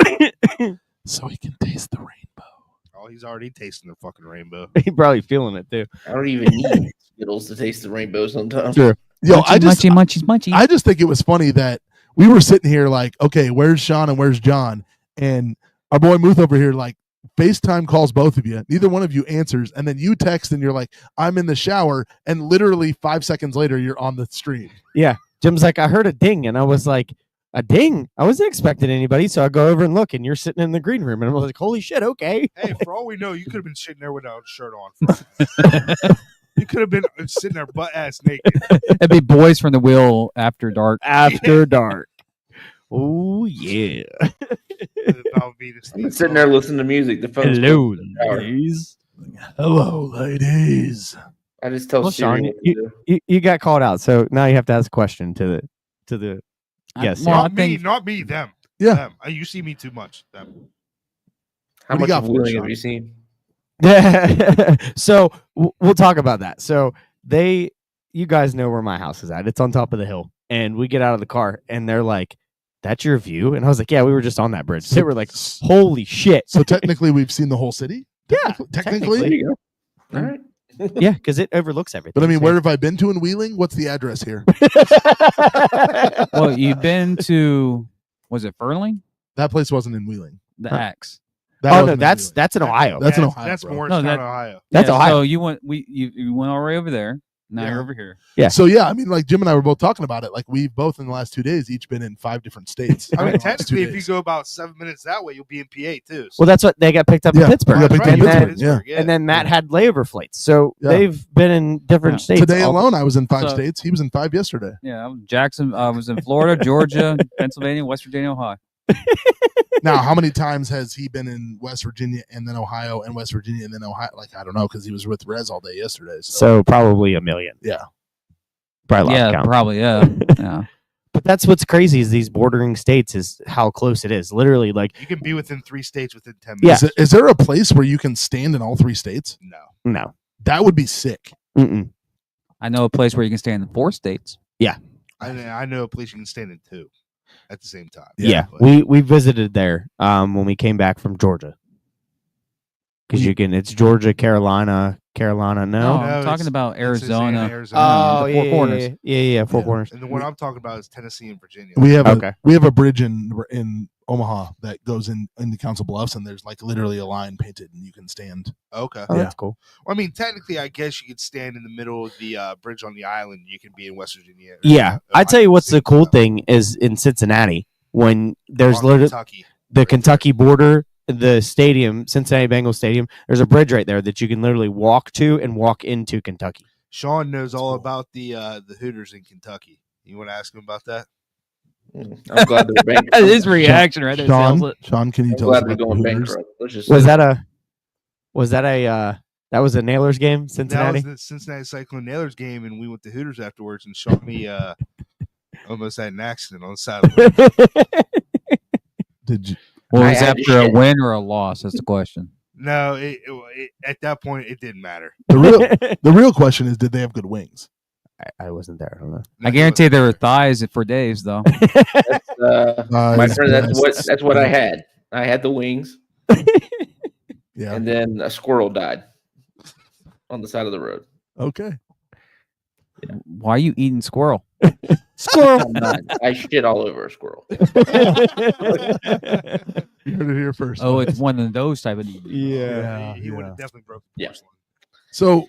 D: so he can taste the rainbow.
F: Oh, he's already tasting the fucking rainbow.
B: He probably feeling it too.
E: I don't even need Skittles to taste the rainbow sometimes.
B: Sure.
D: Yo, I just
C: munchies.
D: think it was funny that we were sitting here like, okay, where's Sean and where's John? And our boy Muth over here like FaceTime calls both of you. Neither one of you answers, and then you text and you're like, I'm in the shower, and literally 5 seconds later you're on the stream.
B: Yeah. Jim's like, I heard a ding, and I was like, a ding? I wasn't expecting anybody, so I go over and look, and you're sitting in the green room, and I was like, holy shit, okay.
F: Hey, for all we know, you could have been sitting there without a shirt on. You could have been sitting there butt ass naked.
C: It'd be Boys from the Wheel after dark.
B: After dark. Oh yeah.
F: About Venus
E: I'm sitting there listening to music. The phone's
B: Hello,
E: close to the shower.
B: ladies.
D: Hello, ladies.
E: I just tell
B: Well,
E: Siri
B: Sean,
E: what to do.
B: You got called out, so now you have to ask a question to the Yes,
C: Well, I
F: Not me,
C: think
F: not me, them.
D: Yeah.
F: Them. You see me too much. Them.
E: How
D: What do you
E: much
D: got
E: of
D: for us,
E: Wheeling
D: Sean?
E: have you seen?
B: So we'll talk about that. So you guys know where my house is at. It's on top of the hill, and we get out of the car, and they're like, "That's your view?" And I was like, "Yeah, we were just on that bridge." They were like, "Holy shit!"
D: So technically, we've seen the whole city.
B: Yeah,
D: Technically.
E: There you go. All right.
B: Yeah, because it overlooks everything.
D: But I mean,
B: so-
D: where have I been to in Wheeling? What's the address here?
C: well, you've been to was it Furling?
D: That place wasn't in Wheeling.
C: The
B: Huh.
C: Axe.
D: That
B: Oh
D: wasn't
B: no,
D: in
B: that's
D: Wheeling.
B: that's in Ohio.
D: That's in Ohio,
F: That's
D: bro.
F: Morristown,
C: No, that-
F: Ohio.
B: That's Ohio.
C: So you went you went all the way over there. Now
D: Yeah.
C: you're over here.
B: Yeah.
D: So yeah, I mean, like Jim and I were both talking about it. Like we've both in the last 2 days each been in 5 different states.
F: I mean,
D: in the last 2
F: technically, if you
D: days.
F: go about 7 minutes that way, you'll be in PA too. So.
B: Well, that's what they got picked up
D: Yeah,
B: in Pittsburgh.
D: we got
F: That's
D: picked up
F: right,
D: in
F: you
D: Pittsburgh,
F: go to
D: yeah.
F: Pittsburgh,
B: And then Matt had layover flights, so
D: Yeah.
B: they've been in different
C: Yeah.
B: states.
D: Today
B: all-
D: alone, I was in 5
C: So-
D: states. He was in 5 yesterday.
C: Yeah, I was Jackson. I was in Florida, Georgia, Pennsylvania, West Virginia, Ohio.
D: Now, how many times has he been in West Virginia and then Ohio and West Virginia and then Ohio? Like I don't know because he was with Rez all day yesterday.
B: So probably a million.
D: Yeah.
B: Probably lost
C: Yeah,
B: count.
C: probably. Yeah, yeah.
B: But that's what's crazy is these bordering states is how close it is. Literally, like
F: You can be within 3 states within 10
B: Yeah.
F: minutes.
D: Is there a place where you can stand in all 3 states?
F: No.
B: no.
D: That would be sick.
B: Mm-mm.
C: I know a place where you can stay in 4 states.
F: I know a place you can stand in 2 at the same time.
B: Yeah,
F: but-
B: we visited there when we came back from Georgia. Because you can, it's Georgia, Carolina.
C: No,
F: No,
C: I'm
F: it's-
C: talking about
F: it's in
C: Arizona.
F: Arizona.
B: Oh,
C: the
B: yeah,
C: Four Corners.
B: Yeah, Four
D: Yeah.
B: Corners.
F: And the one I'm talking about is Tennessee and Virginia.
D: We have
B: Okay.
D: we have a bridge in Omaha that goes into Council Bluffs, and there's like literally a line painted, and you can stand.
F: Okay.
B: Oh,
D: Yeah.
B: that's cool.
F: Well, I mean, technically, I guess you could stand in the middle of the bridge on the island. You can be in West Virginia. or
B: Yeah, I tell you what's the
F: same
B: cool
F: time.
B: thing is in Cincinnati when there's
F: On
B: literally
F: Kentucky.
B: the
F: right
B: Kentucky border, the stadium, Cincinnati Bengals Stadium. There's a bridge right there that you can literally walk to and walk into Kentucky.
F: Sean knows all
D: cool.
F: about the Hooters in Kentucky. You want to ask him about that?
E: I'm glad they're bankrupt.
C: His reaction right there sells
D: Sean,
C: it.
D: Sean, can you
E: I'm
D: tell us
E: glad they're
D: about the
E: going
D: Hooters?
E: bankrupt. Let's just
B: Was
E: say
B: that was a Nailers game, Cincinnati?
F: That was the Cincinnati Cyclone Nailers game, and we went to Hooters afterwards, and Shawnee almost had an accident on the side of the road.
D: Did you?
C: Well,
E: I
C: was
E: had to
C: after a
E: shit.
C: win or a loss? That's the question.
F: No, it at that point it didn't matter.
D: The real question is, did they have good wings?
B: I wasn't there. I don't know.
C: I guarantee there were thighs for days, though.
E: my
D: Thighs,
E: friend,
D: breasts.
E: that's what I had. I had the wings.
D: Yeah.
E: And then a squirrel died on the side of the road.
D: Okay.
C: Why are you eating squirrel?
B: Squirrel.
E: I'm not. I shit all over a squirrel.
D: You heard it here first.
C: Oh,
D: folks.
C: it's one of those type of.
D: Yeah,
F: he would
D: yeah.
F: have definitely broken the
E: Yeah.
F: porcelain.
D: So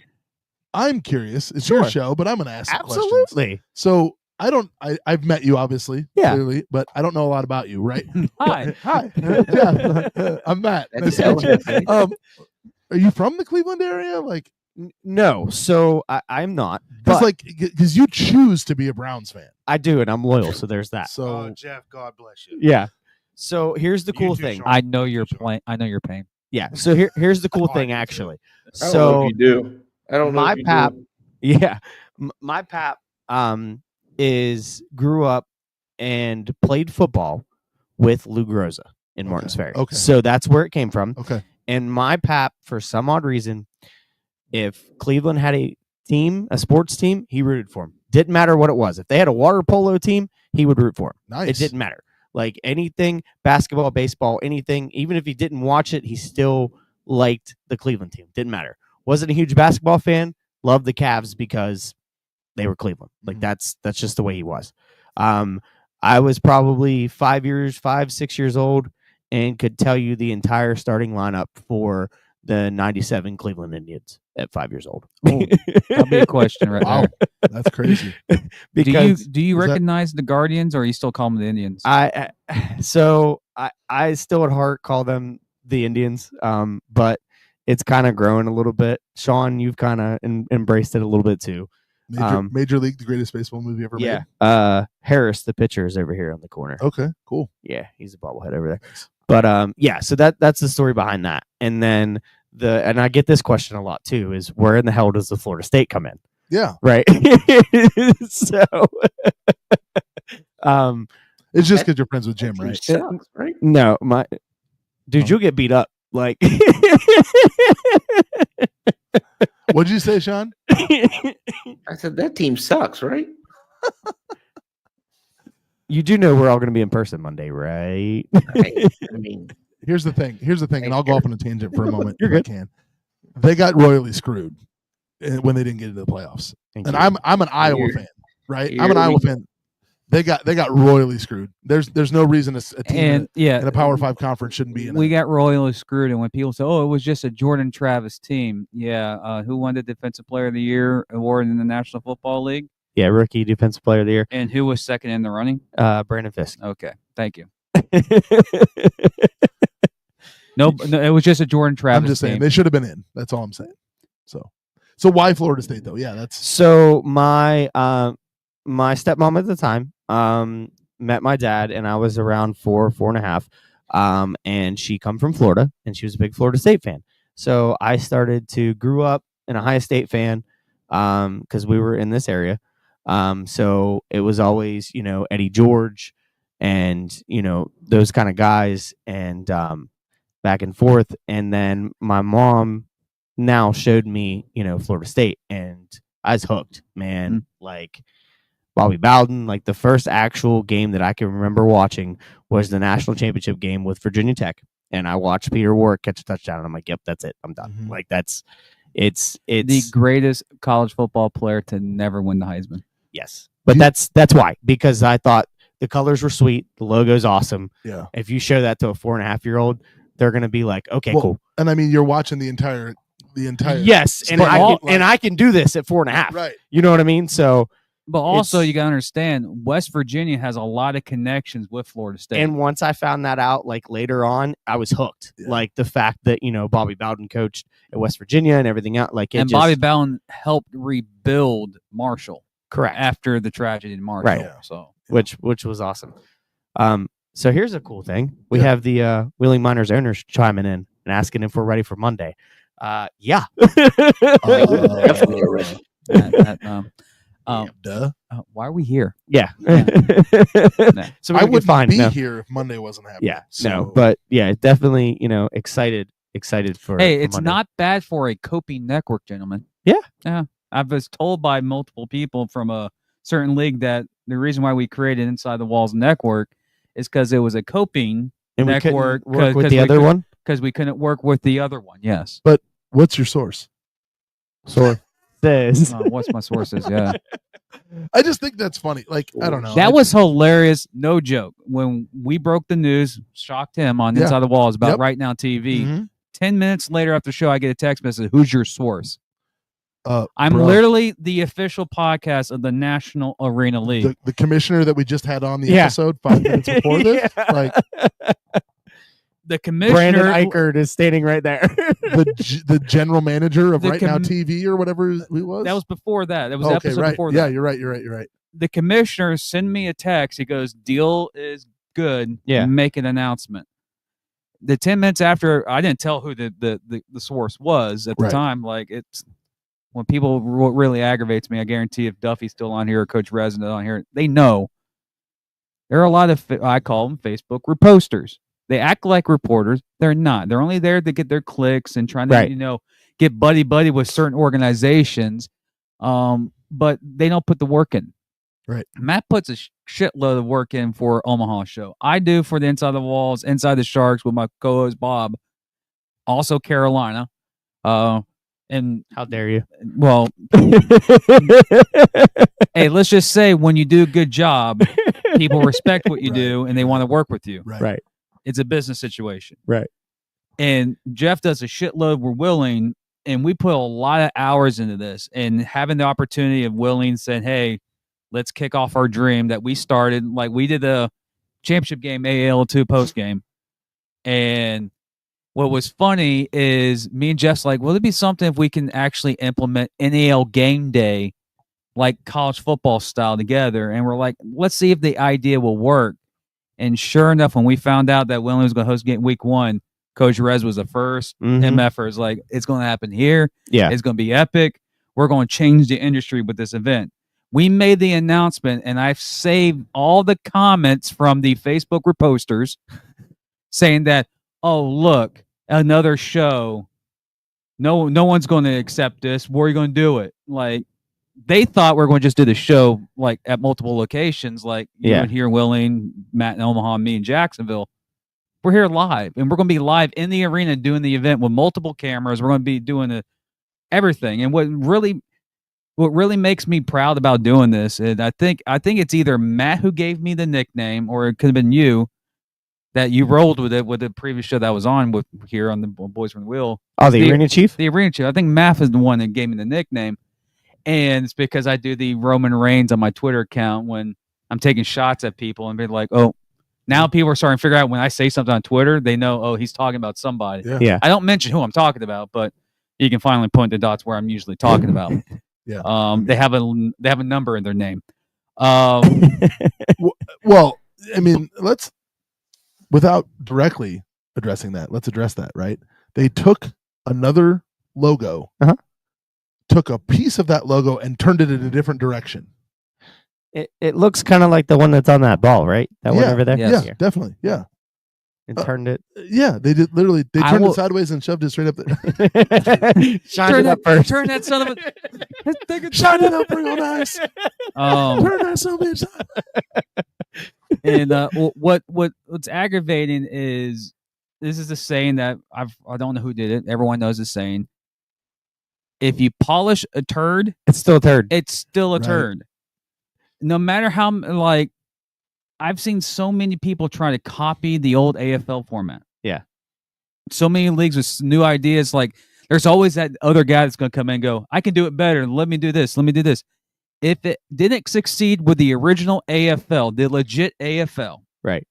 D: I'm curious. It's your
B: Sure.
D: show, but I'm going to ask some questions.
B: Absolutely.
D: So I've met you obviously,
B: Yeah.
D: clearly, but I don't know a lot about you, right?
C: Hi.
D: Hi. Yeah. I'm Matt.
E: That's
D: Nice to meet you.
E: hell.
D: Are you from the Cleveland area? Like,
B: No, so I'm not.
D: because
B: But
D: because you choose to be a Browns fan.
B: I do, and I'm loyal, so there's that.
D: So
F: Oh, Jeff, God bless you.
B: Yeah. So here's the
F: You
B: cool
F: too,
B: thing.
F: Sean.
C: I know your
F: Sure.
C: pain. I know your pain.
B: Yeah. So here's the cool
F: Oh, I
B: thing,
F: do too.
B: actually.
E: I don't know
B: So
E: if you do. I don't know.
B: my
E: if you
B: pap-
E: do.
B: yeah, my pap grew up and played football with Lou Groza in Martins Ferry.
D: okay.
B: So that's where it came from.
D: okay.
B: And my pap, for some odd reason, if Cleveland had a team, a sports team, he rooted for him. Didn't matter what it was. If they had a water polo team, he would root for him.
D: Nice.
B: It didn't matter. Like anything, basketball, baseball, anything, even if he didn't watch it, he still liked the Cleveland team. Didn't matter. Wasn't a huge basketball fan. Loved the Cavs because they were Cleveland. Like
D: Mhm.
B: that's just the way he was. I was probably 6 years old and could tell you the entire starting lineup for the 97 Cleveland Indians at 5 years old.
C: Oh, that'll be a question right
D: Wow.
C: there.
D: That's crazy.
B: Because
C: do you
D: is that-
C: recognize the Guardians, or you still call them the Indians?
B: I still at heart call them the Indians, but it's kind of growing a little bit. Sean, you've kind of embraced it a little bit too.
D: Major League, the greatest baseball movie ever made.
B: Harris, the pitcher, is over here on the corner.
D: Okay. Cool.
B: Yeah, he's a bobblehead over there. But yeah, so that's the story behind that. And then and I get this question a lot too, is where in the hell does the Florida State come in?
D: Yeah.
B: Right. So
D: It's just because you're friends with Jim,
E: That team
D: right?
E: sucks, right?
B: no, dude,
D: Oh.
B: you'll get beat up. Like
D: What'd you say, Sean?
E: I said that team sucks, right?
B: you do know we're all going to be in person Monday, right?
E: I mean,
D: Here's the thing, and I'll go off on a tangent for a moment
B: You're
D: if I
B: good.
D: can. They got royally screwed when they didn't get into the playoffs.
B: Thank
D: And
B: you.
D: I'm an Iowa
E: Here-
D: fan, right?
E: here
D: I'm an
E: we
D: Iowa
E: go.
D: fan. They got royally screwed. There's no reason a team
C: and yeah,
D: in a Power 5 conference shouldn't be in
C: we
D: it.
C: got royally screwed. And when people say, "Oh, it was just a Jordan Travis team," yeah, who won the Defensive Player of the Year award in the National Football League,
B: Yeah, rookie defensive player of the year,
C: and who was second in the running?
B: Brandon Fisk.
C: Okay, thank you. No, it was just a Jordan Travis.
D: I'm just saying
C: team.
D: they should have been in. That's all I'm saying. So why Florida State though? Yeah, that's
B: So my my stepmom at the time met my dad, and I was around 4.5, and she come from Florida, and she was a big Florida State fan. So I grew up an Ohio State fan because we were in this area. So it was always Eddie George and those kind of guys, and back and forth. And then my mom now showed me Florida State, and I was hooked, man. Like Bobby Bowden, like the first actual game that I can remember watching was the national championship game with Virginia Tech, and I watched Peter Warrick catch a touchdown, and I'm like, yep, that's it, I'm done.
D: Mhm.
B: Like it's
C: the greatest college football player to never win the Heisman.
B: yes, but
D: You-
B: that's why, because I thought the colors were sweet, the logo's awesome.
D: yeah.
B: If you show that to a 4.5-year-old, they're gonna be like, okay,
D: Well,
B: cool.
D: And I mean, you're watching the entire
B: Yes, and
D: But all-
B: I can do this at 4.5.
D: right.
B: You know what I mean? So,
C: But also,
B: It's-
C: you got to understand, West Virginia has a lot of connections with Florida State.
B: and once I found that out, like later on, I was hooked.
D: Yeah.
B: Like the fact that Bobby Bowden coached at West Virginia and everything else. Like it
C: And
B: just,
C: Bobby Bowden helped rebuild Marshall
B: correct,
C: after the tragedy in Marshall.
B: Right.
D: Yeah.
C: So
B: which was awesome. So here's a cool thing. We
D: Yeah.
B: have the Wheeling Miners owners chiming in and asking if we're ready for Monday. Yeah.
E: definitely already.
D: Duh.
C: why are we here?
B: Yeah.
C: Yeah.
B: So
D: I
B: we can
D: wouldn't
B: find
D: be
B: no.
D: here if Monday wasn't happening.
B: Yeah.
D: So,
B: No, but yeah, definitely, excited for
C: Hey,
B: for
C: it's
B: Monday.
C: not bad for a coping network, gentlemen.
B: Yeah.
C: Yeah. I was told by multiple people from a certain league that the reason why we created Inside the Walls Network is because it was a coping
B: and we couldn't
C: network,
B: work with
C: 'cause
B: the
C: we
B: other
C: could-
B: one.
C: because we couldn't work with the other one. Yes.
D: What's your source?
B: Says
C: What's my sources? Yeah.
D: I just think that's funny. Like, I don't know.
C: That was hilarious. No joke. When we broke the news, shocked him on
D: Yeah.
C: Inside the Walls about
D: Yep.
C: Right Now TV.
D: Mhm.
C: 10 minutes later after the show, I get a text message. Who's your source? I'm
D: bro,
C: literally the official podcast of the National Arena League.
D: the commissioner that we just had on the
B: Yeah.
D: episode 5 minutes before this.
B: Yeah.
D: Like,
C: The commissioner.
B: Brandon Eichert is standing right there.
D: the general manager of
C: The
D: Right Now TV or whatever he was.
C: That was before that. That was the
D: okay,
C: episode
D: right.
C: before
D: Yeah,
C: that.
D: you're right.
C: The commissioner sent me a text. He goes, "Deal is good.
B: Yeah.
C: Make an announcement." The 10 minutes after, I didn't tell who the source was at the
D: Right.
C: time. Like, it's when people really aggravates me. I guarantee if Duffy's still on here or Coach Resident on here, they know. There are a lot of I call them Facebook reposters. They act like reporters. They're not. They're only there to get their clicks and trying to
B: Right.
C: get buddy with certain organizations. But they don't put the work in.
D: Right.
C: Matt puts a shitload of work in for Omaha show. I do for the Inside the Walls, Inside the Sharks with my co-host Bob. Also Carolina. And
B: How dare you?
C: well, hey, let's just say when you do a good job, people respect what you
D: Right.
C: do and they want to work with you.
D: Right.
B: Right.
C: It's a business situation.
B: Right.
C: And Jeff does a shitload. We're willing, and we put a lot of hours into this. And having the opportunity of willing saying, "Hey, let's kick off our dream that we started." Like we did the championship game, AL2 post game, and what was funny is me and Jeff's like, "Will it be something if we can actually implement NAL game day, like college football style, together?" And we're like, "Let's see if the idea will work." And sure enough, when we found out that Williams was going to host game week 1, Coach Rez was the first
B: Mhm.
C: MFer. Is like, it's going to happen here.
B: Yeah.
C: It's going to be epic. We're going to change the industry with this event. We made the announcement, and I've saved all the comments from the Facebook reposters saying that, "Oh, look, another show. No one's going to accept this. Where are you going to do it?" Like, they thought we were going to just do the show like at multiple locations, like you
B: Yeah.
C: would hear Willing, Matt in Omaha, me in Jacksonville. We're here live, and we're going to be live in the arena doing the event with multiple cameras. We're going to be doing everything. And what really makes me proud about doing this, and I think it's either Matt who gave me the nickname, or it could have been you that you rolled with it with the previous show that I was on with here on the Boys from the Wheel.
B: Oh, the arena chief?
C: The arena chief. I think Matt is the one that gave me the nickname. And it's because I do the Roman Reigns on my Twitter account when I'm taking shots at people and be like, "Oh, now people are starting to figure out when I say something on Twitter, they know, oh, he's talking about somebody."
D: Yeah.
B: Yeah.
C: I don't mention who I'm talking about, but you can finally point the dots where I'm usually talking about.
D: Yeah.
C: They have a number in their name.
D: Well, I mean, without directly addressing that, let's address that, right? They took another logo, took a piece of that logo and turned it in a different direction.
B: It looks kind of like the one that's on that ball, right? That one
D: Yeah.
B: over there?
C: Yes.
D: Yeah, definitely. Yeah.
B: And turned it.
D: Yeah, they did literally. They
C: I
D: turned
C: will-
D: it sideways and shoved it straight up there.
B: Shine it up first.
C: Turn that son of a.
D: Shine it up real nice. Turn that son of a bitch up.
C: And what's aggravating is this is the saying that I don't know who did it. Everyone knows the saying. If you polish a turd,
B: It's still a turd.
C: it's still a
D: Right.
C: turd. No matter how like I've seen so many people try to copy the old AFL format.
B: Yeah.
C: So many leagues with new ideas. Like there's always that other guy that's going to come in and go, "I can do it better. Let me do this. Let me do this." If it didn't succeed with the original AFL, the legit AFL,
B: Right.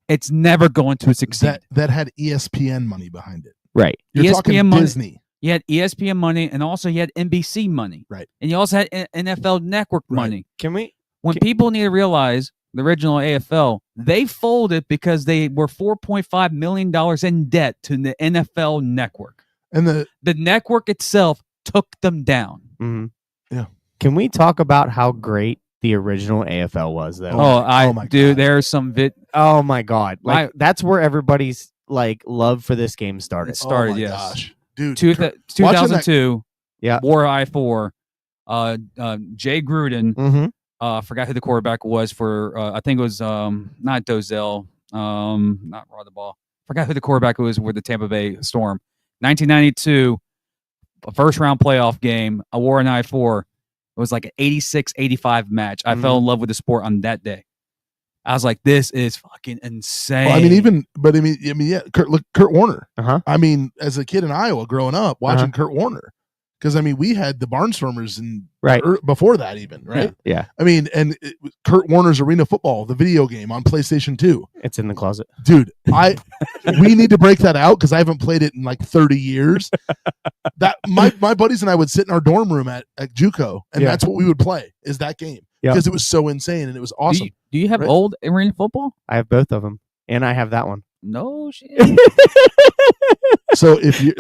C: it's never going to succeed.
D: That had ESPN money behind it.
B: Right.
D: You're talking
C: ESPN money.
D: Disney.
C: You had ESPN money, and also you had NBC money.
D: Right.
C: And you also had NFL Network
D: Right.
C: money.
B: Can we?
C: When people need to realize the original AFL, they folded because they were $4.5 million in debt to the NFL Network.
D: And the
C: The network itself took them down.
B: Mhm.
D: Yeah.
B: Can we talk about how great the original AFL was, though?
C: Oh,
D: my
C: dude,
D: God.
C: there's some
B: Oh my God! Like that's where everybody's like love for this game started.
C: It started,
D: oh my
C: yes.
D: gosh. Dude,
C: 2002,
B: Yeah.
C: War I-4, Jay Gruden,
B: Mm-hmm.
C: forgot who the quarterback was for, I think it was not Dozell, not Rod the Ball. forgot who the quarterback was with the Tampa Bay Storm. 1992, a first-round playoff game, a War in I-4. It was like an 86-85 match. I fell in love with the sport on that day. I was like, this is fucking insane.
D: Well, I mean, yeah, Kurt Warner.
B: Uh-huh.
D: I mean, as a kid in Iowa growing up, watching Kurt Warner, because I mean, we had the Barnstormers before that, even right.
B: Yeah.
D: I mean, and Kurt Warner's Arena Football, the video game on PlayStation 2.
B: It's in the closet,
D: dude. We need to break that out because I haven't played it in like 30 years. That my buddies and I would sit in our dorm room at JUCO, and that's what we would play is that game because it was so insane and it was awesome.
C: Do you have old Arena Football?
B: I have both of them, and I have that one.
C: No shit.
D: So if your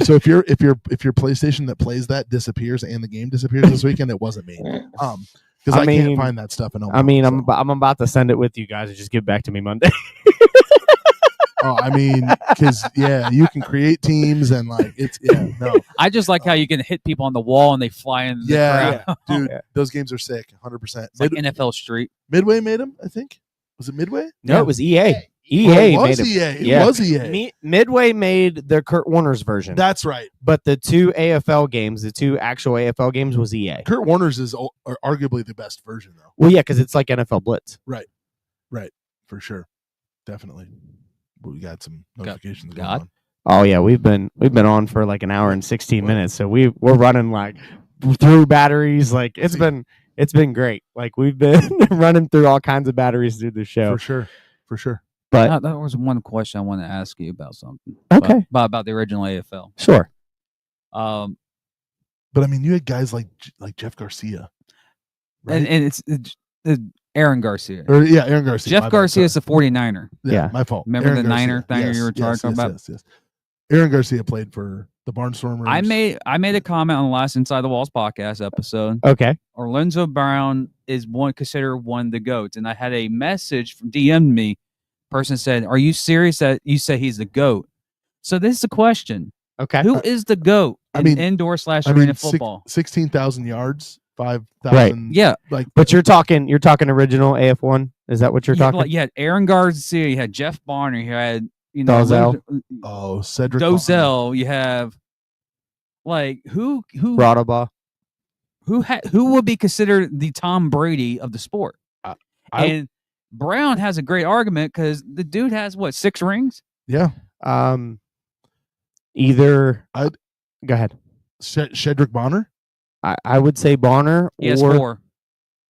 D: PlayStation that plays that disappears and the game disappears this weekend, it wasn't me. Because I can't find that stuff in Omaha.
B: I mean, I'm about to send it with you guys and just give it back to me Monday.
D: Oh, I mean, because you can create teams and like it's no.
C: I just like how you can hit people on the wall and they fly in. The crowd.
D: Dude, those games are sick, 100%.
C: It's like NFL Street.
D: Midway made them, I think. Was it Midway?
B: No, it was EA.
D: It was
B: made
D: EA.
B: it.
D: It was EA.
B: Midway made the Kurt Warner's version.
D: That's right.
B: But the two AFL games, the two actual AFL games, was EA.
D: Kurt Warner's is arguably the best version, though.
B: Well, yeah, because it's like NFL Blitz.
D: Right, for sure, definitely. We got some notifications going
C: God.
D: on.
B: Oh yeah, we've been on for like an hour and 16 minutes, so we're running like through batteries. Like it's been great. Like we've been running through all kinds of batteries through the show.
D: For sure.
B: But
C: that was one question I want to ask you about something.
B: Okay.
C: About the original AFL.
B: Sure.
D: But I mean, you had guys like Jeff Garcia, right?
C: and it's Aaron Garcia.
D: Aaron Garcia.
C: Jeff Garcia is a 49er.
D: Yeah, my fault.
C: Remember
D: Aaron
C: the Niner
D: Garcia.
C: thing you were talking about?
D: Yes. Aaron Garcia played for the Barnstormers.
C: I made a comment on the last Inside the Walls podcast episode.
B: Okay.
C: Orlando Brown is considered one of the GOATs, and I had a message from DM'd me. Person said, "Are you serious that you say he's the GOAT?" So this is the question.
B: Okay.
C: Who is the GOAT in indoor/arena football?
D: 16,000 yards, 5,000.
B: Right.
C: Yeah.
B: But you're talking original AF1. Is that what you're talking?
C: Like, you had Aaron Garcia, you had Jeff Barner, you had
B: Dozell.
D: Cedric
C: Dozell. You have like who
B: Rodabaugh.
C: who would be considered the Tom Brady of the sport? And Brown has a great argument because the dude has 6 rings?
D: Yeah.
B: Go ahead.
D: Cedric Bonner.
B: I would say Bonner.
C: He has 4.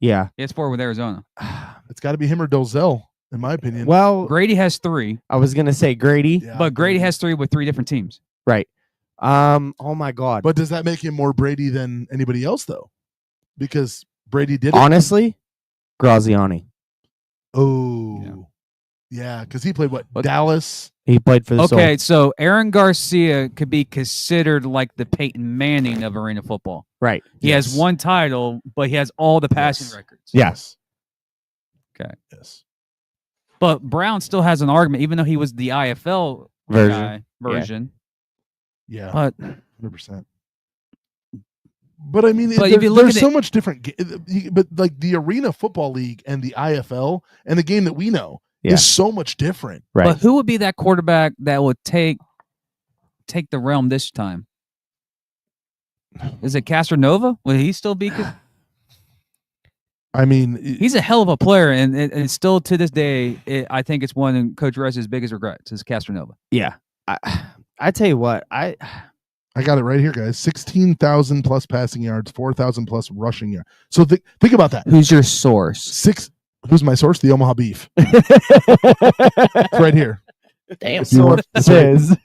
B: Yeah.
C: He has 4 with Arizona.
D: It's got to be him or Dozell, in my opinion.
B: Well,
C: Grady has 3.
B: I was gonna say Grady,
C: but Grady has 3 with 3 different teams.
B: Right. Oh my God.
D: But does that make him more Brady than anybody else, though? Because Brady did it.
B: Honestly, Graziani.
D: Oh, yeah, because he played Dallas.
B: He played for the
C: Okay, so Aaron Garcia could be considered like the Peyton Manning of arena football.
B: Right.
C: He has 1 title, but he has all the passing records.
B: Yes.
C: Okay.
D: Yes.
C: But Brown still has an argument, even though he was the IFL version.
D: Yeah.
C: But
D: 100%. But I mean,
C: if you look
D: there's
C: at
D: so much different. But like the Arena Football League and the IFL and the game that we know is so much different.
B: Right.
C: But who would be that quarterback that would take the realm this time? Is it Castronova? Will he still be?
D: I mean,
C: he's a hell of a player, and still to this day, I think it's one of Coach Russ's biggest regrets is Castronova.
B: Yeah. I tell you what,
D: I got it right here, guys. 16,000 plus passing yards, 4,000 plus rushing yards. So think about that.
C: Who's your source?
D: Who's my source? The Omaha Beef. It's right here.
E: Damn.
B: Says.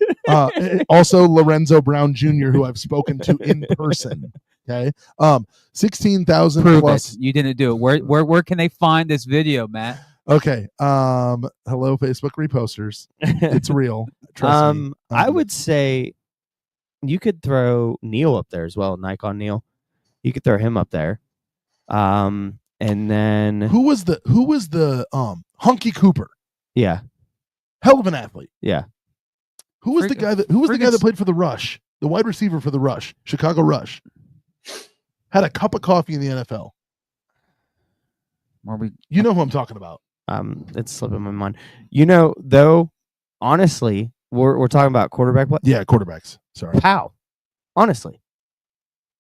D: Also Lorenzo Brown Jr., who I've spoken to in person. Okay. 16,000 plus.
C: You didn't do it. Where can they find this video, Matt?
D: Okay. Hello, Facebook reposters. It's real. Trust me.
B: I would say you could throw Neil up there as well, Nikon Neil. You could throw him up there. And then
D: who was the Hunky Cooper?
B: Yeah.
D: Hell of an athlete.
B: Yeah.
D: Who was the guy that played for the Rush? The wide receiver for the Rush, Chicago Rush. Had a cup of coffee in the NFL. You know who I'm talking about.
B: It's slipping my mind. You know, though, honestly, We're talking about quarterback play.
D: Yeah, quarterbacks. Sorry.
B: Powell. Honestly.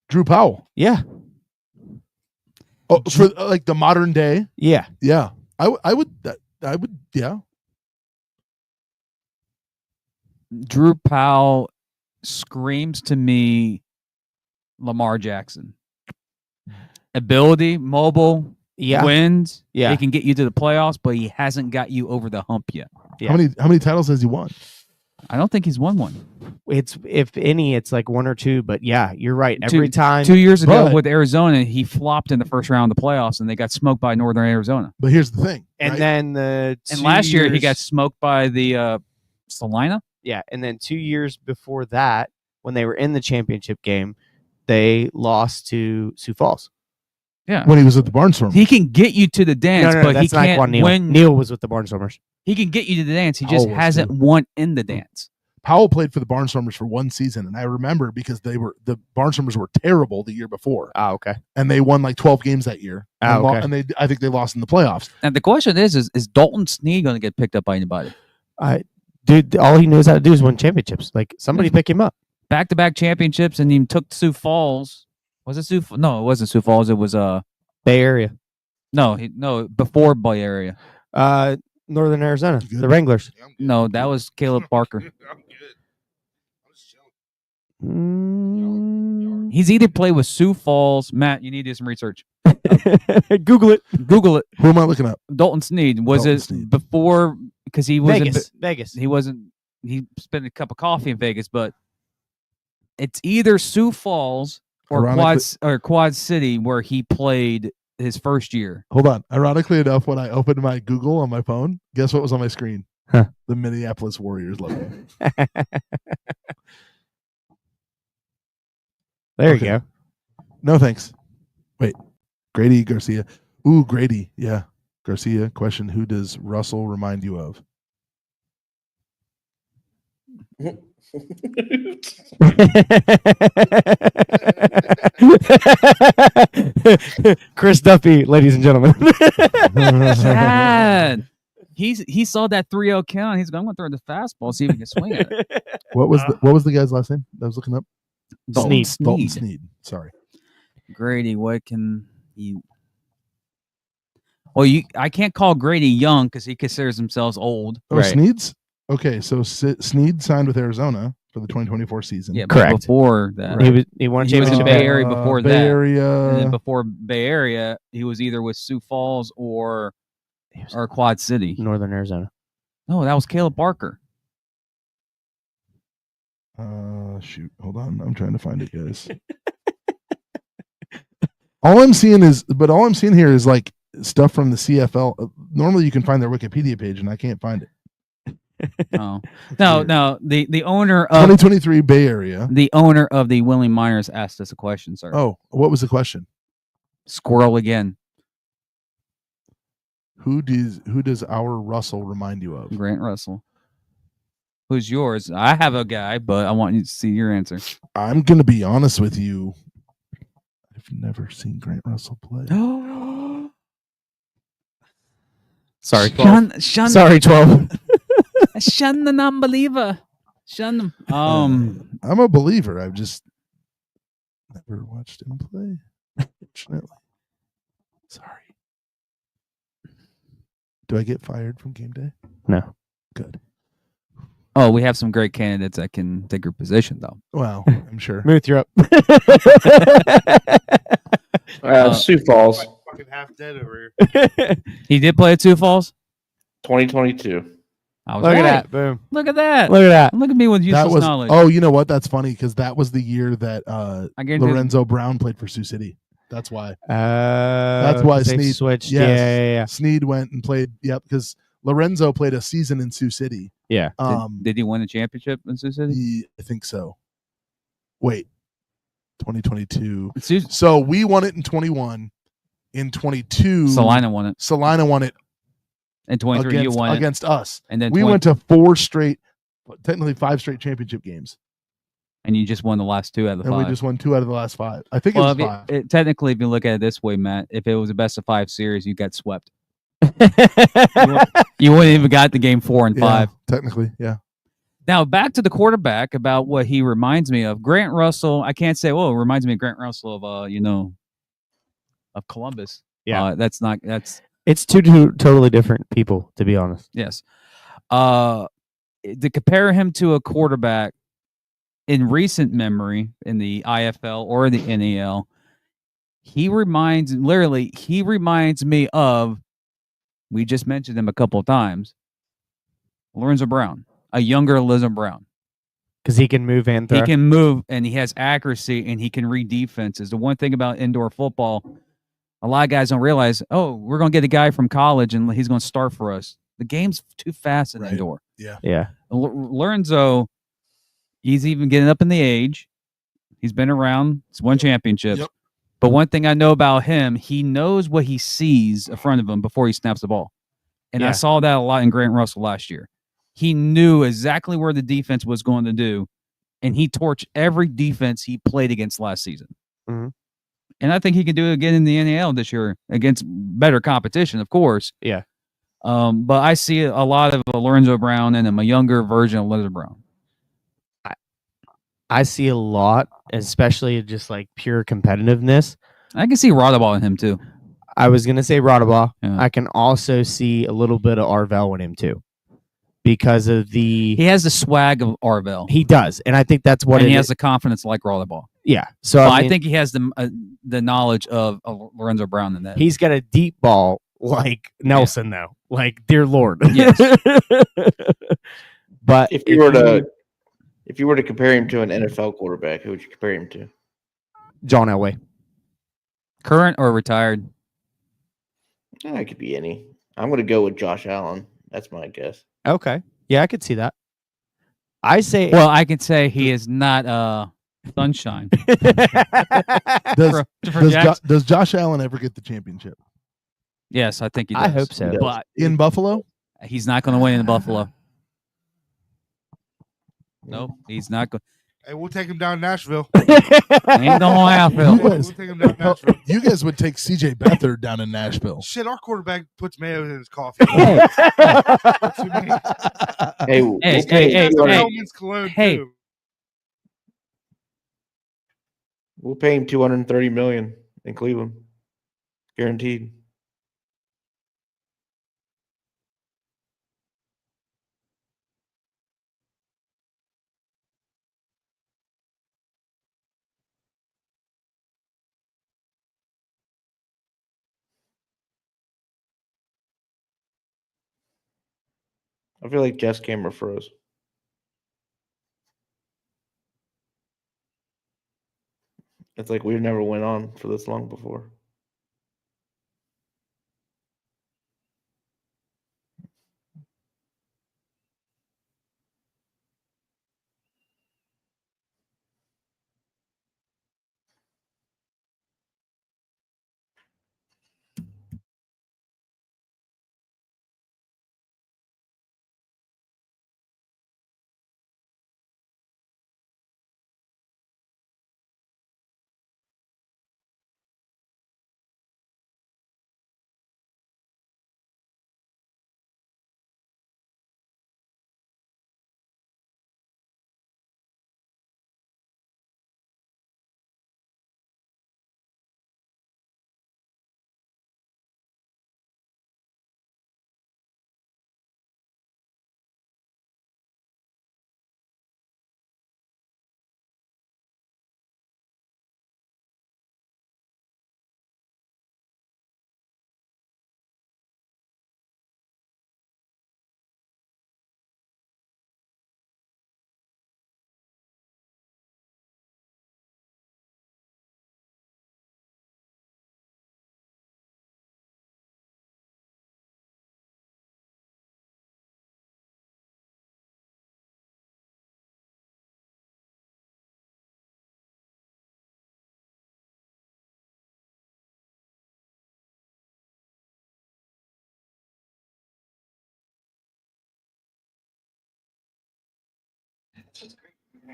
D: Drew Powell.
B: Yeah.
D: Oh, for like the modern day.
B: Yeah.
D: Yeah. I would, yeah.
C: Drew Powell screams to me Lamar Jackson. Ability, mobile,
B: Yeah.
C: wins.
B: Yeah.
C: He can get you to the playoffs, but he hasn't got you over the hump yet.
B: Yeah.
D: How many titles has he won?
C: I don't think he's won one.
B: It's if any, it's like one or two, but yeah, you're right. Every time
C: 2 years ago
D: But-
C: with Arizona, he flopped in the first round of the playoffs, and they got smoked by Northern Arizona.
D: But here's the thing.
B: and
D: right?
B: then the
C: And
B: 2
C: last year, he
B: years-
C: got smoked by the Salina.
B: yeah, and then 2 years before that, when they were in the championship game, they lost to Sioux Falls.
C: Yeah.
D: when he was at the Barnstormers.
C: He can get you to the dance,
B: No,
C: but he
B: that's not
C: can't
B: Neil.
C: win.
B: Neil was with the Barnstormers.
C: He can get you to the dance. He just
D: Powell was
C: hasn't
D: too.
C: won in the dance.
D: Powell played for the Barnstormers for one season, and I remember because the Barnstormers were terrible the year before,
B: Oh, okay.
D: and they won like 12 games that year.
B: Ah, okay.
D: And I think they lost in the playoffs.
C: And the question is Dalton Sneed going to get picked up by anybody?
B: Dude, all he knows how to do is win championships. Like somebody pick him up.
C: Back-to-back championships, and he took Sioux Falls. Was it Sioux? No, it wasn't Sioux Falls. It was
B: Bay Area,
C: before Bay Area.
B: Northern Arizona,
D: You good?
B: the Wranglers.
F: Yeah, I'm good.
C: No, that was Caleb Barker.
F: I'm good. I'm just chilling.
B: Mm.
C: He's either played with Sioux Falls. Matt, you need to do some research.
B: Google it.
C: Google it.
D: Who am I looking up?
C: Dalton Sneed. Was
D: Dalton
C: it
D: Sneed.
C: before? Because he was
B: Vegas. Vegas.
C: he wasn't. He spent a cup of coffee in Vegas, but it's either Sioux Falls or
D: Ironically-
C: Quad City where he played his first year.
D: Hold on. Ironically enough, when I opened my Google on my phone, guess what was on my screen?
B: Huh.
D: The Minneapolis Warriors logo.
B: There
D: Okay.
B: you go.
D: No thanks. Wait. Grady Garcia. Ooh, Grady. Yeah. Garcia. Question: who does Russell remind you of?
B: Chris Duffy, ladies and gentlemen.
C: Sad. He saw that 3-0 count. He's going, I'm going to throw the fastball, see if he can swing at it.
D: What was the guy's last name that I was looking up?
C: Dalton
D: Dalton
C: Sneed.
D: Sneed. Sorry.
C: Grady, what can he? Well, I can't call Grady young because he considers himself old.
D: Oh,
B: Right.
D: Sneed's. Okay, so Sneed signed with Arizona for the 2024 season.
C: Yeah,
B: Correct.
C: But before that,
B: he won a
C: He was in
B: championship.
C: Bay
B: there.
C: Area before
D: Bay
C: that.
D: Area.
C: and then before Bay Area, he was either with Sioux Falls or Quad City.
B: Northern Arizona.
C: No, that was Caleb Barker.
D: Shoot. Hold on. I'm trying to find it, guys. all I'm seeing here is like stuff from the CFL. Normally you can find their Wikipedia page, and I can't find it.
C: Oh
D: That's
C: no,
D: weird.
C: no. The owner of
D: 2023 Bay Area.
C: the Willing Miners asked us a question, sir.
D: Oh, what was the question?
C: Squirrel again.
D: Who does our Russell remind you of?
C: Grant Russell. Who's yours? I have a guy, but I want you to see your answer.
D: I'm gonna be honest with you. I've never seen Grant Russell play.
B: Sorry.
C: Shun
B: Sorry, 12.
C: shun the non-believer. Shun them.
D: I'm a believer. I've just never watched him play. Unfortunately. Sorry. Do I get fired from game day?
B: No.
D: Good.
C: Oh, we have some great candidates that can take your position, though.
D: Well, I'm sure.
B: Muth, you're up.
E: Sioux Falls,
F: Fucking half dead over here.
C: He did play at Sioux Falls.
E: 2022.
C: I was
B: Look
C: right.
B: at that. Boom.
C: Look at that.
B: Look at that.
C: Look at me with
D: That
C: useless
D: was
C: knowledge.
D: oh, you know what? That's funny because that was the year that
C: I guarantee.
D: Lorenzo Brown played for Sioux City. That's why
B: That's
D: why
B: they
D: Snead-
B: switched.
D: yes.
B: Yeah.
D: Snead went and played. Yep, because Lorenzo played a season in Sioux City.
B: Yeah.
C: Did he win a championship in Sioux City?
D: I think so. Wait, 2022.
C: Sioux-
D: So we won it in 21. In 22,
C: Salina won it.
D: Salina won it
C: In 23, you won it.
D: against us.
C: And then
D: We
C: 20
D: went to 4 straight, technically 5 straight championship games,
C: and you just won the last 2 out of the
D: and
C: 5.
D: we just won 2 out of the last 5. I think
C: Well,
D: it was 5.
C: technically, if you look at it this way, Matt, if it was a best of 5 series, you got swept. You wouldn't even got the game 4 and 5.
D: Yeah, technically, yeah.
C: Now back to the quarterback about what he reminds me of. Grant Russell. I can't say. Well, it reminds me of Grant Russell of of Columbus.
B: Yeah.
C: That's
B: It's two totally different people, to be honest.
C: yes. To compare him to a quarterback in recent memory in the IFL or the NAL, he reminds me of. We just mentioned him a couple of times. Lorenzo Brown, a younger Lorenzo Brown.
B: Because he can move and throw.
C: He can move and he has accuracy and he can read defenses. The one thing about indoor football, a lot of guys don't realize, we're going to get a guy from college and he's going to start for us. The game's too fast in indoor.
B: Yeah.
C: Lorenzo, he's even getting up in the age. He's been around. He's won championships.
D: Yep.
C: But one thing I know about him, he knows what he sees in front of him before he snaps the ball. And I saw that a lot in Grant Russell last year. He knew exactly where the defense was going to do, and he torched every defense he played against last season.
B: Mhm.
C: And I think he can do it again in the NAL this year against better competition, of course.
B: Yeah.
C: But I see a lot of Lorenzo Brown and a younger version of Lorenzo Brown.
B: I see a lot, especially just like pure competitiveness.
C: I can see Rodaball in him too.
B: I was going to say Rodabaugh.
C: Yeah.
B: I can also see a little bit of Arvell in him too. Because of
C: He has the swag of Arvell.
B: He does. And I think that's what
C: he has the confidence like Rodaball.
B: Yeah. So
C: I think he has the knowledge of Lorenzo Brown in that.
B: He's got a deep ball like Nelson, though. Like, dear Lord.
C: Yes.
B: But
E: If you were to compare him to an NFL quarterback, who would you compare him to?
B: John Elway.
C: Current or retired?
E: It could be any. I'm going to go with Josh Allen. That's my guess.
B: Okay. Yeah, I could see that. I say.
C: Well, I can say he is not sunshine.
D: Does Josh Allen ever get the championship?
C: Yes, I think he does.
B: I hope so.
C: But
D: In Buffalo?
C: he's not going to win in Buffalo. Nope, he's not going.
F: Hey, we'll take him down to Nashville.
C: Ain't no Phil.
F: We'll take him down to Nashville.
D: You guys would take CJ Beathard down in Nashville.
F: Shit, our quarterback puts mayo in his coffee.
C: Hey.
F: What you mean?
C: Hey,
F: Hellman's cologne
C: hey.
F: too.
E: We'll pay him $230 million in Cleveland, guaranteed. I feel like Jeff's camera froze. It's like we've never went on for this long before.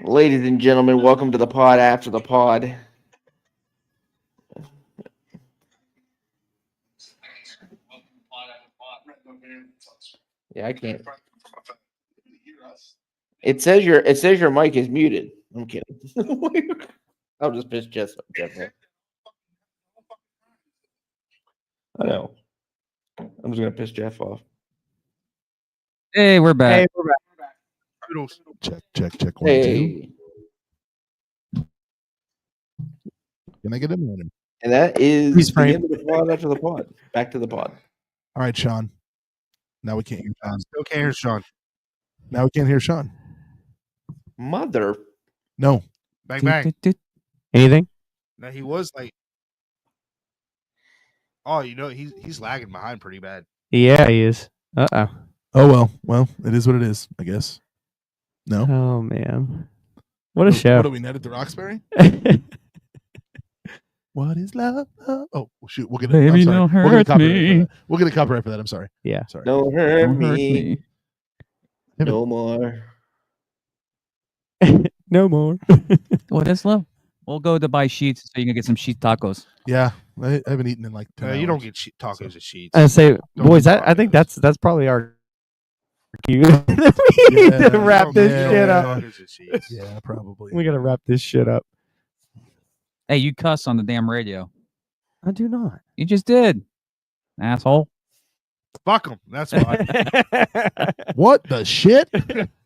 E: Ladies and gentlemen, welcome to the pod after the pod. Yeah, I can't. It says your mic is muted. I'm kidding. I'll just piss Jeff off. I know. I'm just gonna piss Jeff off.
C: Hey, we're back.
B: Hey, we're back.
F: Toodles.
D: Check. 1, 2.
E: Hey,
D: Can I get in there?
E: and that is
B: Freeze
E: the
B: frame.
E: end of the pod after the pod. Back to the pod.
D: All right, Sean. Now we can't hear Sean.
F: Still can't hear Sean.
D: Now we can't hear Sean.
E: Mother.
D: No.
F: Bang bang.
B: Anything?
F: No, he was like, oh, he's lagging behind pretty bad.
B: Yeah, he is. Uh-oh.
D: Oh well. Well, it is what it is, I guess. No.
B: Oh, man. What a
D: What
B: show.
D: do we netted to Roxbury? What is love? Oh, well, shoot. We'll get it. I'm
C: Baby,
D: sorry.
C: don't
D: We'll get a
C: hurt
D: copyright for
C: me.
D: that. We'll get a copyright for that. I'm sorry.
B: Yeah.
D: Sorry.
E: Don't hurt
C: Don't hurt
E: me.
C: me.
E: No more.
B: No more.
C: What is love? We'll go to buy sheets so you can get some sheet tacos.
D: Yeah. I haven't eaten in like 10
F: You don't
D: hours.
F: get tacos at Sheets.
B: I say,
F: Don't
B: boys,
F: do
B: I think
F: tacos.
B: that's probably our cue. We need
D: Yeah,
B: to wrap this shit up.
F: Tacos at Sheetz.
D: Yeah, probably.
B: We gotta wrap this shit up.
C: Hey, you cuss on the damn radio.
B: I do not.
C: You just did, asshole.
F: Fuck them. That's why.
D: What the shit?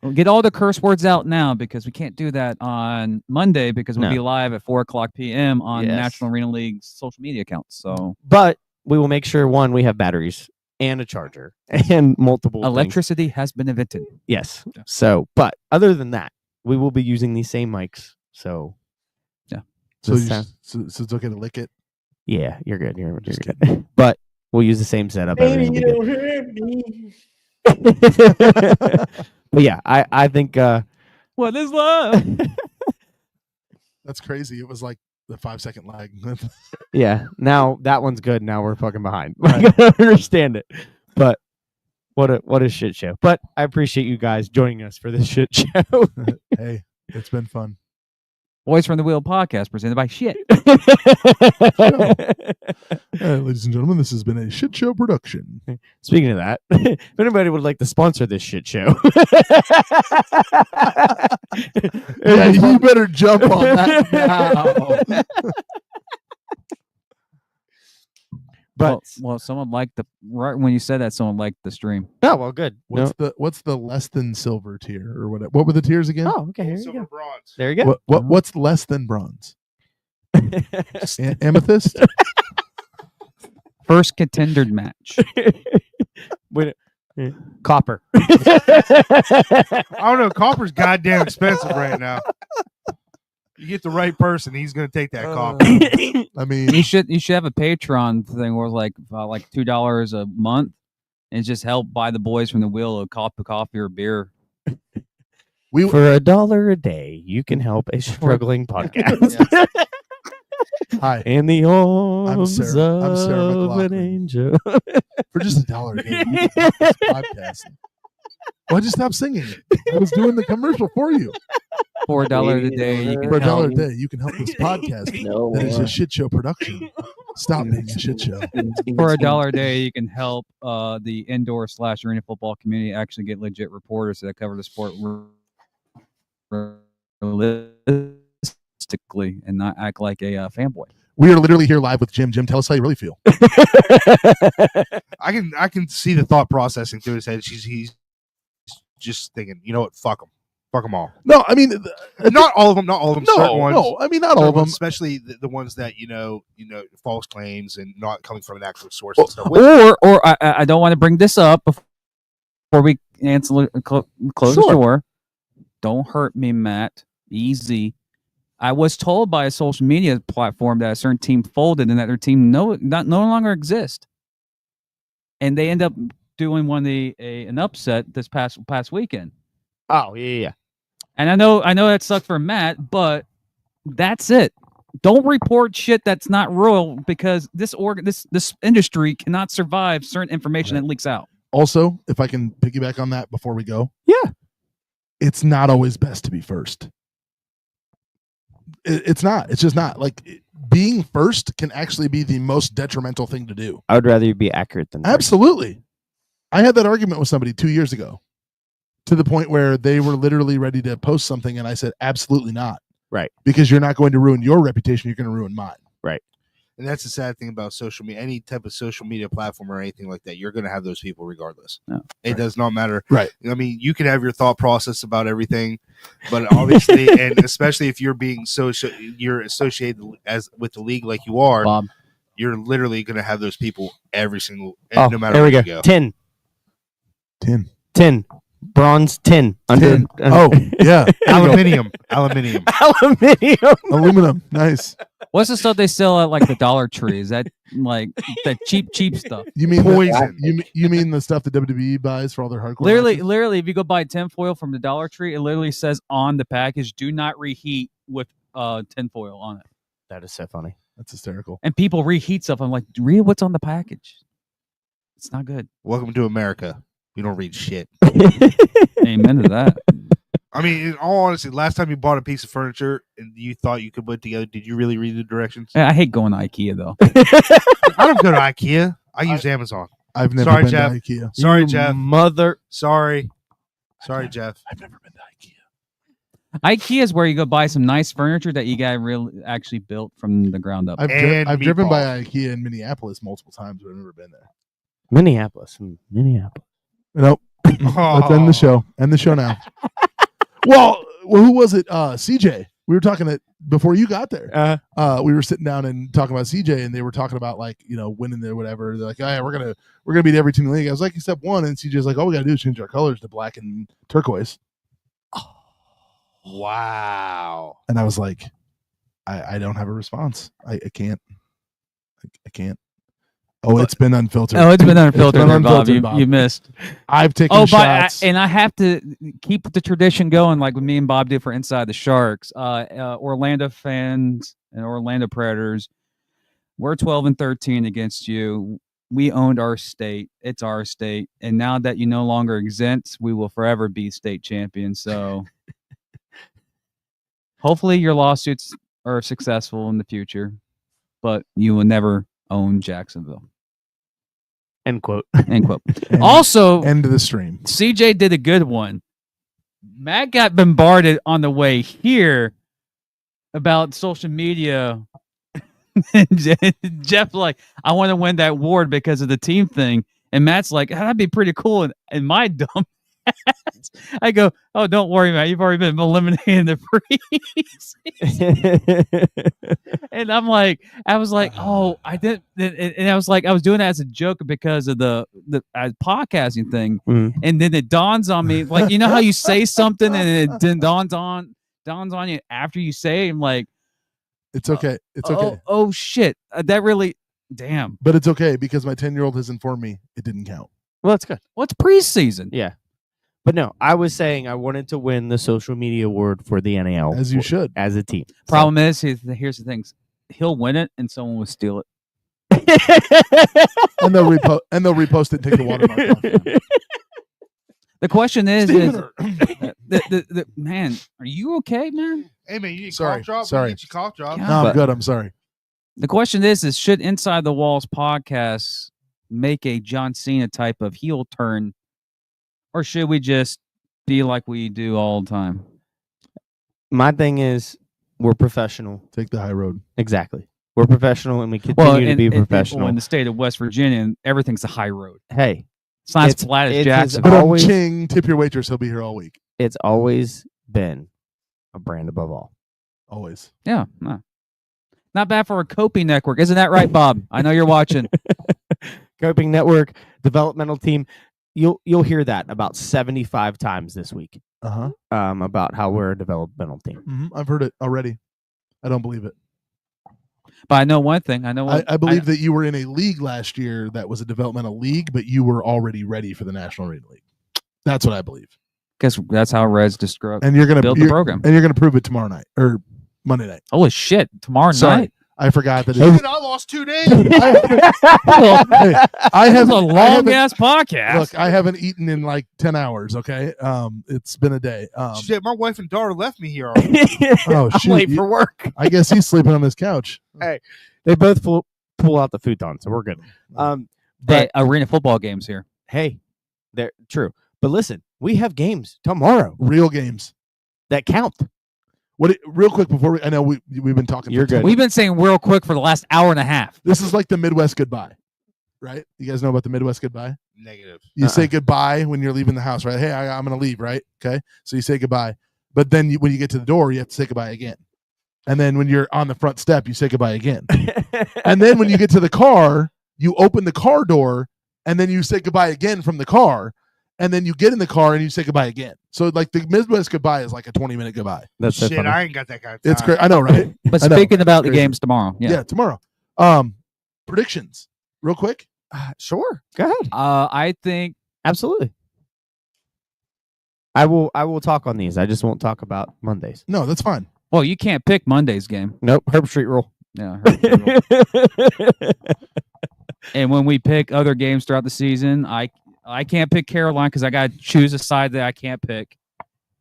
C: Well, get all the curse words out now because we can't do that on Monday because we'll
B: No.
C: be live at 4:00 p.m. on
B: Yes.
C: National Arena League's social media accounts. So
B: But we will make sure we have batteries and a charger and multiple things.
C: electricity has been invented.
B: Yes. So, but other than that, we will be using these same mics. So,
D: So,
B: This
D: you,
B: time-
D: so it's okay to lick it?
B: yeah, you're good. You're
D: Just
B: good. But we'll use the same setup.
E: Baby,
B: everything
E: you
B: will
E: don't hurt me.
B: be good. But yeah, I think
C: What is love?
D: That's crazy. It was like the 5-second lag.
B: yeah, now that one's good. Now we're fucking behind. I gotta understand it. But what a shit show. But I appreciate you guys joining us for this shit show.
D: Hey, it's been fun.
C: Boys from the Wheel podcast presented by Shit.
D: Ladies and gentlemen, this has been a shit show production.
B: Speaking of that, if anybody would like to sponsor this shit show,
D: Yeah, you better jump on that now.
B: but
C: well, someone liked the right when you said that. Someone liked the stream.
B: oh well, good. No.
D: What's the less than silver tier or what? What were the tiers again?
B: Oh, okay. Here you
F: Silver
B: go.
F: bronze.
B: There you go.
D: What's less than bronze? Amethyst?
C: First contendered match.
B: Wait, copper.
F: I don't know. Copper's goddamn expensive right now. You get the right person, he's gonna take that copper.
D: I mean,
C: You should have a Patreon thing where like $2 a month and just help buy the boys from the Wheel a cup of coffee or beer.
D: we
B: For $1 a day, you can help a struggling podcast.
D: hi
B: In the arms
D: Sarah
B: of an
D: McLachlan.
B: angel.
D: for just $1 a day. You can help this podcast. Why'd you stop singing it? I was doing the commercial for you.
C: For $1 a day, you
D: For
C: can help.
D: $1 a day, you can help this podcast.
E: No
D: That is
E: more.
D: a shit show production. Stop being a shit show.
C: For $1 a day, you can help the indoor/arena football community actually get legit reporters that cover the sport realistically and not act like a fanboy.
D: We are literally here live with Jim. Jim, tell us how you really feel.
F: I can see the thought processing through his head. He's just thinking, you know what? Fuck them all.
D: No, I mean,
F: Not all of them. Not all of them. certain ones.
D: no. I mean, not all of them.
F: especially the ones that false claims and not coming from an actual source and stuff.
C: Or I don't want to bring this up before we close the
D: Sure.
C: door. Don't hurt me, Matt. Easy. I was told by a social media platform that a certain team folded and that their team no longer exists. And they end up doing an upset this past weekend.
B: Oh, yeah.
C: And I know that sucked for Matt, but that's it. Don't report shit that's not real because this industry cannot survive certain information that leaks out.
D: Also, if I can piggyback on that before we go.
B: Yeah.
D: It's not always best to be first. It's not. It's just not. Like, being first can actually be the most detrimental thing to do.
B: I would rather you be accurate than first.
D: Absolutely. I had that argument with somebody 2 years ago. to the point where they were literally ready to post something, and I said, absolutely not.
B: Right.
D: Because you're not going to ruin your reputation. You're going to ruin mine.
F: And that's the sad thing about social media. Any type of social media platform or anything like that, you're going to have those people regardless.
C: Yeah.
F: It does not matter.
D: Right.
F: I mean, you can have your thought process about everything, but obviously, and especially if you're being you're associated as with the league like you are,
C: Bob.
F: you're literally going to have those people every single,
B: Oh,
F: no matter
B: there
F: where
B: we
F: you
B: go.
F: go.
B: 10.
D: 10.
B: Bronze 10. Under.
D: 10. Oh, yeah.
F: Aluminium.
B: Aluminium.
D: Aluminum. Nice.
C: What's the stuff they sell at like the Dollar Tree? Is that like the cheap stuff?
D: You mean
F: Poison.
D: You mean the stuff that WWE buys for all their hardcore?
C: Literally, if you go buy tinfoil from the Dollar Tree, it literally says on the package, "Do not reheat with tinfoil on it."
B: That is so funny.
D: That's hysterical.
C: And people reheat stuff. I'm like, read what's on the package. It's not good.
F: Welcome to America. We don't read shit.
C: Amen to that.
F: I mean, in all honesty, last time you bought a piece of furniture and you thought you could put it together, did you really read the directions?
C: I hate going to IKEA though.
F: I don't go to IKEA. I use Amazon.
D: I've never
F: Sorry,
D: been
F: Jeff.
D: to IKEA.
F: Sorry,
B: You
F: Jeff.
B: Mother.
F: Sorry, Jeff.
D: I've never been to IKEA.
C: IKEA is where you go buy some nice furniture that you got really actually built from the ground up.
F: And
D: I've driven by
F: meatballs.
D: IKEA in Minneapolis multiple times, but I've never been there.
B: Minneapolis. Minneapolis.
D: Nope. Let's end the show. End the show now. well, who was it? CJ. We were talking before you got there. We were sitting down and talking about CJ, and they were talking about winning or whatever. They're like, "Oh yeah, we're gonna beat every team in the league." I was like, "Except one." And CJ's like, "All we gotta do is change our colors to black and turquoise."
F: Wow.
D: And I was like, I don't have a response. I can't. I can't. Oh, it's been unfiltered.
C: Oh, it's been unfiltered,
D: been
C: there, Bob.
D: unfiltered,
C: You,
D: Bob.
C: you missed.
D: I've taken
C: Oh,
D: shots.
C: and I have to keep the tradition going, like me and Bob did for Inside the Sharks. Orlando fans and Orlando Predators, we're 12-13 against you. We owned our state. It's our state, and now that you no longer exist, we will forever be state champions. So, hopefully, your lawsuits are successful in the future, but you will never own Jacksonville.
B: End quote.
C: End quote.
D: And
C: Also,
D: end of the stream.
C: CJ did a good one. Matt got bombarded on the way here about social media. Jeff like, I want to win that award because of the team thing. And Matt's like, that'd be pretty cool. And my dumb ass, I go, oh, don't worry, Matt. You've already been eliminated in the preseason. And I was like, oh, I didn't. And I was like, I was doing that as a joke because of the podcasting thing.
B: Mm.
C: And then it dawns on me, like, you know how you say something and it then dawns on you after you say it. I'm like,
D: It's okay. It's okay.
C: oh shit. That really, damn.
D: But it's okay because my 10-year-old has informed me it didn't count.
B: Well, that's good.
C: What's preseason?
B: Yeah. But no, I was saying I wanted to win the social media award for the NAL.
D: As you should.
B: As a team.
C: Problem is, here's the thing. He'll win it and someone will steal it.
D: And they'll repost it and take the watermark off.
C: The question is
D: Steven,
C: man, are you okay, man?
F: Hey man, you need
D: Sorry,
F: cough drop?
D: sorry.
F: Get your cough drop.
C: God.
D: No, I'm
C: But-
D: good. I'm sorry.
C: The question is should Inside the Walls podcast make a John Cena type of heel turn, or should we just be like we do all the time?
B: My thing is, we're professional.
D: Take the high road.
B: Exactly. We're professional and we continue to be professional.
C: in the state of West Virginia, everything's a high road.
B: Hey,
C: It's not
B: It's-
C: as flat as
B: it is
C: Jackson.
D: But
B: Always-
D: ching, tip your waitress. He'll be here all week.
B: it's always been a brand above all.
D: Always.
C: Yeah, no. Not bad for a coping network, isn't that right, Bob? I know you're watching.
B: Coping Network, developmental team. You'll hear that about 75 times this week.
D: Uh-huh.
B: About how we're a developmental team.
D: I've heard it already. I don't believe it.
C: But I know one thing.
D: I believe that you were in a league last year that was a developmental league, but you were already ready for the National Arena League. That's what I believe.
C: Guess that's how Reds describe.
D: And you're gonna
C: Build the program.
D: And you're gonna prove it tomorrow night or Monday night.
C: Holy shit! Tomorrow
D: Sorry.
C: night.
D: I forgot that.
F: Dude, I lost 2 days.
D: I
C: That's
D: haven't.
C: a
D: I
C: long
D: haven't-
C: ass podcast.
D: Look, I haven't eaten in like 10 hours. Okay, it's been a day.
F: Shit, my wife and daughter left me here.
D: Oh
B: I'm
D: shoot!
B: late for work.
D: I guess he's sleeping on this couch.
B: They both pull out the futon, so we're good.
C: But
B: But
C: arena football games here.
B: hey, they're true. But listen, we have games tomorrow
D: Real games.
B: that count.
D: Real quick before I know we've been talking.
B: You're good.
C: We've been saying real quick for the last hour and a half.
D: This is like the Midwest goodbye, right? You guys know about the Midwest goodbye?
F: Negative.
D: You say goodbye when you're leaving the house, right? Hey, I'm going to leave, right? Okay. So you say goodbye. But then when you get to the door, you have to say goodbye again. And then when you're on the front step, you say goodbye again. And then when you get to the car, you open the car door and then you say goodbye again from the car. And then you get in the car and you say goodbye again. So like the Midwest goodbye is like a 20-minute goodbye.
B: That's so
F: Shit,
B: funny.
F: I ain't got that kind of time.
D: It's great. I know, right?
C: But
D: I know.
C: speaking about the
D: Crazy.
C: games tomorrow,
D: Yeah, tomorrow. Predictions, real quick.
B: Sure. Go ahead.
C: I think
B: Absolutely. I will talk on these. I just won't talk about Mondays.
D: No, that's fine.
C: well, you can't pick Monday's game.
B: Nope. Herb Street rule.
C: Yeah. And when we pick other games throughout the season, I can't pick Carolina because I got to choose a side that I can't pick.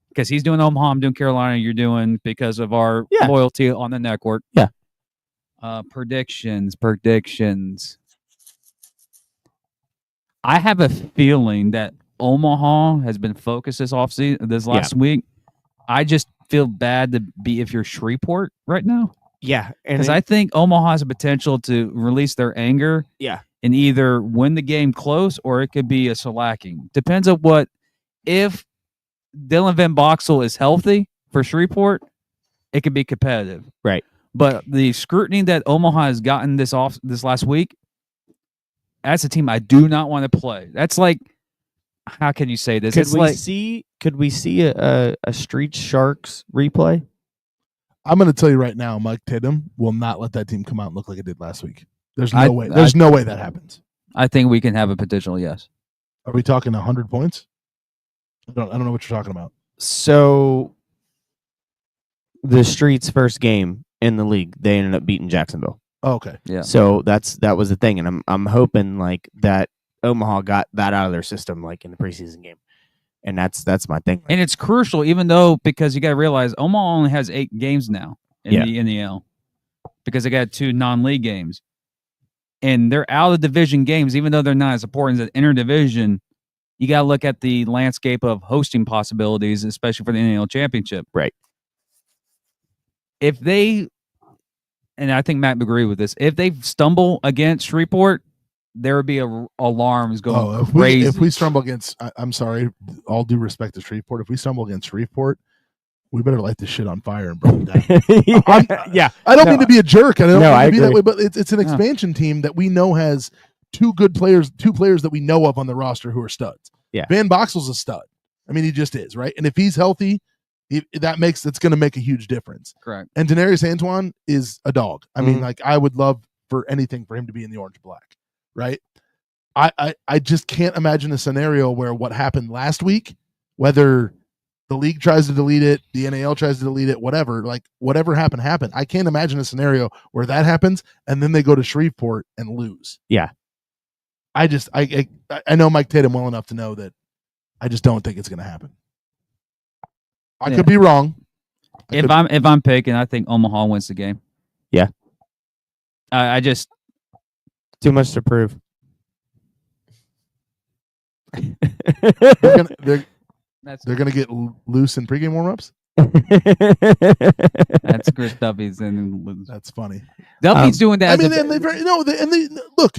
C: Because he's doing Omaha, I'm doing Carolina, you're doing because of our loyalty on the network.
B: Yeah.
C: Predictions. I have a feeling that Omaha has been focused this offseason, this last week. I just feel bad to be if you're Shreveport right now.
B: Yeah. And
C: Because I think Omaha has a potential to release their anger and either win the game close or it could be a shellacking. Depends on what. If Dylan Van Boxel is healthy for Shreveport, it could be competitive.
B: Right.
C: But the scrutiny that Omaha has gotten this last week, that's a team I do not want to play. That's like, how can you say this?
B: Could we see a Street Sharks replay?
D: I'm going to tell you right now, Mike Tatum will not let that team come out and look like it did last week. There's no
C: I-
D: way. There's no way that happens.
C: I think we can have a potential yes.
D: Are we talking 100 points? I don't know what you're talking about.
B: So the Streets' first game in the league, they ended up beating Jacksonville.
D: Oh, okay.
C: Yeah.
B: So that was the thing, and I'm hoping like that Omaha got that out of their system like in the preseason game, and that's my thing.
C: And it's crucial, even though, because you got to realize Omaha only has 8 games now in the NEL because they got 2 non-league games. And they're out of division games, even though they're not as important as interdivision. You got to look at the landscape of hosting possibilities, especially for the NEL championship.
B: Right.
C: If they, and I think Matt would agree with this, if they stumble against Shreveport, there would be alarms going crazy.
D: If we stumble against, I'm sorry, all due respect to Shreveport, if we stumble against Shreveport, we better light this shit on fire and burn it down.
B: Yeah.
D: I don't mean to be a jerk. I don't mean to be that
B: agree.
D: way, but it's an expansion team that we know has 2 good players, 2 players that we know of on the roster who are studs.
B: Yeah.
D: Van Boxel's a stud. I mean, he just is, right? And if he's healthy, it's going to make a huge difference.
C: Correct.
D: And Denarius Antoine is a dog. I mean, like, I would love for anything for him to be in the orange black, right? I just can't imagine a scenario where what happened last week, whether the league tries to delete it, the NAL tries to delete it, whatever, like whatever happened. I can't imagine a scenario where that happens and then they go to Shreveport and lose.
B: Yeah.
D: I know Mike Tatum well enough to know that I just don't think it's going to happen. I could be wrong.
C: If I'm picking, I think Omaha wins the game.
B: Yeah.
C: I just
B: Too much to prove.
D: They're gonna get loose in pregame warmups.
C: That's Chris Duffy's and
D: That's funny.
C: Duffy's doing that.
D: I mean, and they look.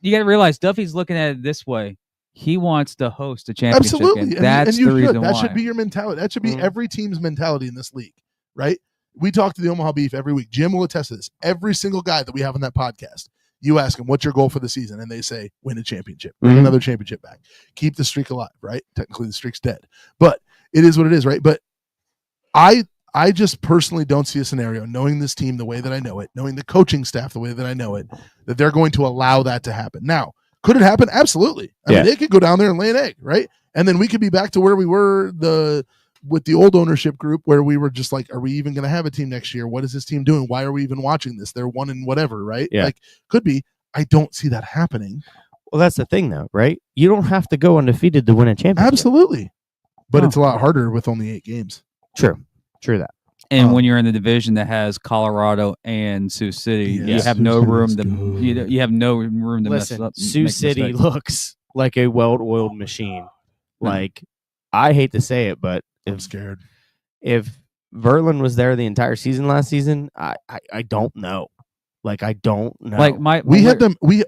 C: You got to realize Duffy's looking at it this way. He wants to host a championship
D: Absolutely.
C: game. That's the reason why.
D: That should be your mentality. That should be every team's mentality in this league, right? We talk to the Omaha Beef every week. Jim will attest to this. Every single guy that we have on that podcast, you ask them, what's your goal for the season? And they say, win a championship, bring another championship back, keep the streak alive, right? Technically, the streak's dead, but it is what it is, right? But I just personally don't see a scenario, knowing this team the way that I know it, knowing the coaching staff the way that I know it, that they're going to allow that to happen. Now, could it happen? Absolutely. I mean, they could go down there and lay an egg, right? And then we could be back to where we were with the old ownership group, where we were just like, are we even going to have a team next year? What is this team doing? Why are we even watching this? They're 1 and whatever, right?
B: Yeah.
D: Like, could be. I don't see that happening.
B: Well, that's the thing, though, right? You don't have to go undefeated to win a championship.
D: Absolutely. But
C: No.
D: it's a lot harder with only 8 games.
B: True that.
C: And when you're in the division that has Colorado and Sioux City, you have no room to you have no room to
B: Listen,
C: mess up.
B: Sioux
C: make
B: City
C: mistakes.
B: looks like a well-oiled machine. Like, I hate to say it, but
D: I'm scared.
B: if Verlin was there the entire season last season, I don't know. Like, I don't know.
C: Like
D: We had them. We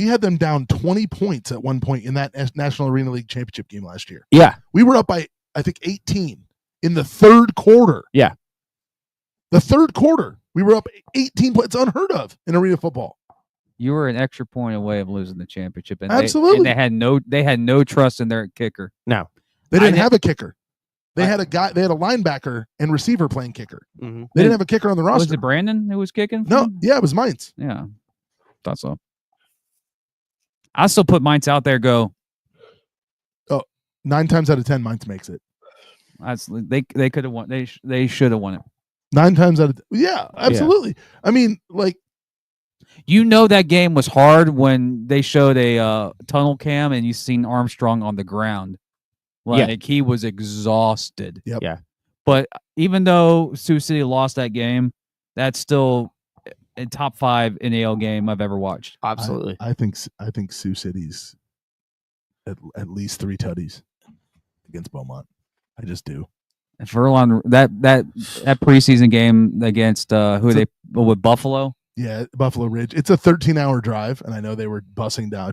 D: had them down 20 points at one point in that National Arena League championship game last year.
B: yeah,
D: We were up by, I think, 18 in the third quarter.
B: Yeah.
D: The third quarter, we were up 18 points. It's unheard of in arena football.
C: you were an extra point away of losing the championship, and
D: Absolutely.
C: they had no trust in their kicker.
B: no.
D: They didn't
C: didn't-
D: have a kicker. They had a linebacker and receiver playing kicker.
B: Mhm.
D: They didn't have a kicker on the roster.
C: Was it Brandon who was kicking? for
D: No,
C: them?
D: yeah, it was Mainz.
C: Yeah, thought so. I still put Mainz out there. Go.
D: 9 times out of 10, Mainz makes it.
C: They could have won. They should have won it.
D: 9 times out of yeah, absolutely. I mean, like,
C: You know that game was hard when they showed a tunnel cam and you seen Armstrong on the ground.
B: Yeah.
C: Like he was exhausted.
D: Yep.
B: Yeah.
C: But even though Sioux City lost that game, that's still a top 5 NAL game I've ever watched.
B: Absolutely.
D: I think Sioux City's at least 3 tutties against Beaumont. I just do.
C: And Verlon, that preseason game against with Buffalo.
D: Yeah, Buffalo Ridge. It's a 13-hour drive, and I know they were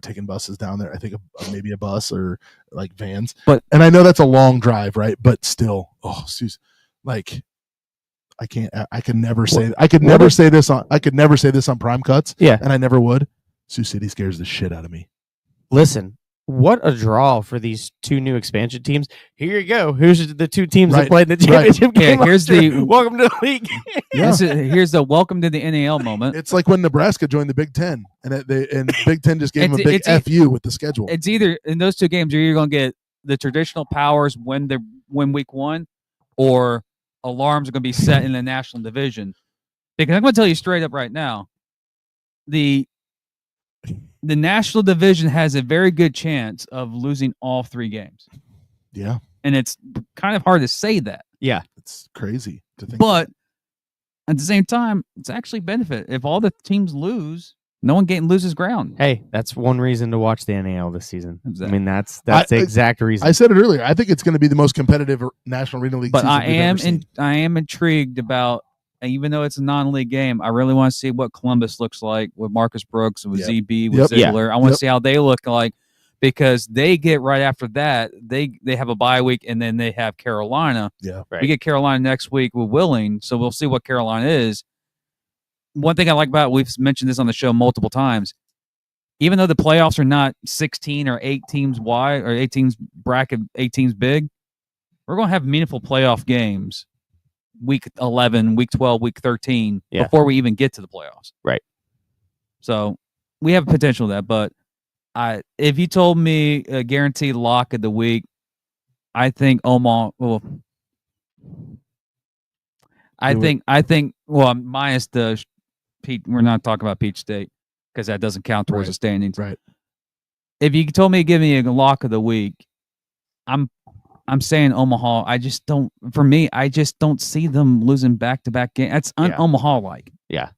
D: taking buses down there. I think maybe a bus or like vans. And I know that's a long drive, right? But still, like, I could never say this on Prime Cuts.
B: Yeah.
D: And I never would. Sioux City scares the shit out of me.
B: Listen, what a draw for these 2 new expansion teams. Here you go. Here's the 2 teams that
D: Right,
B: played in the
D: right.
B: championship
C: Yeah,
B: game.
C: here's
B: last year.
C: the-
B: welcome to the league.
D: Yeah.
C: Here's the welcome to the NAL moment.
D: It's like when Nebraska joined the Big Ten, and Big Ten just gave them a big FU with the schedule.
C: It's either in those 2 games, you're either going to get the traditional powers win week 1, or alarms are going to be set in the national division. Because I'm going to tell you straight up right now, the national division has a very good chance of losing all 3 games,
D: Yeah,
C: and it's kind of hard to say that.
B: Yeah.
D: it's crazy to think.
C: But at the same time, it's actually benefit. If all the teams lose, no one loses ground.
B: Hey, that's one reason to watch the NAL this season. I
C: Exactly.
B: mean, that's the exact reason.
D: I said it earlier. I think it's going to be the most competitive National Arena League
C: But
D: season we've ever seen.
C: I am intrigued about, even though it's a non-league game, I really want to see what Columbus looks like with Marcus Brooks, with
D: Yep.
C: ZB, with
D: Yep.
C: Ziegler. I want to
D: Yep.
C: see how they look like, because they get right after that. They have a bye week, and then they have Carolina.
D: Yeah.
B: Right.
C: We get Carolina next week with Willing, so we'll see what Carolina is. One thing I like about, we've mentioned this on the show multiple times, even though the playoffs are not 16 or 8 teams wide, or 8 teams bracket, 8 teams big, we're going to have meaningful playoff games week 11, week 12, week 13
B: Yeah.
C: before we even get to the playoffs.
B: Right.
C: So we have potential of that, but if you told me a guaranteed lock of the week, I think Omaha. Well, I think. Well, minus the Pete. We're not talking about Peach State because that doesn't count towards
D: Right.
C: the standings.
D: Right.
C: If you told me to give me a lock of the week, I'm saying Omaha. I just don't. For me, I just don't see them losing back-to-back games. That's un-Omaha like.
B: yeah.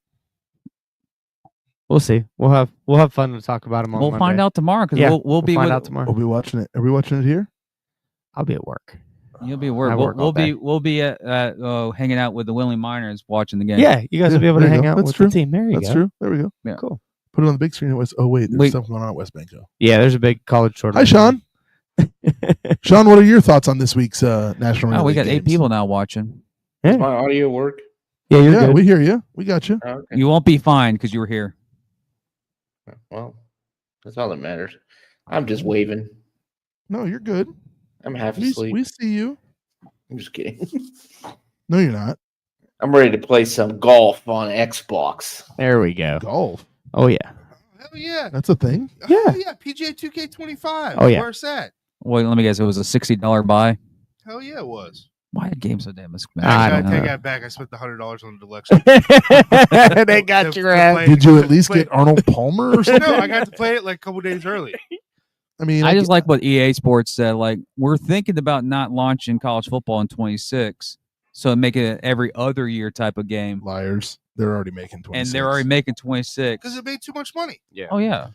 B: We'll see. We'll have fun to talk about them on
C: We'll
B: Monday.
C: find out tomorrow because
B: Yeah,
C: we'll be
B: find
C: with,
B: out tomorrow.
D: We'll be watching it. Are we watching it here?
B: I'll be at work.
C: You'll be at
B: I
C: work.
B: work all day.
C: We'll be at hanging out with the Willing Miners watching the game.
B: Yeah, you guys will be able
D: there
B: to
D: you
B: hang
D: go.
B: out
D: That's
B: with
D: true.
B: the team. There you
D: That's
B: go.
D: true. There we go.
C: Yeah.
B: Cool.
D: Put it on the big screen at West. Oh wait, there's
C: Wait.
D: something going on at West Banco.
B: Yeah, there's a big college
D: Hi,
B: tournament.
D: Sean. Sean, what are your thoughts on this week's National Arena
C: Oh, we
D: League
C: got 8
D: games?
C: people now watching.
E: Does my audio work?
B: Yeah, you're
D: Yeah,
B: good.
D: we hear you. We got you.
E: Oh, okay.
C: You won't be fined because you were here.
E: Well, that's all that matters. I'm just waving.
D: No, you're good.
E: I'm half
D: We
E: asleep.
D: see you.
E: I'm just kidding.
D: No, you're not.
E: I'm ready to play some golf on Xbox.
B: There we go.
D: Golf.
B: Oh yeah.
F: Hell yeah.
D: That's a thing.
B: Yeah.
F: Hell yeah. PGA 2K25.
B: Oh, yeah.
F: Where's that?
C: Wait, let me guess. It was a $60 buy.
F: Hell yeah, it was.
C: Why are games so damn expensive?
B: I
F: I
B: don't
F: take
B: know.
F: that back. I spent the $100 on the deluxe.
B: they got
F: To
B: your ass.
F: play-
D: Did you at
F: to
D: least
F: play-
D: get Arnold Palmer or something?
F: No, I got to play it like a couple days early.
D: I mean,
C: I just like what EA Sports said. Like, we're thinking about not launching college football in 26, so make it an every other year type of game.
D: liars. They're already making 26.
C: And they're already making 26.
F: Because it made too much money.
C: Oh, yeah.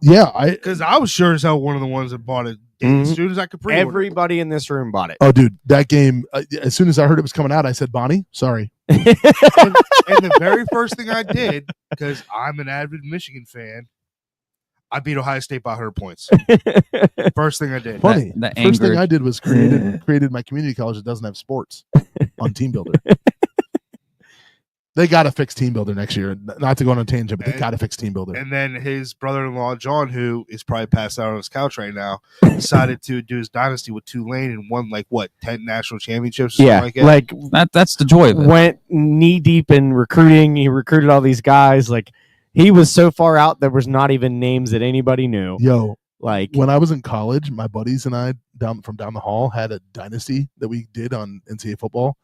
D: Yeah, I
F: Because I was sure as hell one of the ones that bought it As soon as I could pre-order.
B: Everybody in this room bought it.
D: Oh, dude, that game. As soon as I heard it was coming out, I said, "Bonnie, sorry."
F: and the very first thing I did, because I'm an avid Michigan fan, I beat Ohio State by 100 points. First thing I did.
D: Funny.
C: that
D: First thing
C: angered-
D: I did was created my community college that doesn't have sports on Team Builder. They got to fix Team Builder next year. Not to go on a tangent, but they
F: And-
D: got to fix Team Builder.
F: And then his brother-in-law John, who is probably passed out on his couch right now, decided to do his dynasty with Tulane and won 10 national championships. Or
B: Yeah,
F: something like that.
C: That's the joy of it.
B: went knee deep in recruiting. He recruited all these guys. Like he was so far out there was not even names that anybody knew.
D: Yo,
B: Like
D: when I was in college, my buddies and I down the hall had a dynasty that we did on NCAA football.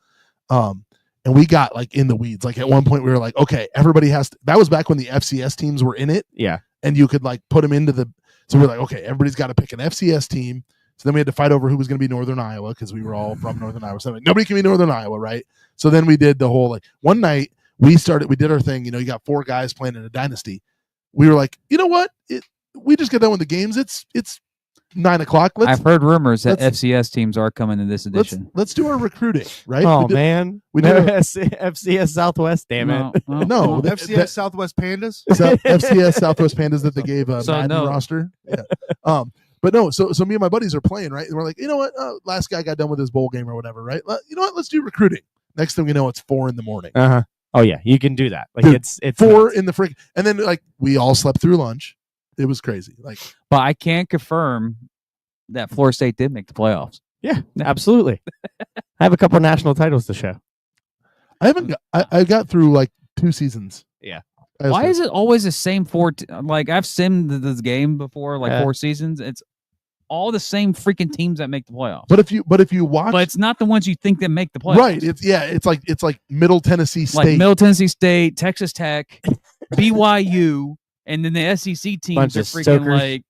D: And we got in the weeds. Like at one point we were like, okay, everybody has to, that was back when the FCS teams were in it.
B: Yeah.
D: And you could put them into the, so we're like, okay, everybody's got to pick an FCS team. So then we had to fight over who was going to be Northern Iowa because we were all from Northern Iowa. So nobody can be Northern Iowa, right? So then we did the whole one night we did our thing. You got 4 guys playing in a dynasty. We were like, you know what? We just get done with the games. It's 9:00.
C: I've heard rumors that
D: let's-
C: FCS teams are coming in this edition.
D: Let's do our recruiting, right?
B: oh
D: We did-
B: man,
D: we did a-
B: FCS Southwest. Damn it.
D: No, the-
F: FCS Southwest Pandas.
D: FCS Southwest Pandas that they gave a
C: So
D: Madden
C: no.
D: roster. Yeah. But no, so me and my buddies are playing, right? And we're like, you know what? Last guy got done with his bowl game or whatever, right? You know what? Let's do recruiting. Next thing we know, it's 4 a.m.
B: Uh huh. Oh yeah, you can do that. Like
D: Dude,
B: it's
D: 4
B: nuts.
D: in the freak, and then we all slept through lunch. It was crazy.
C: But I can confirm that Florida State did make the playoffs.
B: Yeah, absolutely. I have a couple national titles to show.
D: I haven't. I got through 2 seasons.
B: Yeah.
C: Why is it always the same four? I've simmed this game before, 4 seasons. It's all the same freaking teams that make the playoffs.
D: But if you watch,
C: But it's not the ones you think that make the playoffs.
D: right? It's like Middle Tennessee State.
C: Like Middle Tennessee State, Texas Tech, BYU, and then the SEC teams
B: Bunch
C: are
B: of
C: freaking
B: stokers.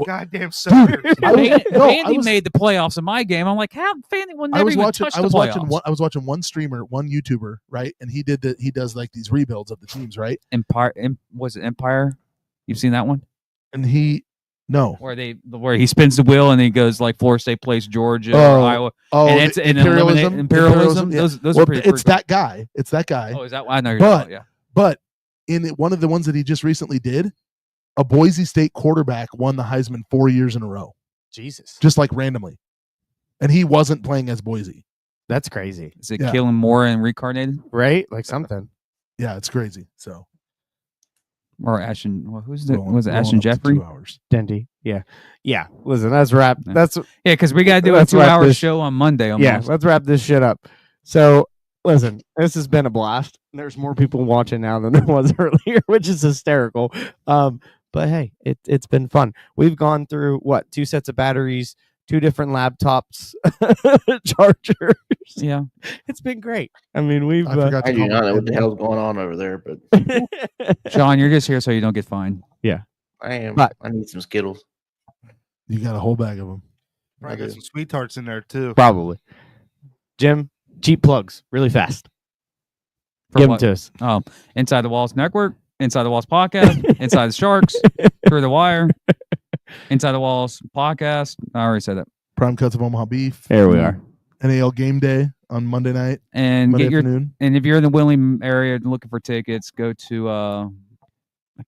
F: Goddamn suckers.
C: Vandy made the playoffs in my game. I'm like, how Vandy will never even touch the playoffs?
D: I was watching one streamer, one YouTuber, right? And he does these rebuilds of the teams, right?
C: Empire, was it Empire? You've seen that one
D: And no.
C: where he spins the wheel and he goes Florida State plays Georgia
D: Oh,
C: or Iowa.
D: Oh,
C: And it's an imperialism.
D: Yeah.
C: Those
D: Well,
C: are pretty.
D: it's that guy. It's that guy.
C: Oh, is that? I know you're
D: But-
C: talking about, yeah.
D: But in one of the ones that he just recently did, a Boise State quarterback won the Heisman 4 years in a row,
B: Jesus,
D: just randomly, and he wasn't playing as Boise.
B: that's crazy,
C: Is it
D: Yeah.
C: Killing Moore and reincarnated
B: right? Like something.
D: Yeah, it's crazy. So
C: or Ashton? Well, who's the
D: rolling-
C: was it
D: rolling
C: Ashton
D: up to
C: Jeffrey?
D: 2 hours.
B: Dendy. Yeah. Listen, let's wrap.
C: Yeah.
B: That's
C: Yeah, because we got to do a
B: Let's wrap
C: 2-hour
B: this-
C: show on Monday. Almost.
B: yeah. Let's wrap this shit up. So listen, this has been a blast. There's more people watching now than there was earlier, which is hysterical. But hey, it's been fun. We've gone through 2 sets of batteries, 2 different laptops, chargers.
C: Yeah.
B: It's been great. I mean, we've
D: I forgot
E: I
D: to
E: do
D: call
E: not
D: my
E: know what the
D: dad.
E: hell's going on over there, but
C: Sean, you're just here so you don't get fined.
E: I am.
B: But-
E: I need some Skittles.
D: You got a whole bag of them.
F: Probably got some sweet tarts in there too.
B: Probably. Jim, cheap plugs, really fast.
C: For
B: Give them
C: what?
B: to us.
C: Inside the Walls Network, Inside the Walls Podcast, Inside the Sharks, Through the Wire, Inside the Walls Podcast. I already said that.
D: Prime cuts of Omaha beef.
B: There we are.
D: NAL game day on Monday night,
C: And
D: Monday
C: get your
D: afternoon.
C: and if you're in the Willing area looking for tickets, go to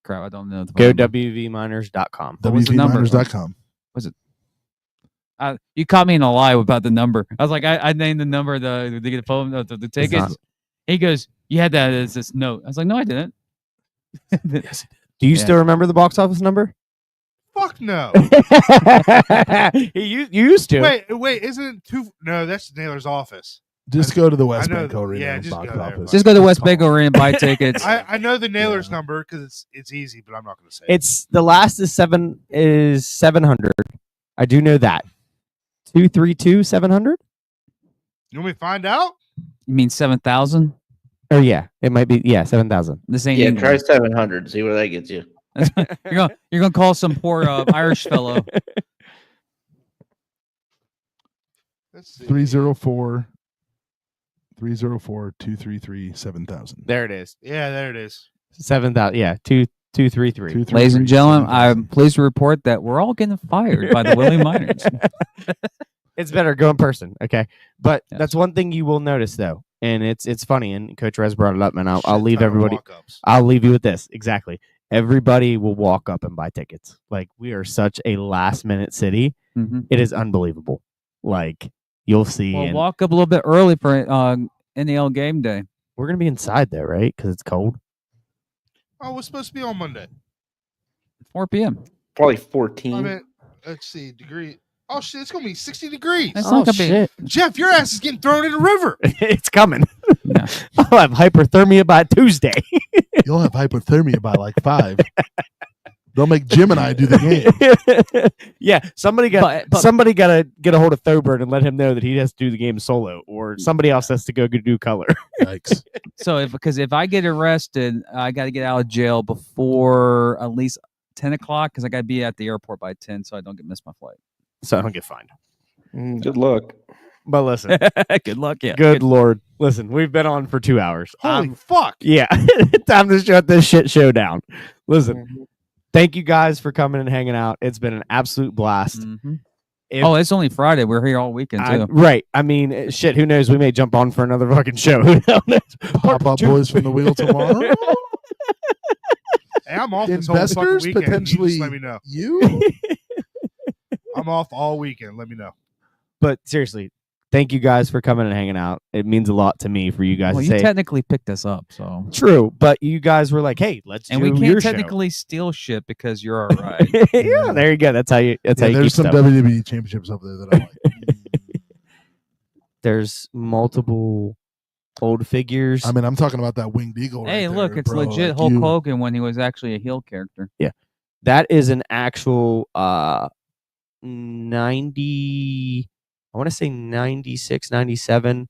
C: crap, I don't know the
B: Go
C: phone number.
B: wvminers.com.
C: What was the number?
D: WVminers.com.
C: You caught me in a lie about the number. I was like, I named the number to get the phone the
B: not-
C: tickets. He goes, you had that as this note. I was like, no, I didn't.
D: Yes.
B: Do you
C: Yeah.
B: still remember the box office number?
F: Fuck no.
B: you used to.
F: Wait, isn't it two? No, that's Naylor's office.
D: Just go to the West
F: I know-
D: Bank Arena
F: yeah, just
D: box
F: go there,
D: office.
C: Just go to West Bank Arena and buy tickets.
F: I know the Naylor's
D: Yeah.
F: number because it's easy, but I'm not going to say it.
B: It's the last is 700. I do know that. 232-700?
F: You want me to find out?
C: You mean 7,000?
B: Or yeah, it might be 7,000.
C: This ain't
E: Yeah,
C: England.
E: try 700. See where that gets you.
C: You're gonna call some poor Irish fellow.
F: Let's see.
D: 304-233-7000.
B: There it is.
F: Yeah, there it is.
B: 7,000. Yeah, 233.
C: Ladies and gentlemen, I'm pleased to report that we're all getting fired by the Willie Miners.
B: It's better go in person, okay? But
C: Yes.
B: that's one thing you will notice though, and it's funny. And Coach Rez brought it up, man. I'll
F: Shit
B: leave
F: ton of
B: everybody.
F: walk-ups.
B: I'll leave you with this. Exactly. Everybody will walk up and buy tickets. Like we are such a last minute city.
C: Mhm.
B: It is unbelievable. Like you'll see.
C: Well,
B: and
C: walk up a little bit early for NAL game day.
B: we're gonna be inside though, right? Because it's cold.
F: Oh, we're supposed to be on Monday.
C: 4 p.m.
E: Probably
F: I
E: 14.
F: mean, let's see, degree. Oh shit, it's gonna be 60 degrees.
C: That's
B: Oh
C: not gonna be.
B: shit!
F: Jeff, your ass is getting thrown in the river.
B: It's coming.
C: Yeah.
B: I'll have hyperthermia by Tuesday.
D: You'll have hypothermia by like 5. They'll make Jim and I do the game.
B: Yeah, somebody got to get a hold of Thobert and let him know that he has to do the game solo, or somebody else has to go do color.
D: Yikes.
C: So if I get arrested, I got to get out of jail before at least 10 o'clock because I got to be at the airport by 10 so I don't miss my flight.
B: So I don't get fined.
E: Good luck.
B: But listen,
C: Good luck, yeah.
B: good Lord, listen, we've been on for 2 hours.
F: Holy fuck.
B: Yeah, time to shut this shit show down. Listen, thank you guys for coming and hanging out. It's been an absolute blast.
C: Mhm.
B: If-
C: Oh, it's only Friday. We're here all weekend too.
B: Right. I mean, shit, who knows? We may jump on for another fucking show. Who knows?
D: Pop up boys from the wheel tomorrow.
F: Hey, I'm off this whole fucking
D: Investors
F: weekend. You
D: potentially.
F: just let me know.
D: You?
F: I'm off all weekend. Let me know.
B: But seriously, thank you guys for coming and hanging out. It means a lot to me for you guys
C: Well,
B: to
C: you
B: say.
C: technically picked us up, so
B: True, but you guys were like, "Hey, let's
C: and
B: do
C: we
B: your
C: can't
B: show."
C: technically steal shit because you're all right.
B: Yeah, there you go. That's how you. That's
D: Yeah,
B: how you keep
D: there's some
B: stuff.
D: WWE championships up there that I like.
B: There's multiple old figures.
D: I mean, I'm talking about that winged eagle.
C: Hey,
D: right
C: look,
D: there,
C: it's
D: bro.
C: legit
D: Like,
C: Hulk
D: you-
C: Hogan when he was actually a heel character.
B: That is an actual 90. I want to say 96, 97.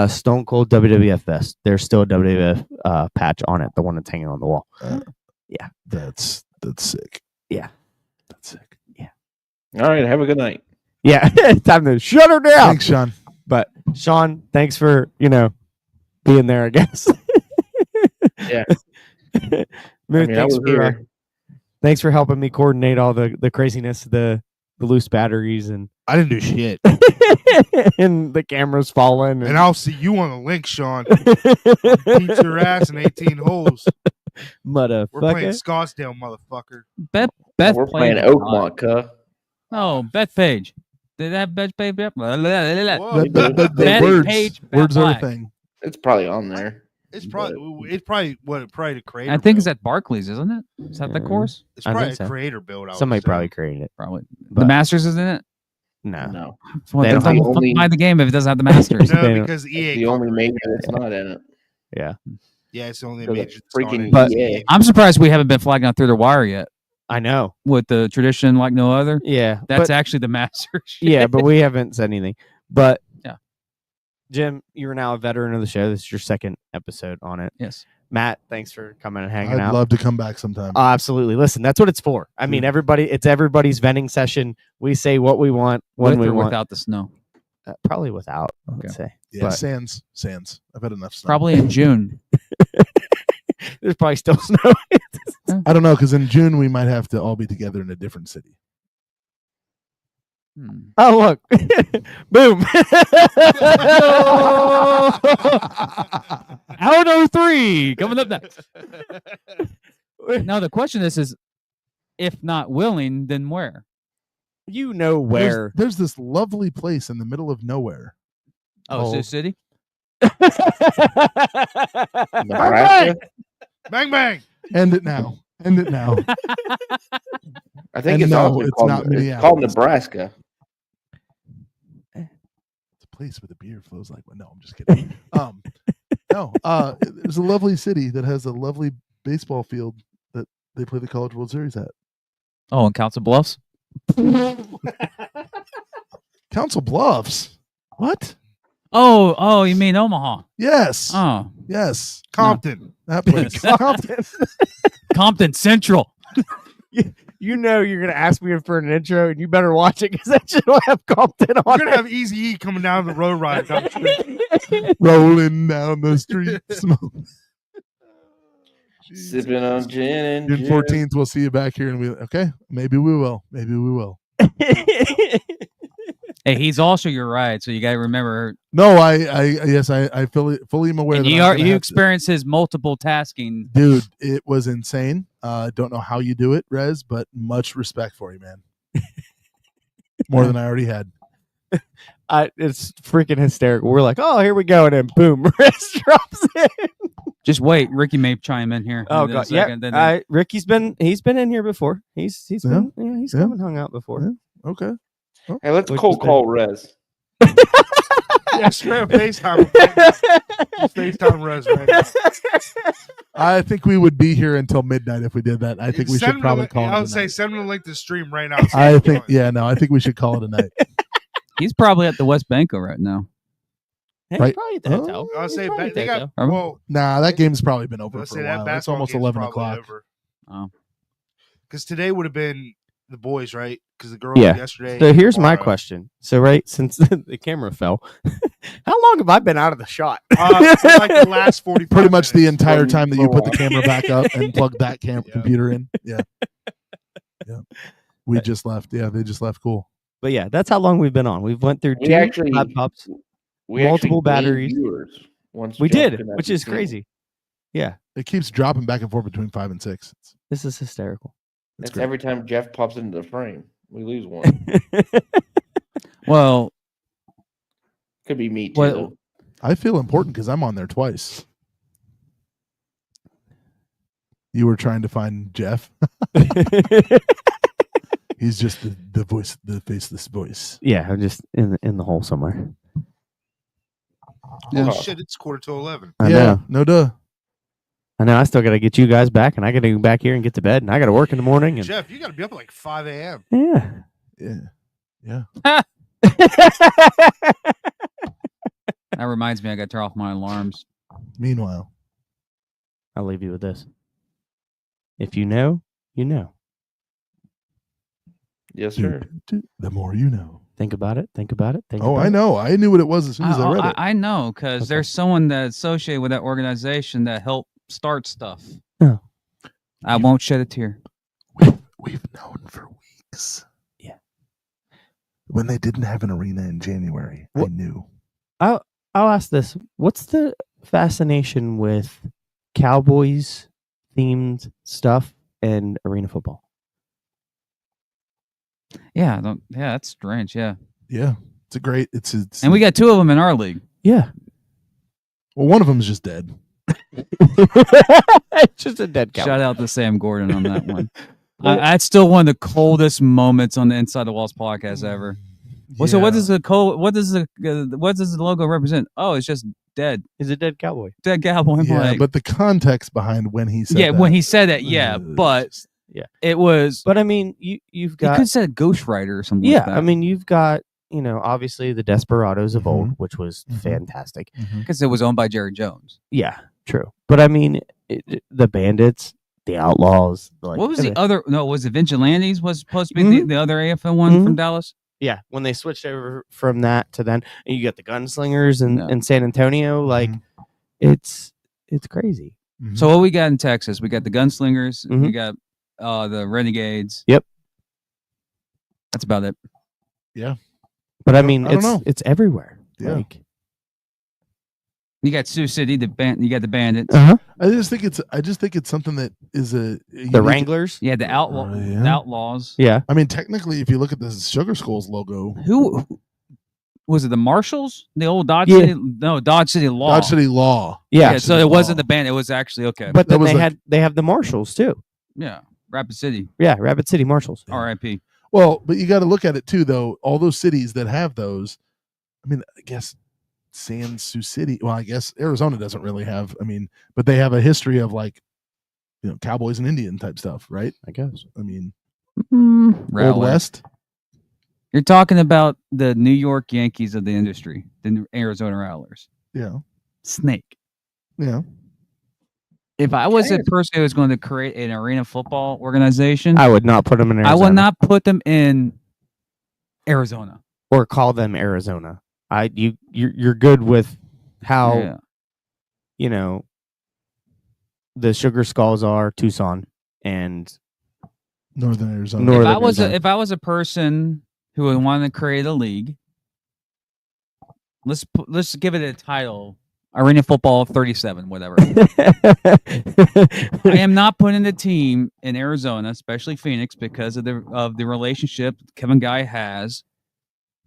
B: Stone Cold WWF vest. There's still a WWF patch on it, the one that's hanging on the wall.
D: That's sick.
B: Yeah.
D: That's sick.
E: All right. Have a good night.
B: Yeah, time to shut her down.
D: Thanks, Sean.
B: But Sean, thanks for being there. I guess.
E: Yeah.
B: Moon,
E: I mean, I
B: thanks
E: was
B: for
E: here.
B: thanks for helping me coordinate all the craziness, the loose batteries, and
F: I didn't do shit.
B: and the cameras falling.
F: And I'll see you on the link, Sean. Beat your ass in 18 holes. We're playing
B: motherfucker.
F: Scottsdale, motherfucker.
C: Beth
E: We're
C: played
E: playing
C: a lot.
E: Oakmont, cuh.
C: No, Beth Page. Did that Beth Page?
F: Whoa.
D: The
C: Betty
D: words,
C: Page
D: words are a
C: Black.
D: thing.
E: It's probably on there.
F: It's probably the creator.
C: I think it's
F: build.
C: at Barclays, isn't it? Is that the
B: Yeah.
C: course?
F: It's
B: I
F: probably
B: think
F: a
B: so.
F: creator build. I would
B: Somebody
F: say.
B: probably created it.
C: Probably.
B: But-
C: The Masters is in it.
B: No.
E: No.
C: Well,
B: They
C: then
B: don't
C: don't
E: have-
C: fucking buy the game if it doesn't have the Masters.
F: No,
B: They don't-
F: because EA.
E: The only
F: copyrighted
E: major that's not in it.
B: Yeah.
F: Yeah, it's the only
E: Because
F: major.
E: it's
F: that's not
E: freaking
F: in
B: But-
F: EA.
E: EA.
C: I'm surprised we haven't been flagging out through the wire yet
B: I know.
C: with the tradition like no other.
B: Yeah.
C: That's
B: but,
C: actually the Masters. shit.
B: yeah, but we haven't said anything. But
C: Yeah.
B: Jim, you are now a veteran of the show. This is your second episode on it.
C: Yes.
B: Matt, thanks for coming and hanging
D: I'd
B: out.
D: love to come back sometime.
B: Oh, absolutely. Listen, that's what it's for. I mean, it's everybody's venting session. We say what we want when
C: With
B: we
C: or
B: want.
C: without the snow.
B: Probably without, I would
C: Okay.
B: say.
D: yeah,
B: but-
D: Sands. I've had enough snow.
C: Probably in June.
B: There's probably still snow.
D: I don't know, because in June we might have to all be together in a different city.
C: Hmm.
B: Oh, look. Boom.
C: Out 03 coming up next. Now the question is if not willing, then where?
B: You know where.
D: There's this lovely place in the middle of nowhere.
C: Oh, Sioux City?
E: Nebraska?
F: Bang bang.
D: End it now. End it now.
E: I think
D: And
E: it's
D: no,
E: also
D: it's
E: called,
D: not
E: it's called
D: Minneapolis.
E: Nebraska.
D: It's a place where the beer flows like. No, I'm just kidding. No. There's a lovely city that has a lovely baseball field that they play the College World Series at.
C: Oh, in Council Bluffs?
D: Council Bluffs. What?
C: Oh, you mean Omaha?
D: Yes.
C: Oh,
D: Yes.
F: Compton.
D: That place.
B: Compton.
C: Compton Central.
B: You know you're going to ask me for an intro, and you better watch it because that shit will have Compton
F: We're
B: on
F: gonna have Easy E coming down the road ride. down the street.
B: it.
D: Rolling down the street. Smoke.
E: Sipping on gin and
D: June
E: gin.
D: 14th, we'll see you back here, and okay, maybe we will. Maybe we will.
C: Hey, he's also your ride, so you got to remember.
D: No, I fully am aware
C: And
D: that
C: you
D: I'm
C: are
D: gonna
C: you
D: have to-
C: experience his multiple tasking.
D: dude, it was insane. Don't know how you do it, Rez, but much respect for you, man. More than I already had.
B: It's freaking hysterical. We're like, oh, here we go, and then boom, Rez drops in.
C: Just wait, Ricky may chime in here.
B: Oh
C: in a
B: god, yeah.
C: second, then-
B: Ricky's been in here before. He's
D: Yeah.
B: been he's
D: Yeah.
B: come and hung out before.
D: Yeah. Okay.
E: Hey, let's
B: Which
E: cold
B: is
E: call Rez.
F: Yeah, straight up FaceTime. FaceTime Rez right now.
D: I think we would be here until midnight if we did that. I think we
F: Send
D: should
F: him
D: probably
F: the,
D: call it.
F: I
D: a
F: would say
D: night.
F: send him the link to stream right now.
D: I think, yeah, no, I think we should call it a night.
C: He's probably at the West Banco right now.
B: Hey,
D: Right.
B: probably at the
D: Oh.
B: hotel.
F: I would
B: He's
F: say
B: probably
F: ba-
B: at
F: they
B: the
F: got
B: hotel.
F: well.
D: Nah, that game's probably been
F: I
D: over
F: would
D: for
F: say
D: a
F: that
D: while. It's
F: basketball
D: almost
F: game's
D: 11
F: probably
D: o'clock.
F: over.
C: Oh.
F: Because today would have been the boys, right? Because the girls
B: Yeah.
F: yesterday.
B: So here's my
F: tomorrow.
B: question. So right since the camera fell, how long have I been out of the shot?
F: For like the last 45
D: Pretty much the
F: minutes.
D: entire
E: From
D: time that you put the
E: Milwaukee.
D: camera back up and plugged that
F: Yeah.
D: computer in. Yeah. Yeah. We just left. Yeah, they just left. Cool.
B: But yeah, that's how long we've been on. We've went through
E: We
B: 2
E: actually-
B: laptops.
E: We
B: Multiple
E: actually gained
B: batteries.
E: Viewers once
B: We
E: Jeff
B: did,
E: connected
B: which is
E: to
B: crazy. Yeah,
D: It keeps dropping back and forth between 5 and 6.
B: this is hysterical.
E: That's
D: great.
E: every time Jeff pops into the frame, we lose one.
C: Well,
E: Could be me too.
C: Well-
E: though.
D: I feel important because I'm on there twice. You were trying to find Jeff. He's just the voice, the faceless voice.
B: Yeah, I'm just in the hole somewhere.
F: Holy
E: Yeah.
F: shit! It's 11:45.
B: I
D: yeah,
B: know.
D: no duh.
B: I know. I still got to get you guys back, and I got to go back here and get to bed, and I got to work in the morning. And
F: Jeff, you got to be up at like 5 a.m.
B: yeah.
D: Yeah.
C: that reminds me, I got to turn off my alarms.
D: Meanwhile,
B: I'll leave you with this. If you know, you know.
E: Yes, sir.
D: the more you know.
B: Think about it. Think about it. Think
D: Oh,
B: about
D: I
B: it.
D: know. I knew what it was as soon as I read it.
C: I know because
B: Okay.
C: there's someone that's associated with that organization that helped start stuff.
B: Oh.
C: I won't shed a tear.
D: We've known for weeks.
B: Yeah.
D: When they didn't have an arena in January, I
B: What-
D: knew.
B: I'll ask this. What's the fascination with Cowboys themed stuff and arena football?
C: Yeah, I don't. Yeah, that's strange. Yeah,
D: Yeah. It's a great it's
C: and we got 2 of them in our league.
B: Yeah.
D: well, one of them is just dead.
B: It's just a dead cow.
C: Shout out to Sam Gordon on that one. That's still one of the coldest moments on the Inside the Walls podcast ever. Well, so what
D: Yeah.
C: does the what does the logo represent? Oh, it's just dead
B: dead cowboy.
C: dead cowboy. I'm
D: Yeah,
C: like,
D: but the context behind when he said
C: yeah,
D: that,
C: when he said that, yeah, but
D: just-
C: it was.
B: But I mean, you've
C: He
B: got
C: could have said Ghost Rider or something.
B: yeah.
C: like that.
B: I mean, you've got obviously the Desperados of old, which was
D: Mhm.
B: fantastic.
C: because it was owned by Jerry Jones.
B: Yeah, true. But I mean, the Bandits, the Outlaws. Like,
C: What was
B: I
C: the
B: mean,
C: other? No, was it Vigilantes? Was supposed to be
B: Mhm.
C: the other AFL one from
B: Mhm.
C: Dallas?
B: Yeah, when they switched over from that to then, and you got the Gunslingers in,
C: Yeah.
B: in San Antonio. Like, it's crazy.
D: Mhm.
C: So what we got in Texas? We got the Gunslingers. We
B: Mhm.
C: got the Renegades.
B: Yep.
C: That's about it.
B: But I mean,
D: I don't know.
B: it's everywhere.
D: Yeah.
B: Like,
C: You got Sioux City, the band. You got the Bandits.
D: I just think it's something that is the
B: the Wranglers.
C: Yeah, the outlaw,
D: yeah.
C: the Outlaws.
B: Yeah,
D: I mean, technically, if you look at the Sugar Skulls logo,
C: Who was it? The Marshalls? The old Dodge
B: Yeah.
C: City? No, Dodge City Law.
D: Dodge City Law.
B: yeah.
C: So
D: City
C: it wasn't
D: Law.
C: the band. It was actually okay.
B: But
D: That
B: then
D: was like-
B: they have the Marshals too.
C: yeah, Rapid City.
B: Yeah, Rapid City Marshals.
C: R.I.P.
D: Well, but you got to look at it too, though. All those cities that have those, I mean, I guess Sioux City. Well, I guess Arizona doesn't really have. I mean, but they have a history of like, cowboys and Indian type stuff, right?
B: I guess.
D: I mean,
C: Rowley.
D: Old West.
C: You're talking about the New York Yankees of the industry, the Arizona Rattlers.
D: Yeah,
C: Snake.
D: yeah.
C: If I was a person who was going to create an arena football organization,
B: I would not put them in
C: I
B: Arizona.
C: would not put them in Arizona.
B: or call them Arizona. You're good with how
C: Yeah.
B: the Sugar Skulls are Tucson and
D: Northern Arizona.
B: Northern
C: If
B: Arizona.
C: I was a person who would want to create a league, let's give it a title. Arena Football 37, whatever. I am not putting the team in Arizona, especially Phoenix, because of the relationship Kevin Guy has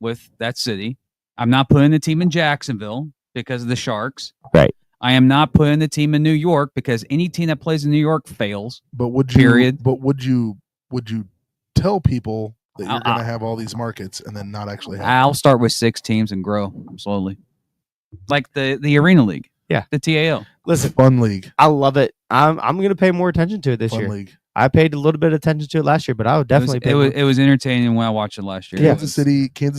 C: with that city. I'm not putting the team in Jacksonville because of the Sharks.
B: Right.
C: I am not putting the team in New York because any team that plays in New York fails.
D: But would you?
C: Period.
D: But would you tell people that you're
C: I'll-
D: going to have all these markets and then not actually have?
C: I'll start with 6 teams and grow slowly, like the Arena League.
B: Yeah.
C: The TAO.
B: Listen,
D: Fun league.
B: I love it. I'm going to pay more attention to it this
D: Fun
B: year.
D: league.
B: I paid a little bit of attention to it last year, but I would definitely pay more.
C: It was entertaining when I watched it last year.
B: Yeah.
D: Kansas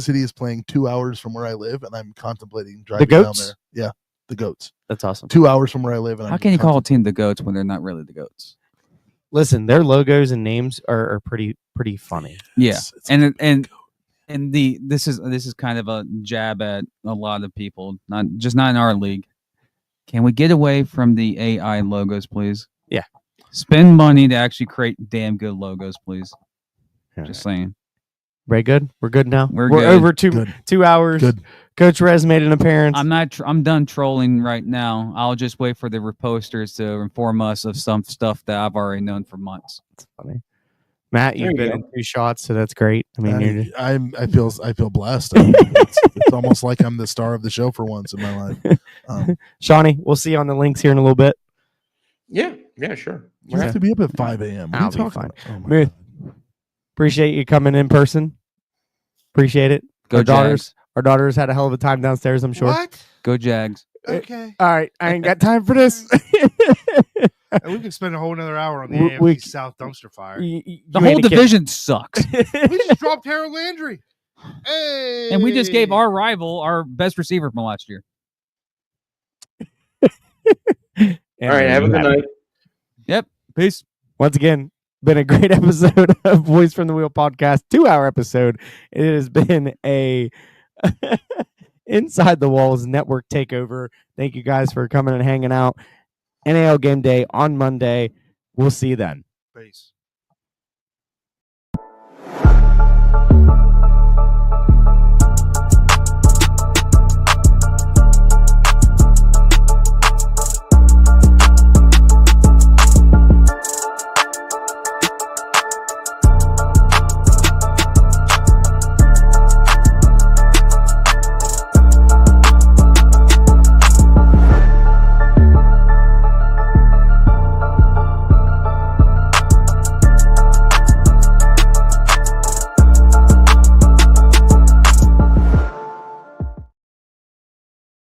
D: City is playing 2 hours from where I live, and I'm contemplating driving down
B: Goats?
D: there. Yeah, the Goats.
B: That's awesome.
D: 2 hours from where I live. And
C: How
D: I'm
C: can you call a team the Goats when they're not really the Goats?
B: Listen, their logos and names are pretty funny.
C: Yeah,
D: It's
C: and this is kind of a jab at a lot of people, not in our league. Can we get away from the AI logos, please?
B: Yeah.
C: Spend money to actually create damn good logos, please.
B: All
C: Just saying.
B: Ray, good? We're good now?
C: We're
B: We're
C: good.
B: over
D: Good.
B: 2 hours.
D: Good.
B: Coach Rez made an appearance.
C: I'm done trolling right now. I'll just wait for the reposters to inform us of some stuff that I've already known for months.
B: That's funny. Matt,
E: There
B: you've
E: you
B: been
E: go.
B: in 2 shots, so that's great. I mean, you're
D: I feel blessed. I mean, it's almost like I'm the star of the show for once in my life.
B: Shawnee, we'll see you on the links here in a little bit.
E: Yeah, sure.
D: You have to be up at 5 a.m. What are
B: I'll
D: you
B: be
D: talking
B: fine.
D: about? Oh my
B: Smooth.
D: God.
B: Appreciate you coming in person. Appreciate it.
C: Go
B: Our daughters,
C: Jags.
B: our daughters had a hell of a time downstairs, I'm sure.
F: What?
C: Go Jags.
F: Okay.
B: All right, I ain't got time for this.
F: And we could spend a whole another hour on the
B: We-
F: AFC South dumpster fire.
C: The whole division sucks.
F: We just dropped Harold Landry. Hey.
C: And we just gave our rival our best receiver from last year.
E: All right, have a good night.
C: Peace.
B: Once again, been a great episode of Voice from the Wheel podcast, 2-hour episode. It has been a Inside the Walls network takeover. Thank you guys for coming and hanging out. NAL game day on Monday. We'll see you then.
F: Peace.